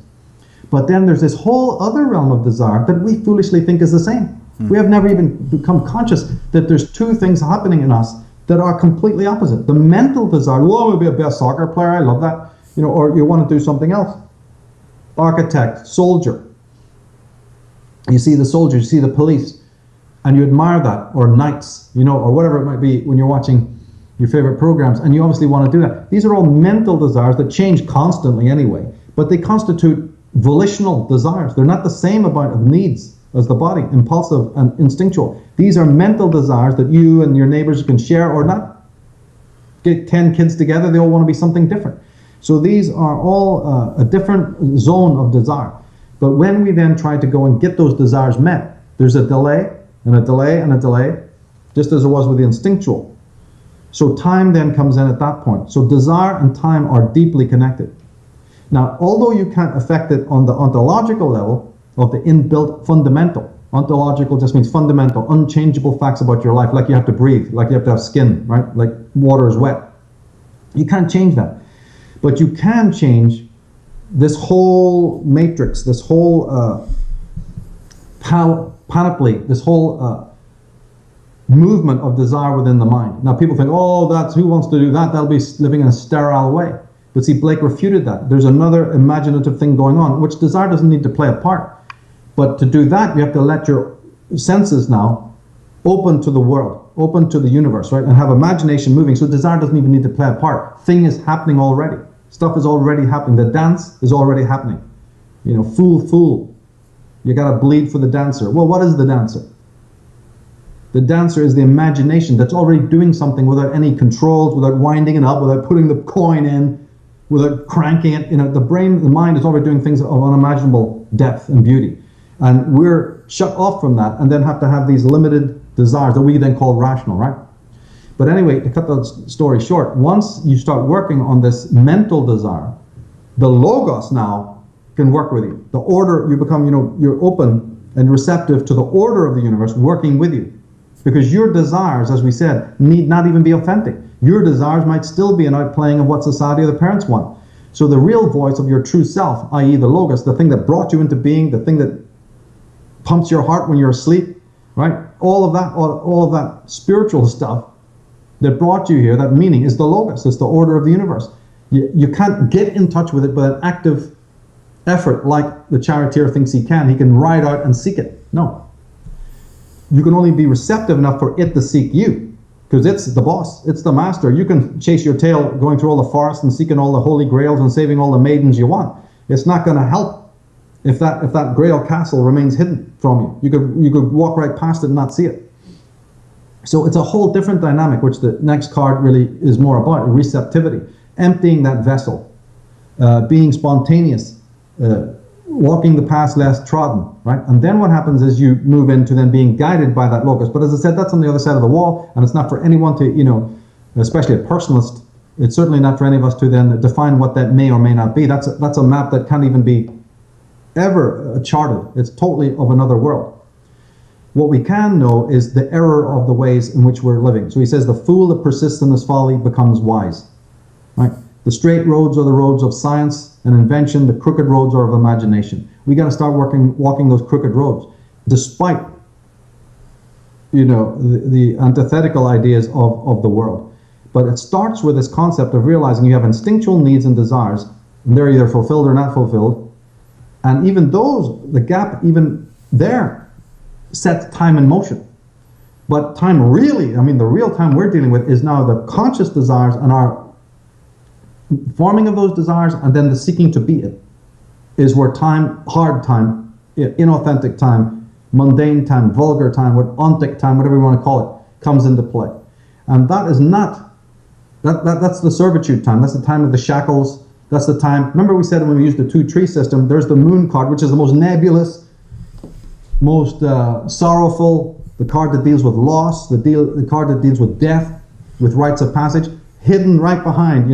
But then there's this whole other realm of desire that we foolishly think is the same. We have never even become conscious that there's two things happening in us that are completely opposite. The mental desire, I want to be a best soccer player, I love that, or you want to do something else. Architect, soldier. You see the soldiers, you see the police, and you admire that, or knights, or whatever it might be when you're watching your favorite programs, and you obviously want to do that. These are all mental desires that change constantly anyway, but they constitute volitional desires. They're not the same amount of needs as the body, impulsive and instinctual. These are mental desires that you and your neighbors can share or not. Get 10 kids together, they all want to be something different. So these are all a different zone of desire. But when we then try to go and get those desires met, there's a delay, and a delay, and a delay, just as there was with the instinctual. So time then comes in at that point. So desire and time are deeply connected. Now, although you can't affect it on the ontological level of the inbuilt fundamental, Ontological just means fundamental, unchangeable facts about your life, like you have to breathe, like you have to have skin, right? Like water is wet. You can't change that. But you can change this whole matrix, this whole panoply, this whole movement of desire within the mind. Now people think, oh, that's who wants to do that? That'll be living in a sterile way. But see, Blake refuted that. There's another imaginative thing going on, which desire doesn't need to play a part. But to do that, you have to let your senses now open to the world, open to the universe, right? And have imagination moving. So desire doesn't even need to play a part. Thing is happening already. Stuff is already happening. The dance is already happening. You know, fool. You gotta bleed for the dancer. Well, what is the dancer? The dancer is the imagination that's already doing something without any controls, without winding it up, without putting the coin in, without cranking it. You know, the brain, the mind is already doing things of unimaginable depth and beauty. And we're shut off from that and then have to have these limited desires that we then call rational, right? But anyway, to cut the story short, once you start working on this mental desire, the logos now can work with you. The order, you become, you're open and receptive to the order of the universe working with you. Because your desires, as we said, need not even be authentic. Your desires might still be an outplaying of what society or the parents want. So the real voice of your true self, i.e. the logos, the thing that brought you into being, the thing that pumps your heart when you're asleep, right? All of that spiritual stuff that brought you here, that meaning, is the logos. It's the order of the universe. You can't get in touch with it by an active effort like the charioteer thinks he can. He can ride out and seek it. No. You can only be receptive enough for it to seek you, because it's the boss. It's the master. You can chase your tail going through all the forests and seeking all the holy grails and saving all the maidens you want. It's not going to help if that grail castle remains hidden from you. You could walk right past it and not see it. So it's a whole different dynamic, which the next card really is more about: receptivity, emptying that vessel, being spontaneous, walking the path less trodden, right? And then what happens is you move into then being guided by that locus. But as I said, that's on the other side of the wall, and it's not for anyone to, especially a personalist, it's certainly not for any of us to then define what that may or may not be. That's a map that can't even be ever charted. It's totally of another world. What we can know is the error of the ways in which we're living. So he says, the fool that persists in his folly becomes wise, right? The straight roads are the roads of science and invention. The crooked roads are of imagination. We got to start walking those crooked roads, despite, the antithetical ideas of the world. But it starts with this concept of realizing you have instinctual needs and desires, and they're either fulfilled or not fulfilled. And even those, the gap even there sets time in motion. But time really, the real time we're dealing with is now the conscious desires and our forming of those desires, and then the seeking to be it is where time, hard time, inauthentic time, mundane time, vulgar time, ontic time, whatever you want to call it, comes into play. And that is not, that's the servitude time. That's the time of the shackles. That's the time. Remember we said when we used the 2-tree system, there's the moon card, which is the most nebulous, most sorrowful, the card that deals with loss, the card that deals with death, with rites of passage, hidden right behind,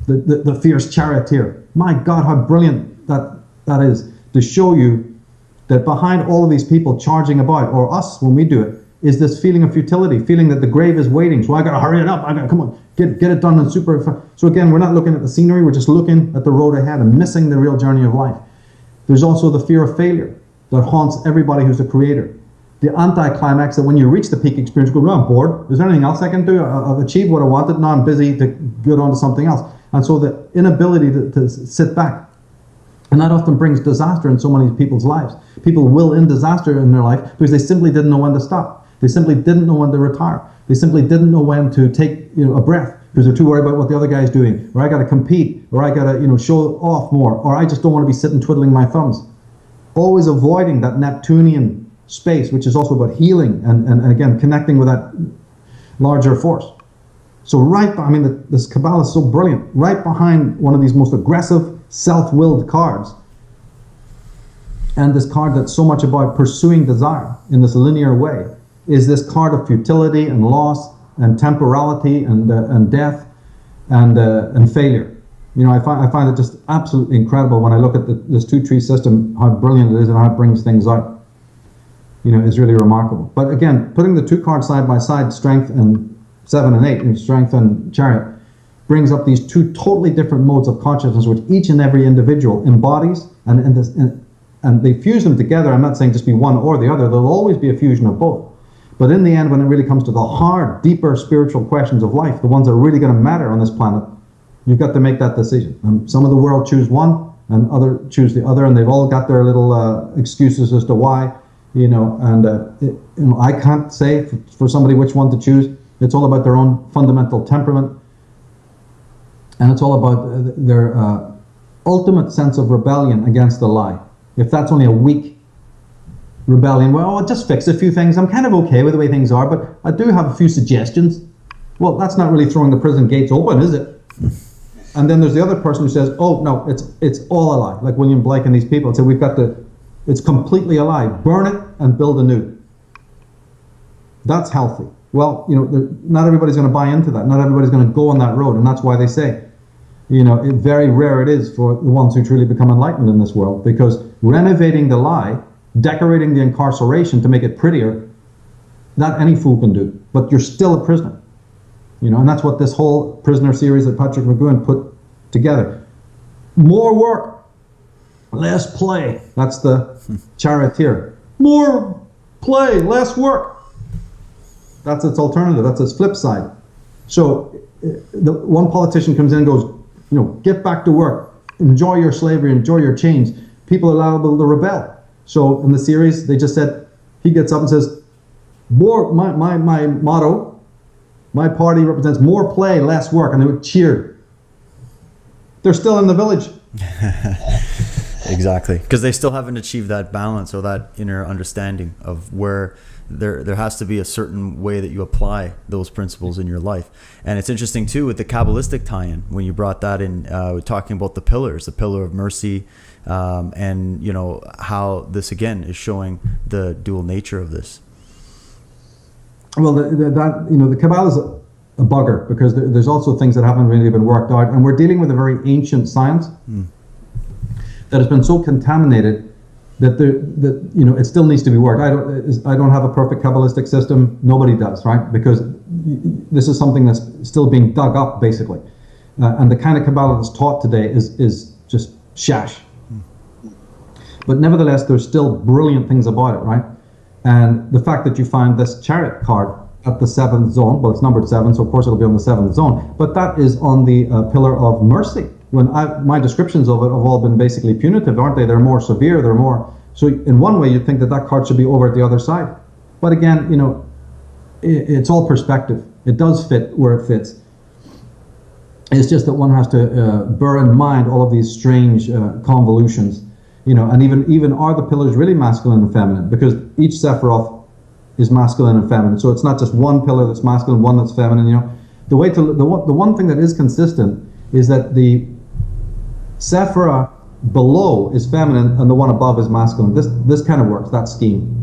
the fierce charioteer. My God, how brilliant that is, to show you that behind all of these people charging about, or us when we do it, is this feeling of futility, feeling that the grave is waiting. So I got to hurry it up. Come on, get it done and super. So again, we're not looking at the scenery. We're just looking at the road ahead and missing the real journey of life. There's also the fear of failure that haunts everybody who's a creator. The anticlimax that when you reach the peak experience, you go, I'm bored. Is there anything else I can do? I've achieved what I wanted. Now I'm busy to get on to something else. And so the inability to sit back. And that often brings disaster in so many people's lives. People will in disaster in their life because they simply didn't know when to stop. They simply didn't know when to retire. They simply didn't know when to take a breath because they're too worried about what the other guy's doing, or I got to compete, or I got to show off more, or I just don't want to be sitting twiddling my thumbs. Always avoiding that Neptunian space, which is also about healing and again connecting with that larger force. So this Kabbalah is so brilliant. Right behind one of these most aggressive, self-willed cards, and this card that's so much about pursuing desire in this linear way, is this card of futility and loss and temporality and death and failure. I find it just absolutely incredible when I look at this 2-tree system, how brilliant it is and how it brings things out. is really remarkable. But again, putting the two cards side by side, strength and 7 and 8, and strength and chariot, brings up these two totally different modes of consciousness, which each and every individual embodies, and they fuse them together. I'm not saying just be one or the other. There'll always be a fusion of both. But in the end, when it really comes to the hard, deeper spiritual questions of life, the ones that are really going to matter on this planet, you've got to make that decision. And some of the world choose one, and other choose the other, and they've all got their little excuses as to why, I can't say for somebody which one to choose. It's all about their own fundamental temperament, and it's all about their ultimate sense of rebellion against the lie. If that's only a weak rebellion, well, I'll just fix a few things. I'm kind of okay with the way things are, but I do have a few suggestions. Well, that's not really throwing the prison gates open, is it? And then there's the other person who says, oh, no, it's all a lie. Like William Blake and these people say, it's completely a lie. Burn it and build anew. That's healthy. Well, not everybody's going to buy into that. Not everybody's going to go on that road. And that's why they say, very rare it is for the ones who truly become enlightened in this world, because renovating the lie, decorating the incarceration to make it prettier, that any fool can do. But you're still a prisoner. And that's what this whole prisoner series that Patrick McGowan put together. More work, less play. That's the charioteer. More play, less work. That's its alternative. That's its flip side. So the one politician comes in and goes, get back to work. Enjoy your slavery. Enjoy your chains. People are liable to rebel. So in the series, they just said, he gets up and says, my motto, my party represents more play, less work. And they would cheer. They're still in the village. Exactly. Because they still haven't achieved that balance or that inner understanding of where there has to be a certain way that you apply those principles in your life. And it's interesting too with the Kabbalistic tie-in, when you brought that in, talking about the pillars, the pillar of mercy, and how this again is showing the dual nature of this. Well, the Kabbalah is a bugger, because there's also things that haven't really been worked out, and we're dealing with a very ancient science that has been so contaminated that it still needs to be worked. I don't have a perfect Kabbalistic system. Nobody does, right? Because this is something that's still being dug up, basically, and the kind of Kabbalah that's taught today is just shash. But nevertheless, there's still brilliant things about it, right? And the fact that you find this chariot card at the 7th zone, well, it's numbered 7, so of course it'll be on the 7th zone, but that is on the pillar of mercy. When my descriptions of it have all been basically punitive, aren't they? They're more severe, they're more... So in one way, you'd think that card should be over at the other side. But again, it's all perspective. It does fit where it fits. It's just that one has to bear in mind all of these strange convolutions. And even are the pillars really masculine and feminine? Because each Sephiroth is masculine and feminine. So it's not just one pillar that's masculine, one that's feminine. The one thing that is consistent is that the Sephirah below is feminine and the one above is masculine. This kind of works, that scheme.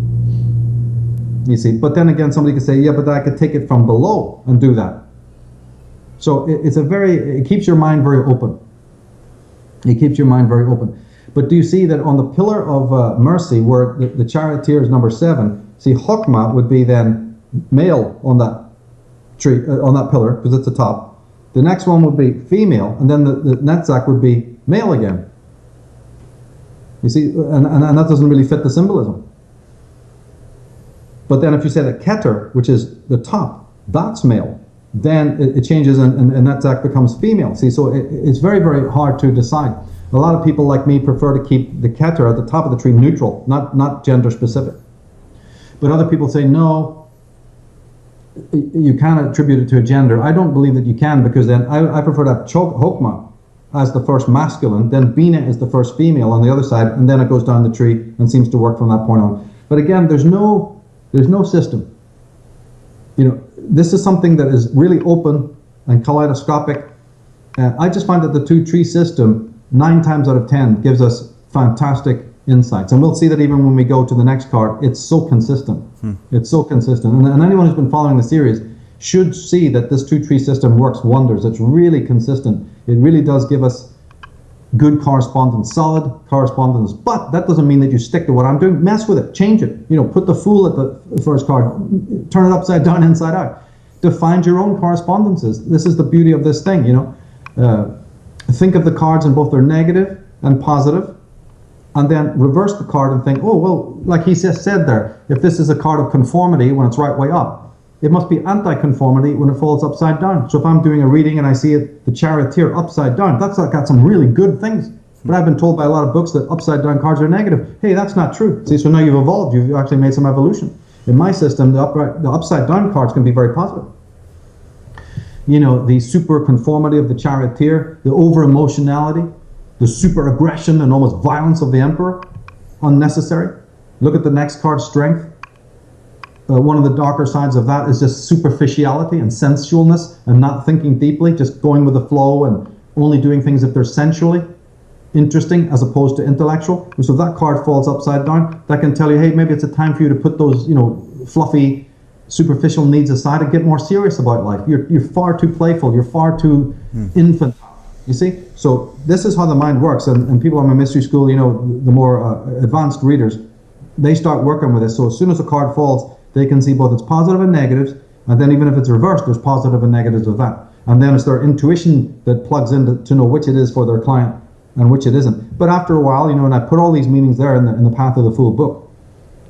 You see, but then again, somebody could say, yeah, but I could take it from below and do that. So it keeps your mind very open. It keeps your mind very open. But do you see that on the pillar of mercy, where the charioteer is number 7, see, Chokmah would be then male on that tree, on that pillar, because it's the top. The next one would be female, and then the Netzach would be male again. You see, and that doesn't really fit the symbolism. But then if you say that Keter, which is the top, that's male, then it changes and Netzach becomes female. See, so it's very, very hard to decide. A lot of people like me prefer to keep the Keter at the top of the tree neutral, not gender specific. But other people say, no, you can't attribute it to a gender. I don't believe that you can, because then I prefer to have Chokmah as the first masculine, then Bina is the first female on the other side, and then it goes down the tree and seems to work from that point on. But again, there's no system. This is something that is really open and kaleidoscopic. I just find that the 2-tree system, 9 times out of 10, gives us fantastic insights. And we'll see that even when we go to the next card, it's so consistent. It's so consistent. And anyone who's been following the series should see that this 2-tree system works wonders. It's really consistent. It really does give us good correspondence, solid correspondence. But that doesn't mean that you stick to what I'm doing. Mess with it, change it. Put the Fool at the first card, turn it upside down, inside out. Define your own correspondences. This is the beauty of this thing, Think of the cards in both their negative and positive, and then reverse the card and think, oh, well, like he just said there, if this is a card of conformity when it's right way up, it must be anti-conformity when it falls upside down. So if I'm doing a reading and I see the Charioteer upside down, that's got some really good things. But I've been told by a lot of books that upside down cards are negative. Hey, that's not true. See, so now you've evolved. You've actually made some evolution. In my system, the upside down cards can be very positive. The super conformity of the Charioteer, the over emotionality, the super aggression and almost violence of the Emperor, unnecessary. Look at the next card, Strength. One of the darker sides of that is just superficiality and sensualness and not thinking deeply, just going with the flow and only doing things if they're sensually interesting as opposed to intellectual. So if that card falls upside down, that can tell you, hey, maybe it's a time for you to put those, fluffy, superficial needs aside and get more serious about life. You're far too playful. You're far too infantile. You see? So this is how the mind works. And people in my mystery school, the more advanced readers, they start working with this. So as soon as a card falls, they can see both its positive and negatives. And then even if it's reversed, there's positive and negatives of that. And then it's their intuition that plugs in to know which it is for their client and which it isn't. But after a while, and I put all these meanings there in the Path of the Fool book.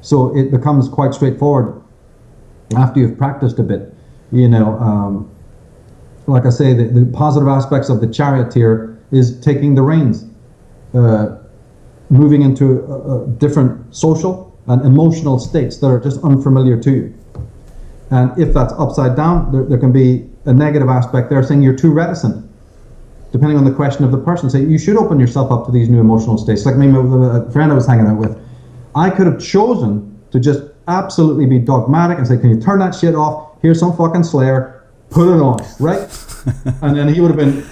So it becomes quite straightforward after you've practiced a bit. Like I say, the positive aspects of the Charioteer is taking the reins, moving into different social and emotional states that are just unfamiliar to you. And if that's upside down, there can be a negative aspect there saying you're too reticent, depending on the question of the person. Say, you should open yourself up to these new emotional states. Like me with a friend I was hanging out with, I could have chosen to just absolutely be dogmatic and say, can you turn that shit off? Here's some fucking Slayer, put it on, right? And then he would have been,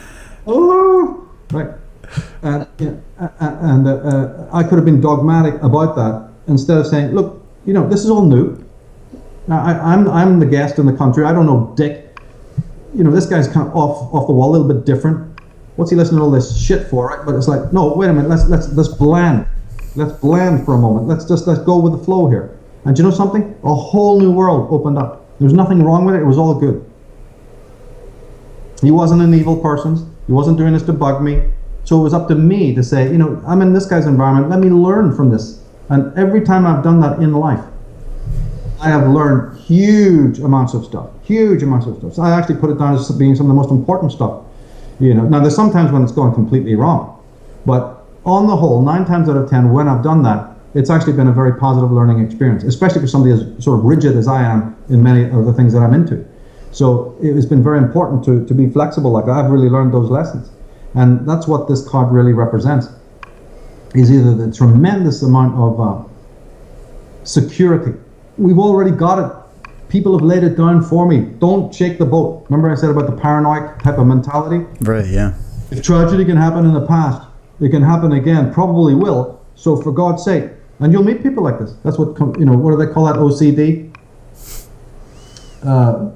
oh, right? And I could have been dogmatic about that instead of saying, look, this is all new. I'm the guest in the country. I don't know dick. This guy's kind of off the wall, a little bit different. What's he listening to all this shit for, right? But it's like, no, wait a minute, let's blend. Let's blend for a moment. Let's go with the flow here. And you know something? A whole new world opened up. There's nothing wrong with it. It was all good. He wasn't an evil person. He wasn't doing this to bug me. So it was up to me to say, I'm in this guy's environment. Let me learn from this. And every time I've done that in life, I have learned huge amounts of stuff. Huge amounts of stuff. So I actually put it down as being some of the most important stuff. Now there's sometimes when it's going completely wrong. But on the whole, 9 times out of 10, when I've done that, it's actually been a very positive learning experience, especially for somebody as sort of rigid as I am in many of the things that I'm into. So it's been very important to be flexible like that. I've really learned those lessons. And that's what this card really represents, is either the tremendous amount of security. We've already got it. People have laid it down for me. Don't shake the boat. Remember I said about the paranoid type of mentality? Right, yeah. If tragedy can happen in the past, it can happen again, probably will. So for God's sake, and you'll meet people like this. That's what, what do they call that, OCD?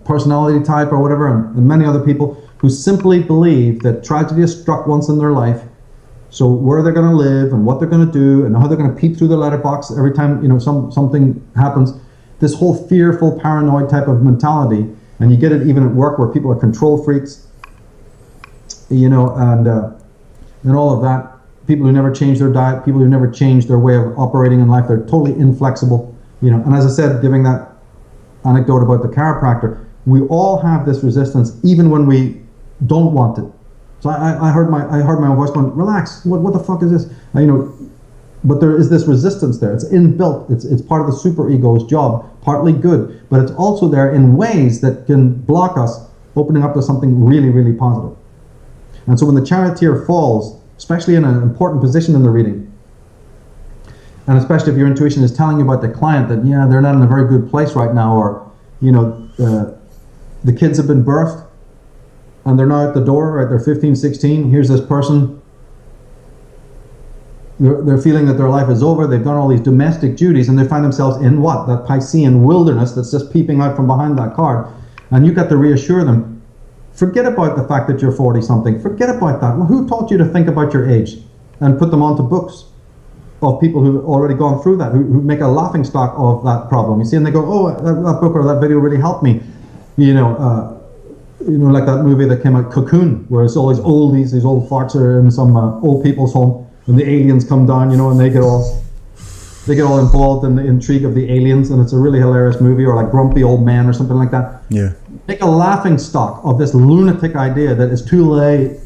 Personality type or whatever, and many other people who simply believe that tragedy has struck once in their life. So where they're going to live and what they're going to do and how they're going to peep through the letterbox every time something happens. This whole fearful, paranoid type of mentality, and you get it even at work where people are control freaks, and all of that. People who never change their diet, people who never change their way of operating in life, they're totally inflexible. And as I said, giving that anecdote about the chiropractor, we all have this resistance even when we don't want it. So I heard my own voice going, relax, what the fuck is this? But there is this resistance there. It's inbuilt. It's part of the superego's job, partly good, but it's also there in ways that can block us opening up to something really, really positive. And so when the Charioteer falls, especially in an important position in the reading, and especially if your intuition is telling you about the client that, they're not in a very good place right now, or, the kids have been birthed and they're now at the door, right? They're 15, 16. Here's this person. They're feeling that their life is over. They've done all these domestic duties and they find themselves in what? That Piscean wilderness that's just peeping out from behind that card. And you've got to reassure them, Forget about the fact that you're 40 something. Forget about that. Well, who taught you to think about your age and put them onto books of people who've already gone through that, who make a laughing stock of that problem? You see, and they go, oh, that book or that video really helped me. Like that movie that came out, Cocoon, where it's all these oldies, these old farts are in some old people's home, and the aliens come down, and they get all involved in the intrigue of the aliens, and it's a really hilarious movie. Or like Grumpy Old Man or something like that. Yeah. Make a laughing stock of this lunatic idea that it's too late.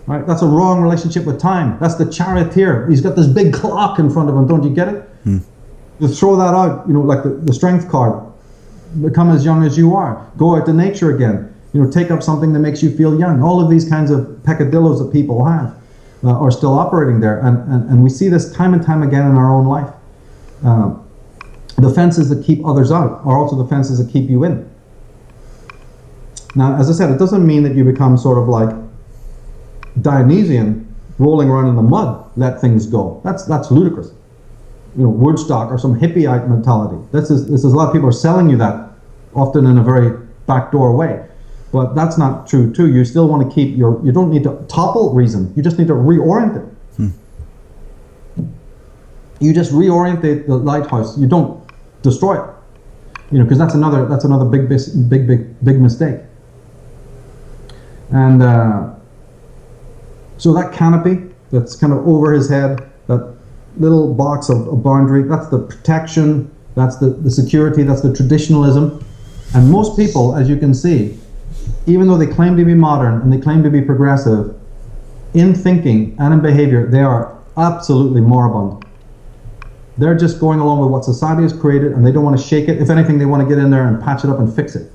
Right? That's a wrong relationship with time. That's the charioteer. He's got this big clock in front of him. Don't you get it? You throw that out, like the strength card. Become as young as you are. Go out to nature again. Take up something that makes you feel young. All of these kinds of peccadillos that people have are still operating there. And we see this time and time again in our own life. The fences that keep others out are also the fences that keep you in. Now, as I said, it doesn't mean that you become sort of like Dionysian, rolling around in the mud, let things go. That's ludicrous. Woodstock or some hippie-ite mentality. This is a lot of people are selling you that, often in a very backdoor way. But that's not true too. You still want to keep you don't need to topple reason. You just need to reorient it. You just reorientate the lighthouse. You don't destroy it. Because that's another big mistake. And so that canopy that's kind of over his head, that little box of boundary, that's the protection, that's the security, that's the traditionalism. And most people, as you can see, even though they claim to be modern and they claim to be progressive, in thinking and in behavior, they are absolutely moribund. They're just going along with what society has created, and they don't want to shake it. If anything, they want to get in there and patch it up and fix it.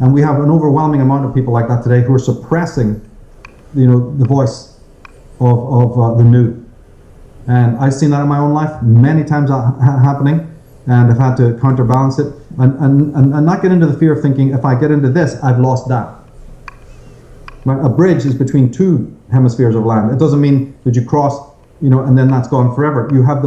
And we have an overwhelming amount of people like that today who are suppressing, the voice of the new. And I've seen that in my own life many times happening, and I've had to counterbalance it and not get into the fear of thinking, if I get into this, I've lost that. Right? A bridge is between two hemispheres of land. It doesn't mean that you cross, and then that's gone forever. You have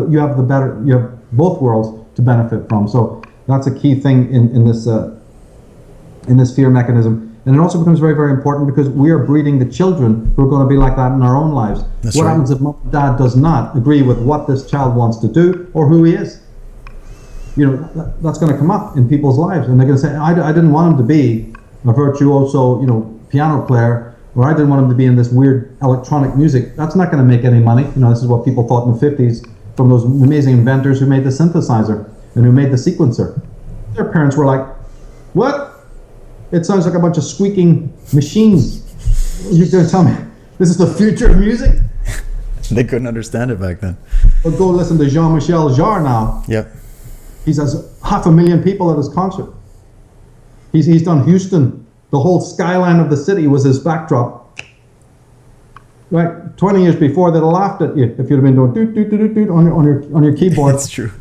both worlds to benefit from. So that's a key thing in this fear mechanism. And it also becomes very, very important because we are breeding the children who are going to be like that in our own lives. That's what right. happens if mom and dad does not agree with what this child wants to do or who he is? That's going to come up in people's lives, and they're going to say, I didn't want him to be a virtuoso, piano player, or I didn't want him to be in this weird electronic music. That's not going to make any money. This is what people thought in the 50s from those amazing inventors who made the synthesizer and who made the sequencer. Their parents were like, what? It sounds like a bunch of squeaking machines. You're going to tell me this is the future of music? They couldn't understand it back then. But go listen to Jean-Michel Jarre now. Yep. He has 500,000 people at his concert. He's done Houston. The whole skyline of the city was his backdrop. Right? 20 years before, they'd have laughed at you if you'd have been doing doot doot doot doot on your keyboard. That's true.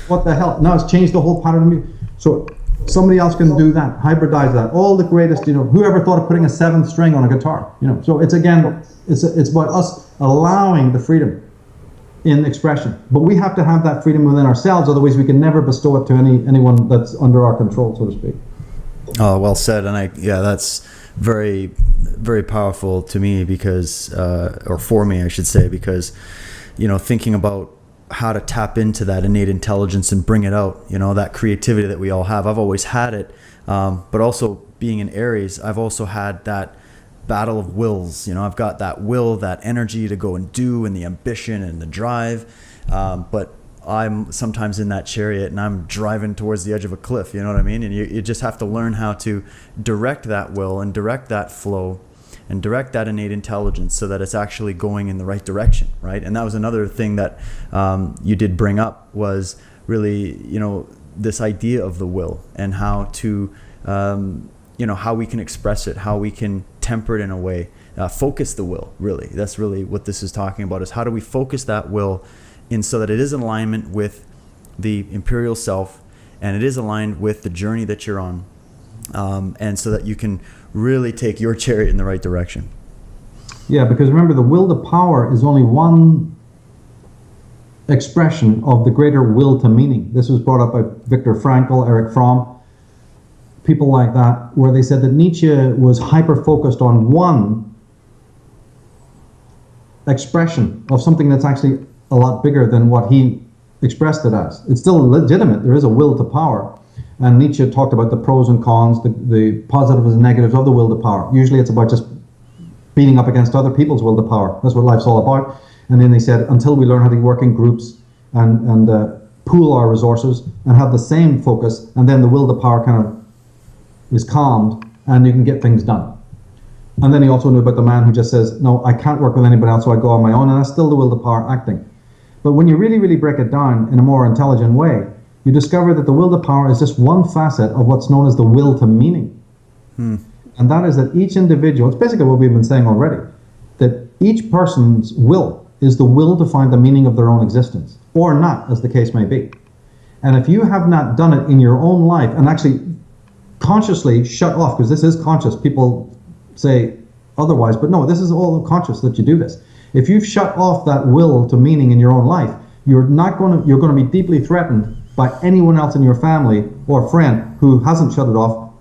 What the hell? Now it's changed the whole pattern of music. So somebody else can do that, hybridize that. All the greatest, whoever thought of putting a 7th string on a guitar, So it's about us allowing the freedom in expression. But we have to have that freedom within ourselves, otherwise we can never bestow it to anyone that's under our control, so to speak. Oh, well said. And that's very, very powerful to me because, or for me, I should say, because, thinking about how to tap into that innate intelligence and bring it out, that creativity that we all have. I've always had it, but also being in Aries, I've also had that battle of wills. I've got that will, that energy to go and do, and the ambition and the drive, but I'm sometimes in that chariot and I'm driving towards the edge of a cliff, you know what I mean? And you just have to learn how to direct that will and direct that flow and direct that innate intelligence so that it's actually going in the right direction, right? And that was another thing that you did bring up, was really, this idea of the will and how to, how we can express it, how we can temper it in a way, focus the will, really. That's really what this is talking about, is how do we focus that will in so that it is in alignment with the imperial self and it is aligned with the journey that you're on, and so that you can really take your chariot in the right direction. Yeah, because remember, the will to power is only one expression of the greater will to meaning. This was brought up by Viktor Frankl, Erich Fromm. people like that, where they said that Nietzsche was hyper-focused on one expression of something that's actually a lot bigger than what he expressed it as. It's still legitimate. There is a will to power. And Nietzsche talked about the pros and cons, the positives and negatives of the will to power. Usually it's about just beating up against other people's will to power. That's what life's all about. And then they said, until we learn how to work in groups and pool our resources and have the same focus, and then the will to power kind of is calmed and you can get things done. And then he also knew about the man who just says, no, I can't work with anybody else, so I go on my own, and that's still the will to power acting. But when you really, really break it down in a more intelligent way, you discover that the will to power is just one facet of what's known as the will to meaning. And that is that each individual, it's basically what we've been saying already, that each person's will is the will to find the meaning of their own existence, or not, as the case may be. And if you have not done it in your own life and actually consciously shut off, because this is conscious, people say otherwise, but no, this is all conscious that you do this. If you've shut off that will to meaning in your own life, you're going to be deeply threatened by anyone else in your family or friend who hasn't shut it off,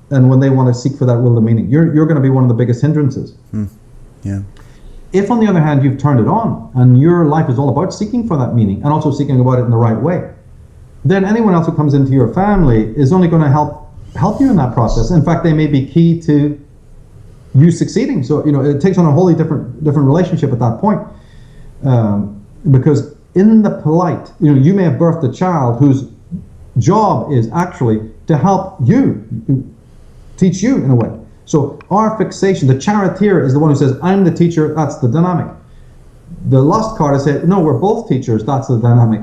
and when they want to seek for that will to meaning, you're going to be one of the biggest hindrances. Yeah. If, on the other hand, you've turned it on and your life is all about seeking for that meaning and also seeking about it in the right way, then anyone else who comes into your family is only going to help you in that process. In fact, they may be key to you succeeding. So, it takes on a wholly different relationship at that point, because in the polite, you may have birthed a child whose job is actually to help you, teach you in a way. So our fixation, the charioteer is the one who says, I'm the teacher, that's the dynamic. The lost card is saying, no, we're both teachers, that's the dynamic.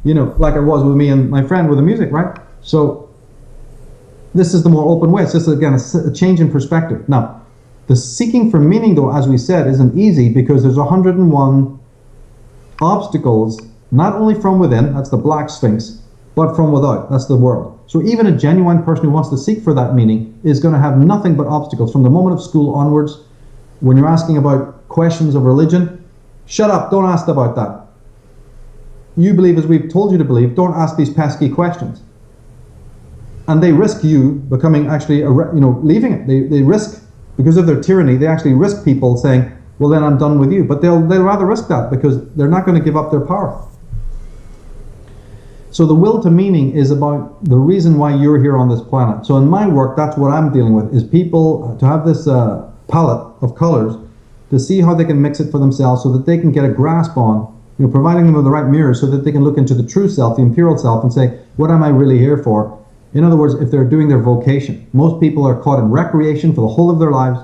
Like it was with me and my friend with the music, right? So this is the more open way. It's just, again, a change in perspective. Now, the seeking for meaning, though, as we said, isn't easy because there's 101 obstacles, not only from within, that's the black sphinx, but from without, that's the world. So even a genuine person who wants to seek for that meaning is going to have nothing but obstacles from the moment of school onwards. When you're asking about questions of religion, shut up, don't ask about that. You believe as we've told you to believe, don't ask these pesky questions. And they risk you becoming actually, leaving it. They risk, because of their tyranny, they actually risk people saying, well, then I'm done with you. But they'll rather risk that because they're not going to give up their power. So the will to meaning is about the reason why you're here on this planet. So in my work, that's what I'm dealing with, is people to have this palette of colors to see how they can mix it for themselves so that they can get a grasp on, providing them with the right mirrors so that they can look into the true self, the imperial self, and say, what am I really here for? In other words, if they're doing their vocation. Most people are caught in recreation for the whole of their lives.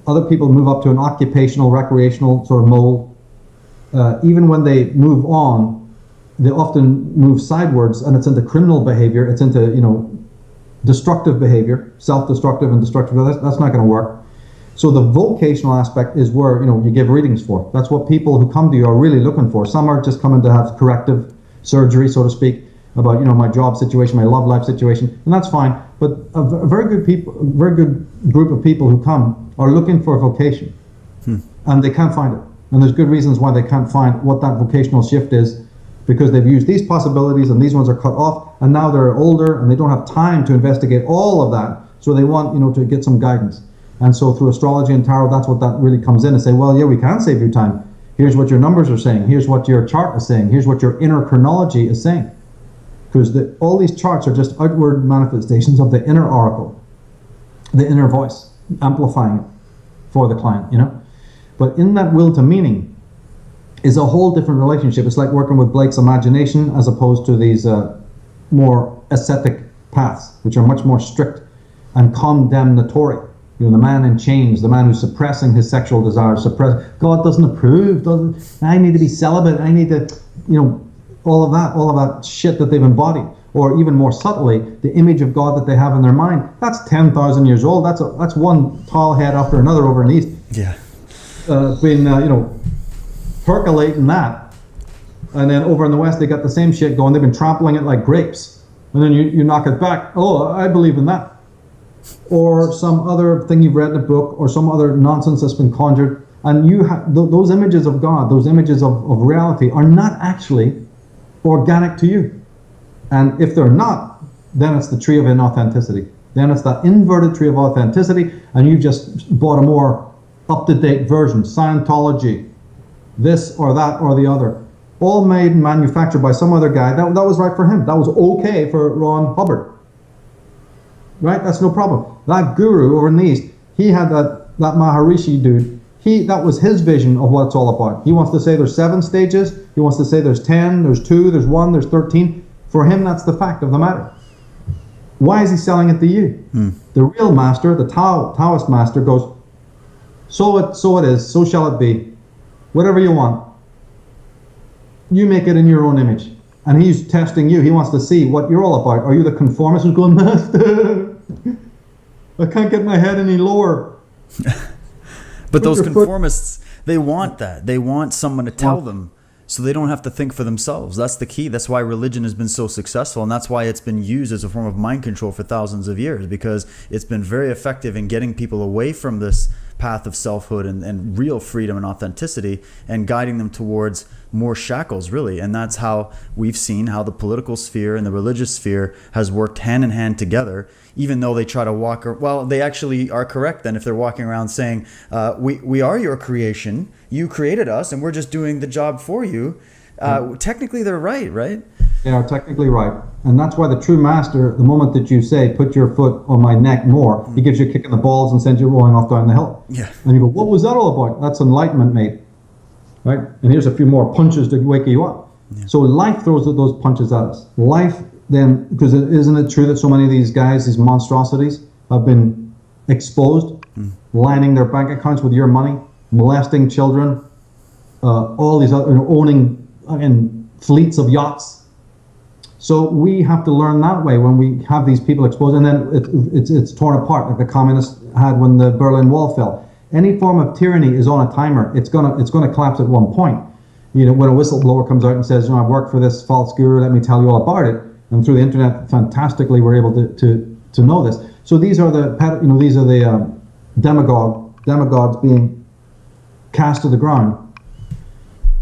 Other people move up to an occupational, recreational sort of mold. Even when they move on, they often move sidewards, and it's into criminal behavior. It's into, destructive behavior, self-destructive and destructive. That's not going to work. So the vocational aspect is where, you give readings for. That's what people who come to you are really looking for. Some are just coming to have corrective surgery, so to speak, about, my job situation, my love life situation, and that's fine. But a very good group of people who come are looking for a vocation, and they can't find it. And there's good reasons why they can't find what that vocational shift is, because they've used these possibilities and these ones are cut off, and now they're older and they don't have time to investigate all of that. So they want, to get some guidance. And so through astrology and tarot, that's what that really comes in and say, well, yeah, we can save you time. Here's what your numbers are saying. Here's what your chart is saying. Here's what your inner chronology is saying. Because all these charts are just outward manifestations of the inner oracle, the inner voice, amplifying it for the client, But in that will to meaning is a whole different relationship. It's like working with Blake's imagination as opposed to these more ascetic paths, which are much more strict and condemnatory. The man in chains, the man who's suppressing his sexual desires, God doesn't approve, I need to be celibate, I need to, all of that shit that they've embodied. Or even more subtly, the image of God that they have in their mind, that's 10,000 years old. That's one tall head after another over in the East. Yeah. Percolating that. And then over in the West, they got the same shit going. They've been trampling it like grapes. And then you knock it back. Oh, I believe in that. Or some other thing you've read in a book, or some other nonsense that's been conjured. And you have those images of God, those images of reality are not actually organic to you. And if they're not, then it's the tree of inauthenticity. then it's that inverted tree of authenticity, and you've just bought a more up-to-date version. Scientology, this or that or the other, all made and manufactured by some other guy. That was right for him. That was okay for Ron Hubbard. Right? That's no problem. That guru over in the East, he had that Maharishi dude. That was his vision of what it's all about. He wants to say there's 7 stages. He wants to say there's 10, there's 2, there's 1, there's 13. For him, that's the fact of the matter. Why is he selling it to you? The real master, the Taoist master, goes, so it is, so shall it be. Whatever you want. You make it in your own image. And he's testing you. He wants to see what you're all about. Are you the conformist who's going, Master, I can't get my head any lower? But those conformists, they want that. They want someone to tell them so they don't have to think for themselves. That's the key. That's why religion has been so successful, and that's why it's been used as a form of mind control for thousands of years, because it's been very effective in getting people away from this path of selfhood and real freedom and authenticity, and guiding them towards more shackles, really. And that's how we've seen how the political sphere and the religious sphere has worked hand in hand together, even though they try to walk, well, they actually are correct then if they're walking around saying, we are your creation, you created us, and we're just doing the job for you. Technically they're right? They are technically right. And that's why the true master, the moment that you say, put your foot on my neck more, he gives you a kick in the balls and sends you rolling off down the hill. Yeah. And you go, what was that all about? That's enlightenment, mate. Right? And here's a few more punches to wake you up. Yeah. So life throws those punches at us. Life then, because isn't it true that so many of these guys, these monstrosities, have been exposed, lining their bank accounts with your money, molesting children, all these other, owning fleets of yachts. So we have to learn that way when we have these people exposed, and then it's torn apart like the communists had when the Berlin Wall fell. Any form of tyranny is on a timer. It's gonna collapse at one point. When a whistleblower comes out and says, I've worked for this false guru, let me tell you all about it. And through the internet, fantastically, we're able to know this. So these are the demagogues being cast to the ground.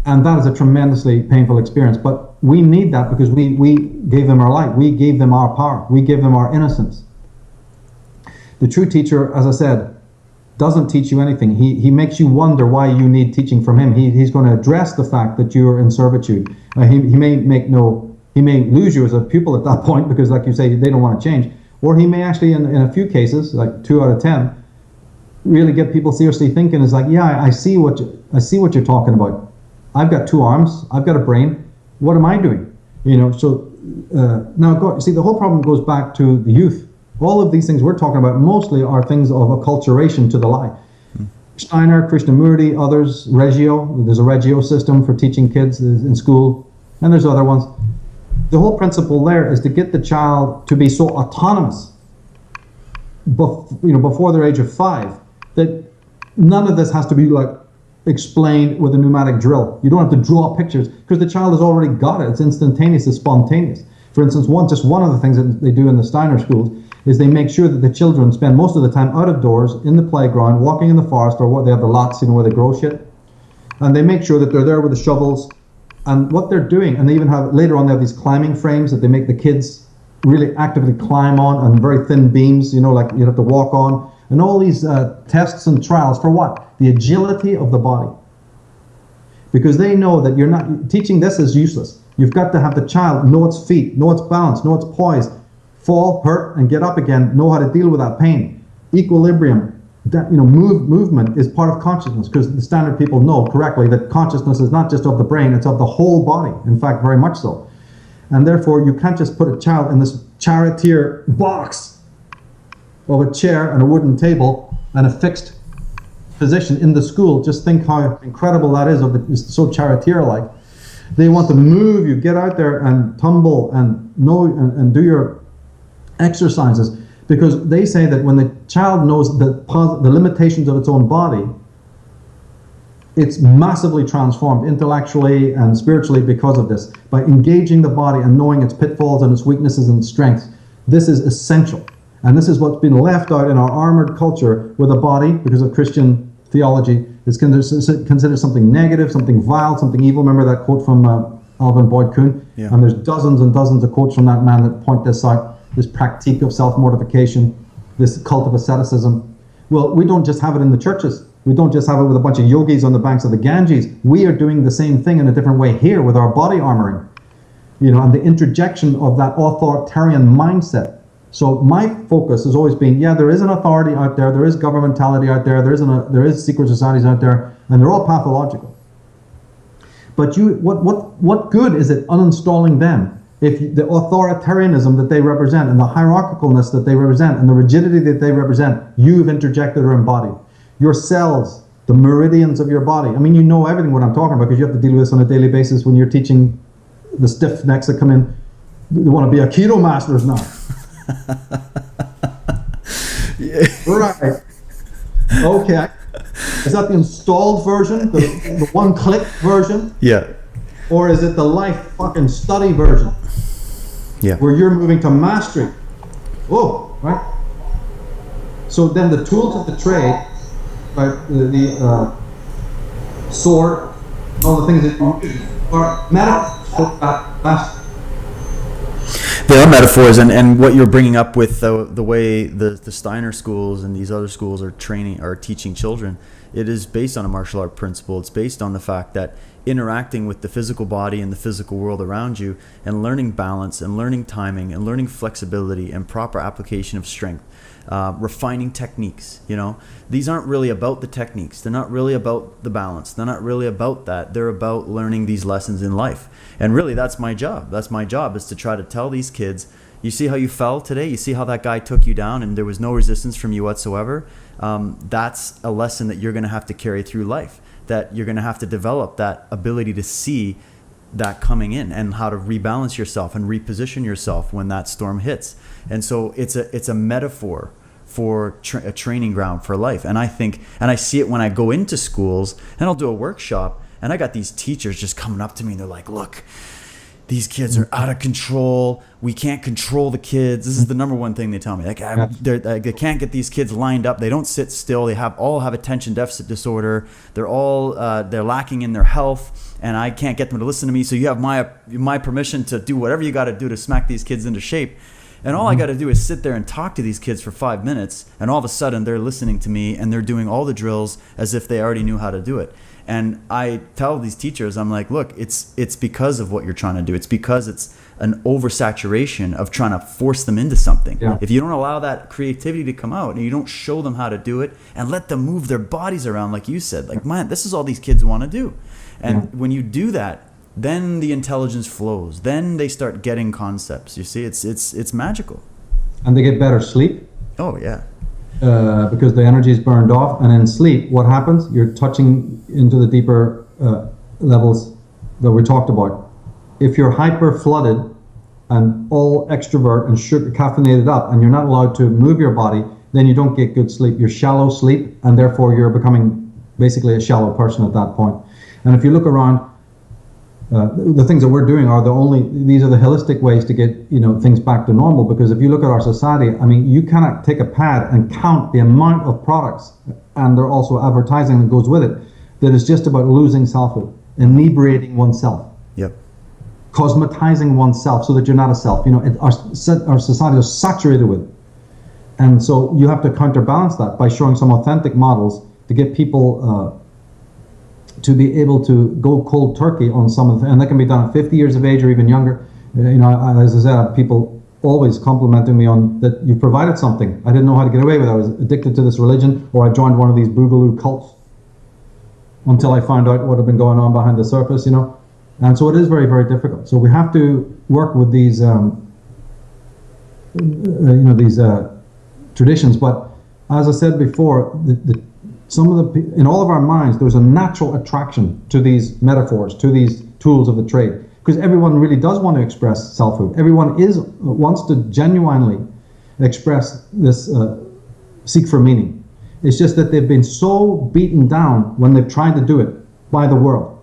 And that is a tremendously painful experience. But we need that because we gave them our light. We gave them our power. We gave them our innocence. The true teacher, as I said, doesn't teach you anything. He makes you wonder why you need teaching from him. He's going to address the fact that you're in servitude. He may lose you as a pupil at that point because, like you say, they don't want to change. Or he may actually, in a few cases, like 2 out of 10, really get people seriously thinking. Is like, yeah, I see what you're talking about. I've got 2 arms. I've got a brain. What am I doing? So now, see, the whole problem goes back to the youth. All of these things we're talking about mostly are things of acculturation to the lie. Steiner, Krishnamurti, others, Reggio. There's a Reggio system for teaching kids in school, and there's other ones. The whole principle there is to get the child to be so autonomous before their age of 5 that none of this has to be explained with a pneumatic drill. You don't have to draw pictures because the child has already got it. It's instantaneous, it's spontaneous. For instance, one of the things that they do in the Steiner schools is they make sure that the children spend most of the time out of doors, in the playground, walking in the forest, or what they have the lots, where they grow shit. And they make sure that they're there with the shovels. And what they're doing, and they even have, later on, they have these climbing frames that they make the kids really actively climb on, and very thin beams, like you have to walk on. And all these tests and trials for what? The agility of the body. Because they know that you're not, teaching this is useless. You've got to have the child know its feet, know its balance, know its poise, fall, hurt, and get up again, know how to deal with that pain. Equilibrium. Movement is part of consciousness, because the standard people know correctly that consciousness is not just of the brain, it's of the whole body. In fact, very much so. And therefore, you can't just put a child in this charioteer box of a chair and a wooden table and a fixed position in the school. Just think how incredible that is. It's so charioteer-like. They want to move you, get out there and tumble and do your exercises. Because they say that when the child knows the limitations of its own body, it's massively transformed intellectually and spiritually because of this. By engaging the body and knowing its pitfalls and its weaknesses and its strengths, this is essential. And this is what's been left out in our armored culture, where the body, because of Christian theology, is considered something negative, something vile, something evil. Remember that quote from Alvin Boyd Kuhn? Yeah. And there's dozens and dozens of quotes from that man that point this out. This practique of self-mortification. this cult of asceticism. Well, we don't just have it in the churches. We don't just have it with a bunch of yogis on the banks of the Ganges. We are doing the same thing in a different way here with our body armoring, and the interjection of that authoritarian mindset. So my focus has always been, there is an authority out there, there is governmentality out there, there is secret societies out there, and they're all pathological. But what good is it uninstalling them if the authoritarianism that they represent and the hierarchicalness that they represent and the rigidity that they represent, you've interjected or embodied? Your cells, the meridians of your body. I mean, you know everything what I'm talking about because you have to deal with this on a daily basis when you're teaching the stiff necks that come in. They want to be Aikido masters now. Right. Okay. Is that the installed version? The one-click version? Yeah. Or is it the life fucking study version? Yeah. Where you're moving to mastery. Oh, right. So then the tools of the trade, right, the sword, all the things that you use are metaphors for that mastery. They are metaphors, and what you're bringing up with the way the Steiner schools and these other schools are teaching children, it is based on a martial art principle. It's based on the fact that interacting with the physical body and the physical world around you and learning balance and learning timing and learning flexibility and proper application of strength, refining techniques, these aren't really about the techniques. They're not really about the balance. They're not really about that. They're about learning these lessons in life. And really, that's my job. That's my job, is to try to tell these kids, you see how you fell today? You see how that guy took you down and there was no resistance from you whatsoever? That's a lesson that you're going to have to carry through life, that you're going to have to develop that ability to see that coming in and how to rebalance yourself and reposition yourself when that storm hits. And so it's a metaphor for a training ground for life. And I think, and I see it when I go into schools and I'll do a workshop and I got these teachers just coming up to me and they're like, look, these kids are out of control. We can't control the kids. This is the number one thing they tell me. They can't get these kids lined up. They don't sit still. They all have attention deficit disorder. They're lacking in their health, and I can't get them to listen to me. So you have my permission to do whatever you got to do to smack these kids into shape. And all I got to do is sit there and talk to these kids for 5 minutes, and all of a sudden they're listening to me and they're doing all the drills as if they already knew how to do it. And I tell these teachers, I'm like, look, it's because of what you're trying to do. It's because it's an oversaturation of trying to force them into something. Yeah. If you don't allow that creativity to come out and you don't show them how to do it and let them move their bodies around, like you said, like, man, this is all these kids want to do. And when you do that, then the intelligence flows. Then they start getting concepts. You see, it's magical. And they get better sleep. Oh, yeah. Because the energy is burned off, and in sleep, what happens? You're touching into the deeper levels that we talked about. If you're hyper flooded and all extrovert and sugar caffeinated up, and you're not allowed to move your body, then you don't get good sleep. You're shallow sleep, and therefore you're becoming basically a shallow person at that point. And if you look around, the things that we're doing these are the holistic ways to get things back to normal. Because if you look at our society, I mean, you cannot take a pad and count the amount of products, and they're also advertising that goes with it, that is just about losing selfhood, inebriating oneself, cosmetizing oneself so that you're not a self. Our society is saturated with it, and so you have to counterbalance that by showing some authentic models to get people to be able to go cold turkey on some of the, and that can be done at 50 years of age or even younger. As I said, I have people always complimenting me on that. You provided something I didn't know how to get away with. I was addicted to this religion, or I joined one of these boogaloo cults until I found out what had been going on behind the surface, And so it is very, very difficult. So we have to work with these, these traditions. But as I said before, in all of our minds, there's a natural attraction to these metaphors, to these tools of the trade, because everyone really does want to express selfhood. Everyone wants to genuinely express this seek for meaning. It's just that they've been so beaten down when they've tried to do it by the world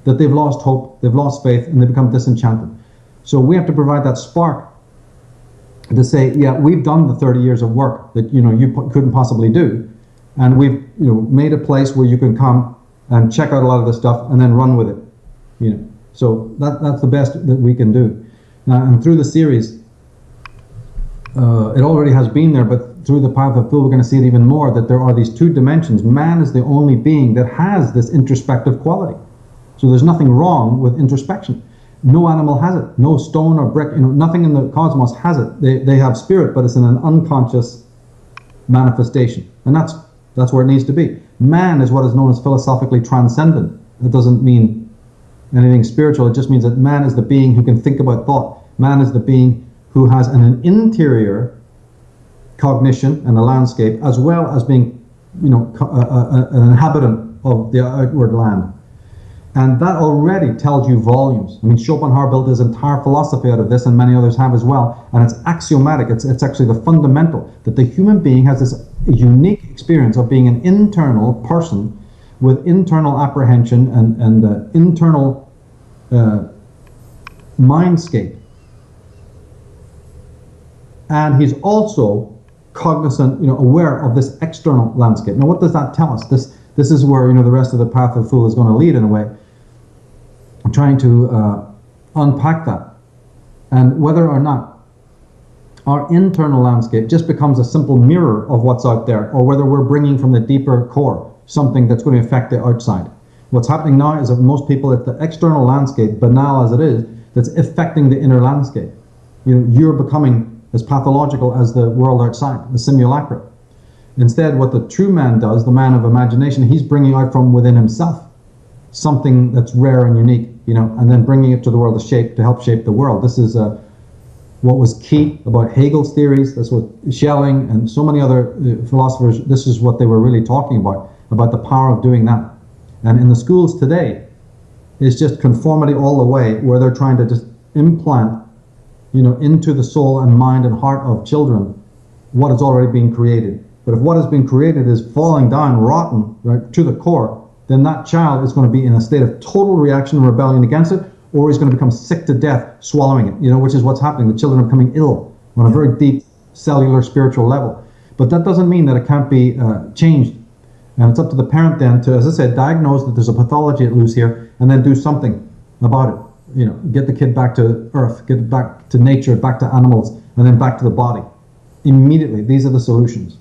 that they've lost hope, they've lost faith, and they become disenchanted. So we have to provide that spark to say, yeah, we've done the 30 years of work that you couldn't possibly do. And we've made a place where you can come and check out a lot of this stuff and then run with it. So that's the best that we can do. And through the series, it already has been there, but through the path of Fool, we're going to see it even more, that there are these two dimensions. Man is the only being that has this introspective quality. So there's nothing wrong with introspection. No animal has it. No stone or brick, nothing in the cosmos has it. They have spirit, but it's in an unconscious manifestation. And that's where it needs to be. Man is what is known as philosophically transcendent. That doesn't mean anything spiritual. It just means that man is the being who can think about thought. Man is the being who has an interior cognition and a landscape, as well as being, an inhabitant of the outward land. And that already tells you volumes. I mean, Schopenhauer built his entire philosophy out of this, and many others have as well. And it's axiomatic. It's actually the fundamental, that the human being has this unique experience of being an internal person with internal apprehension and internal mindscape. And he's also cognizant, aware of this external landscape. Now, what does that tell us? This is where, the rest of the path of the Fool is going to lead in a way. I'm trying to unpack that. And whether or not our internal landscape just becomes a simple mirror of what's out there, or whether we're bringing from the deeper core something that's going to affect the outside. What's happening now is that most people, it's the external landscape, banal as it is, that's affecting the inner landscape. You're becoming as pathological as the world outside, the simulacra. Instead, what the true man does, the man of imagination, he's bringing out from within himself something that's rare and unique, and then bringing it to the world to help shape the world. This is what was key about Hegel's theories. That's what Schelling and so many other philosophers, this is what they were really talking about the power of doing that. And in the schools today, it's just conformity all the way, where they're trying to just implant, into the soul and mind and heart of children what has already been created. But if what has been created is falling down, rotten, right, to the core, then that child is going to be in a state of total reaction and rebellion against it, or he's going to become sick to death swallowing it, which is what's happening. The children are becoming ill on a very deep cellular spiritual level. But that doesn't mean that it can't be changed. And it's up to the parent then to, as I said, diagnose that there's a pathology at loose here, and then do something about it. Get the kid back to earth, get it back to nature, back to animals, and then back to the body. Immediately, these are the solutions.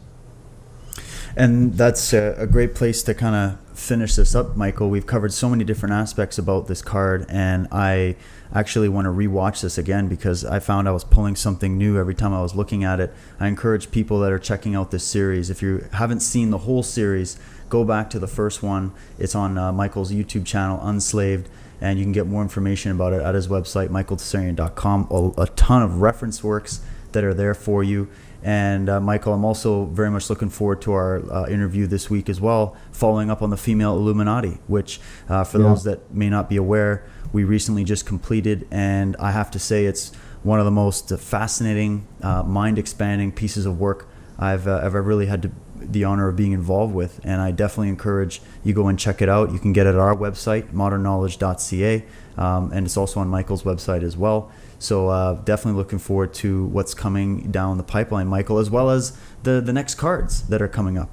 And that's a great place to kind of finish this up, Michael. We've covered so many different aspects about this card, and I actually want to rewatch this again because I found I was pulling something new every time I was looking at it. I encourage people that are checking out this series, if you haven't seen the whole series, go back to the first one. It's on Michael's YouTube channel, Unslaved, and you can get more information about it at his website, michaeltessarian.com. A ton of reference works that are there for you. And Michael, I'm also very much looking forward to our interview this week as well, following up on the female Illuminati, which for those that may not be aware, we recently just completed, and I have to say it's one of the most fascinating, mind-expanding pieces of work I've ever really had the honor of being involved with, and I definitely encourage you go and check it out. You can get it at our website, modernknowledge.ca, and it's also on Michael's website as well. So definitely looking forward to what's coming down the pipeline, Michael, as well as the next cards that are coming up.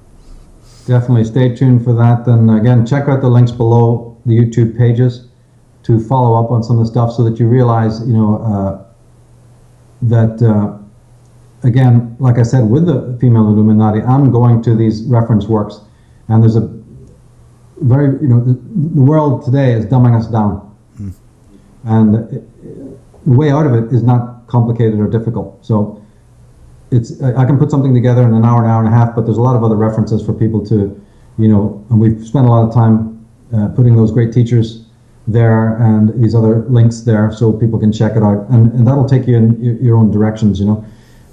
Definitely stay tuned for that. And again, check out the links below the YouTube pages to follow up on some of the stuff, so that you realize, that again, like I said, with the female Illuminati, I'm going to these reference works, and there's a very, the world today is dumbing us down. And the way out of it is not complicated or difficult. So I can put something together in an hour and a half, but there's a lot of other references for people to, and we've spent a lot of time putting those great teachers there and these other links there so people can check it out. And that'll take you in your own directions,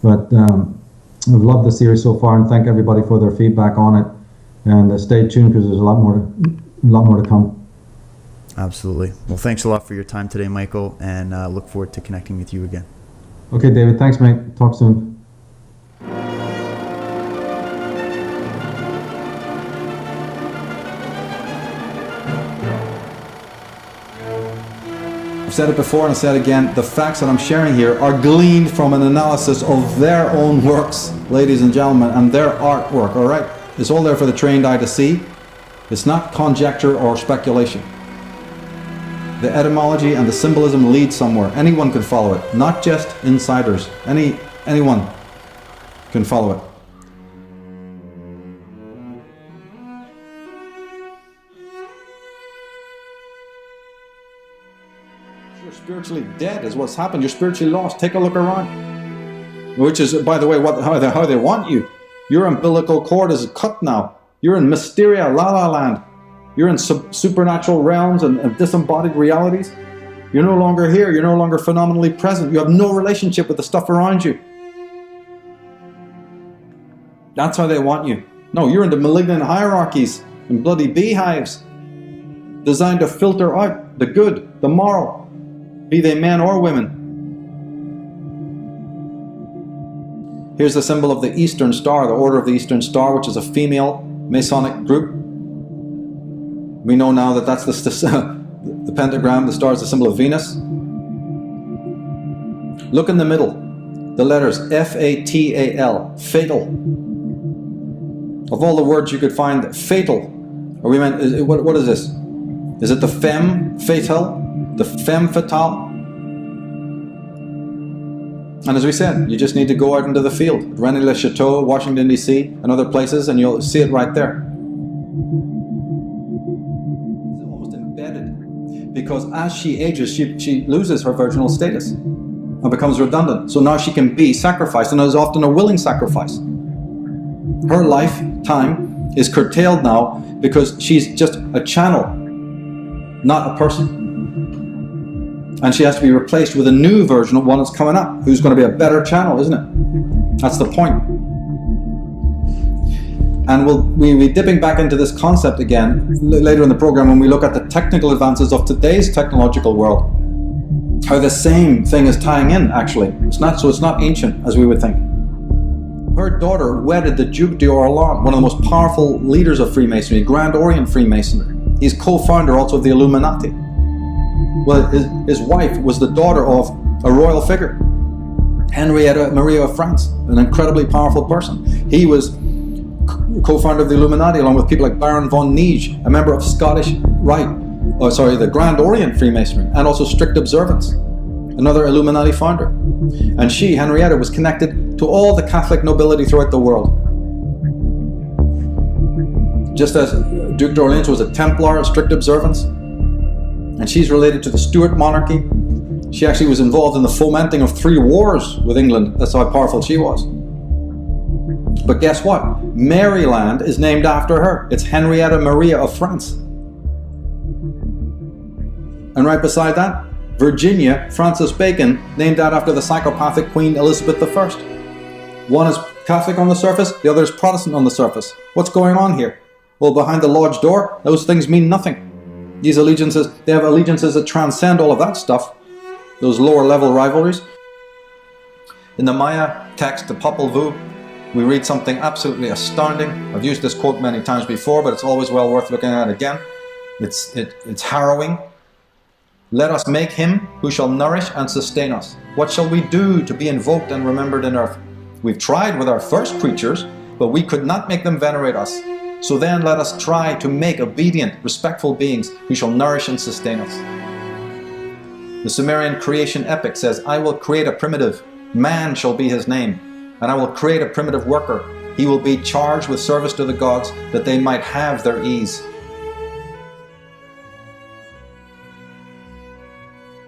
But I've loved the series so far, and thank everybody for their feedback on it. And stay tuned, because there's a lot more to come. Absolutely. Well, thanks a lot for your time today, Michael, and look forward to connecting with you again. Okay, David. Thanks, mate. Talk soon. I've said it before and I'll say it again, the facts that I'm sharing here are gleaned from an analysis of their own works, ladies and gentlemen, and their artwork, all right? It's all there for the trained eye to see. It's not conjecture or speculation. The etymology and the symbolism lead somewhere. Anyone can follow it, not just insiders. Anyone can follow it. spiritually dead is what's happened. You're spiritually lost. Take a look around. Which is, by the way, how they want you. Your umbilical cord is cut now. You're in Mysteria, La La Land. You're in supernatural realms and disembodied realities. You're no longer here. You're no longer phenomenally present. You have no relationship with the stuff around you. That's how they want you. No, you're in the malignant hierarchies and bloody beehives designed to filter out the good, the moral, be they men or women. Here's the symbol of the Eastern Star, the Order of the Eastern Star, which is a female Masonic group. We know now that that's the pentagram. The star is the symbol of Venus. Look in the middle, the letters F-A-T-A-L, fatal. Of all the words you could find, fatal. Are we meant? What is this? Is it the femme fatale, the femme fatale? And as we said, you just need to go out into the field, Rennes-le-Château, Washington D.C., and other places, and you'll see it right there. It's almost embedded, because as she ages, she loses her virginal status and becomes redundant. So now she can be sacrificed, and is often a willing sacrifice. Her lifetime is curtailed now because she's just a channel, not a person. And she has to be replaced with a new version of one that's coming up, who's going to be a better channel, isn't it? That's the point. And we'll be dipping back into this concept again later in the program when we look at the technical advances of today's technological world. How the same thing is tying in, actually. It's not ancient, as we would think. Her daughter wedded the Duke d'Orléans, one of the most powerful leaders of Freemasonry, Grand Orient Freemasonry. He's co-founder also of the Illuminati. Well, his wife was the daughter of a royal figure, Henrietta Maria of France, an incredibly powerful person. He was co-founder of the Illuminati along with people like Baron von Nige, a member of the Grand Orient Freemasonry, and also Strict Observance, another Illuminati founder. And she, Henrietta, was connected to all the Catholic nobility throughout the world. Just as Duke d'Orléans was a Templar, a Strict Observance, and she's related to the Stuart monarchy. She actually was involved in the fomenting of 3 wars with England. That's how powerful she was. But guess what? Maryland is named after her. It's Henrietta Maria of France. And right beside that, Virginia, Francis Bacon, named that after the psychopathic Queen Elizabeth I. One is Catholic on the surface, the other is Protestant on the surface. What's going on here? Well, behind the lodge door, those things mean nothing. These allegiances, they have allegiances that transcend all of that stuff, those lower level rivalries. In the Maya text, the Popol Vuh, we read something absolutely astounding. I've used this quote many times before, but it's always well worth looking at again. It's harrowing. Let us make him who shall nourish and sustain us. What shall we do to be invoked and remembered in earth? We've tried with our first creatures, but we could not make them venerate us. So then let us try to make obedient, respectful beings who shall nourish and sustain us. The Sumerian creation epic says, I will create a primitive, man shall be his name, and I will create a primitive worker. He will be charged with service to the gods that they might have their ease.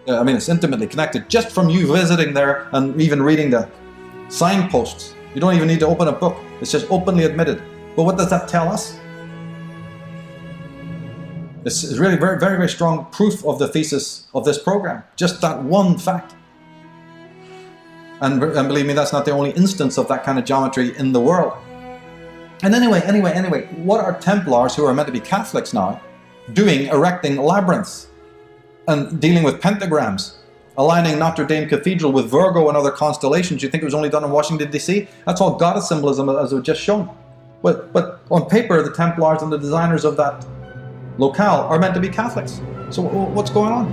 I mean, it's intimately connected just from you visiting there and even reading the signposts. You don't even need to open a book. It's just openly admitted. But what does that tell us? This is really very, very, very strong proof of the thesis of this program. Just that one fact. And believe me, that's not the only instance of that kind of geometry in the world. And anyway, what are Templars, who are meant to be Catholics now, doing erecting labyrinths and dealing with pentagrams, aligning Notre Dame Cathedral with Virgo and other constellations? You think it was only done in Washington, D.C.? That's all goddess symbolism, as we've just shown. But on paper, the Templars and the designers of that locale are meant to be Catholics. So what's going on?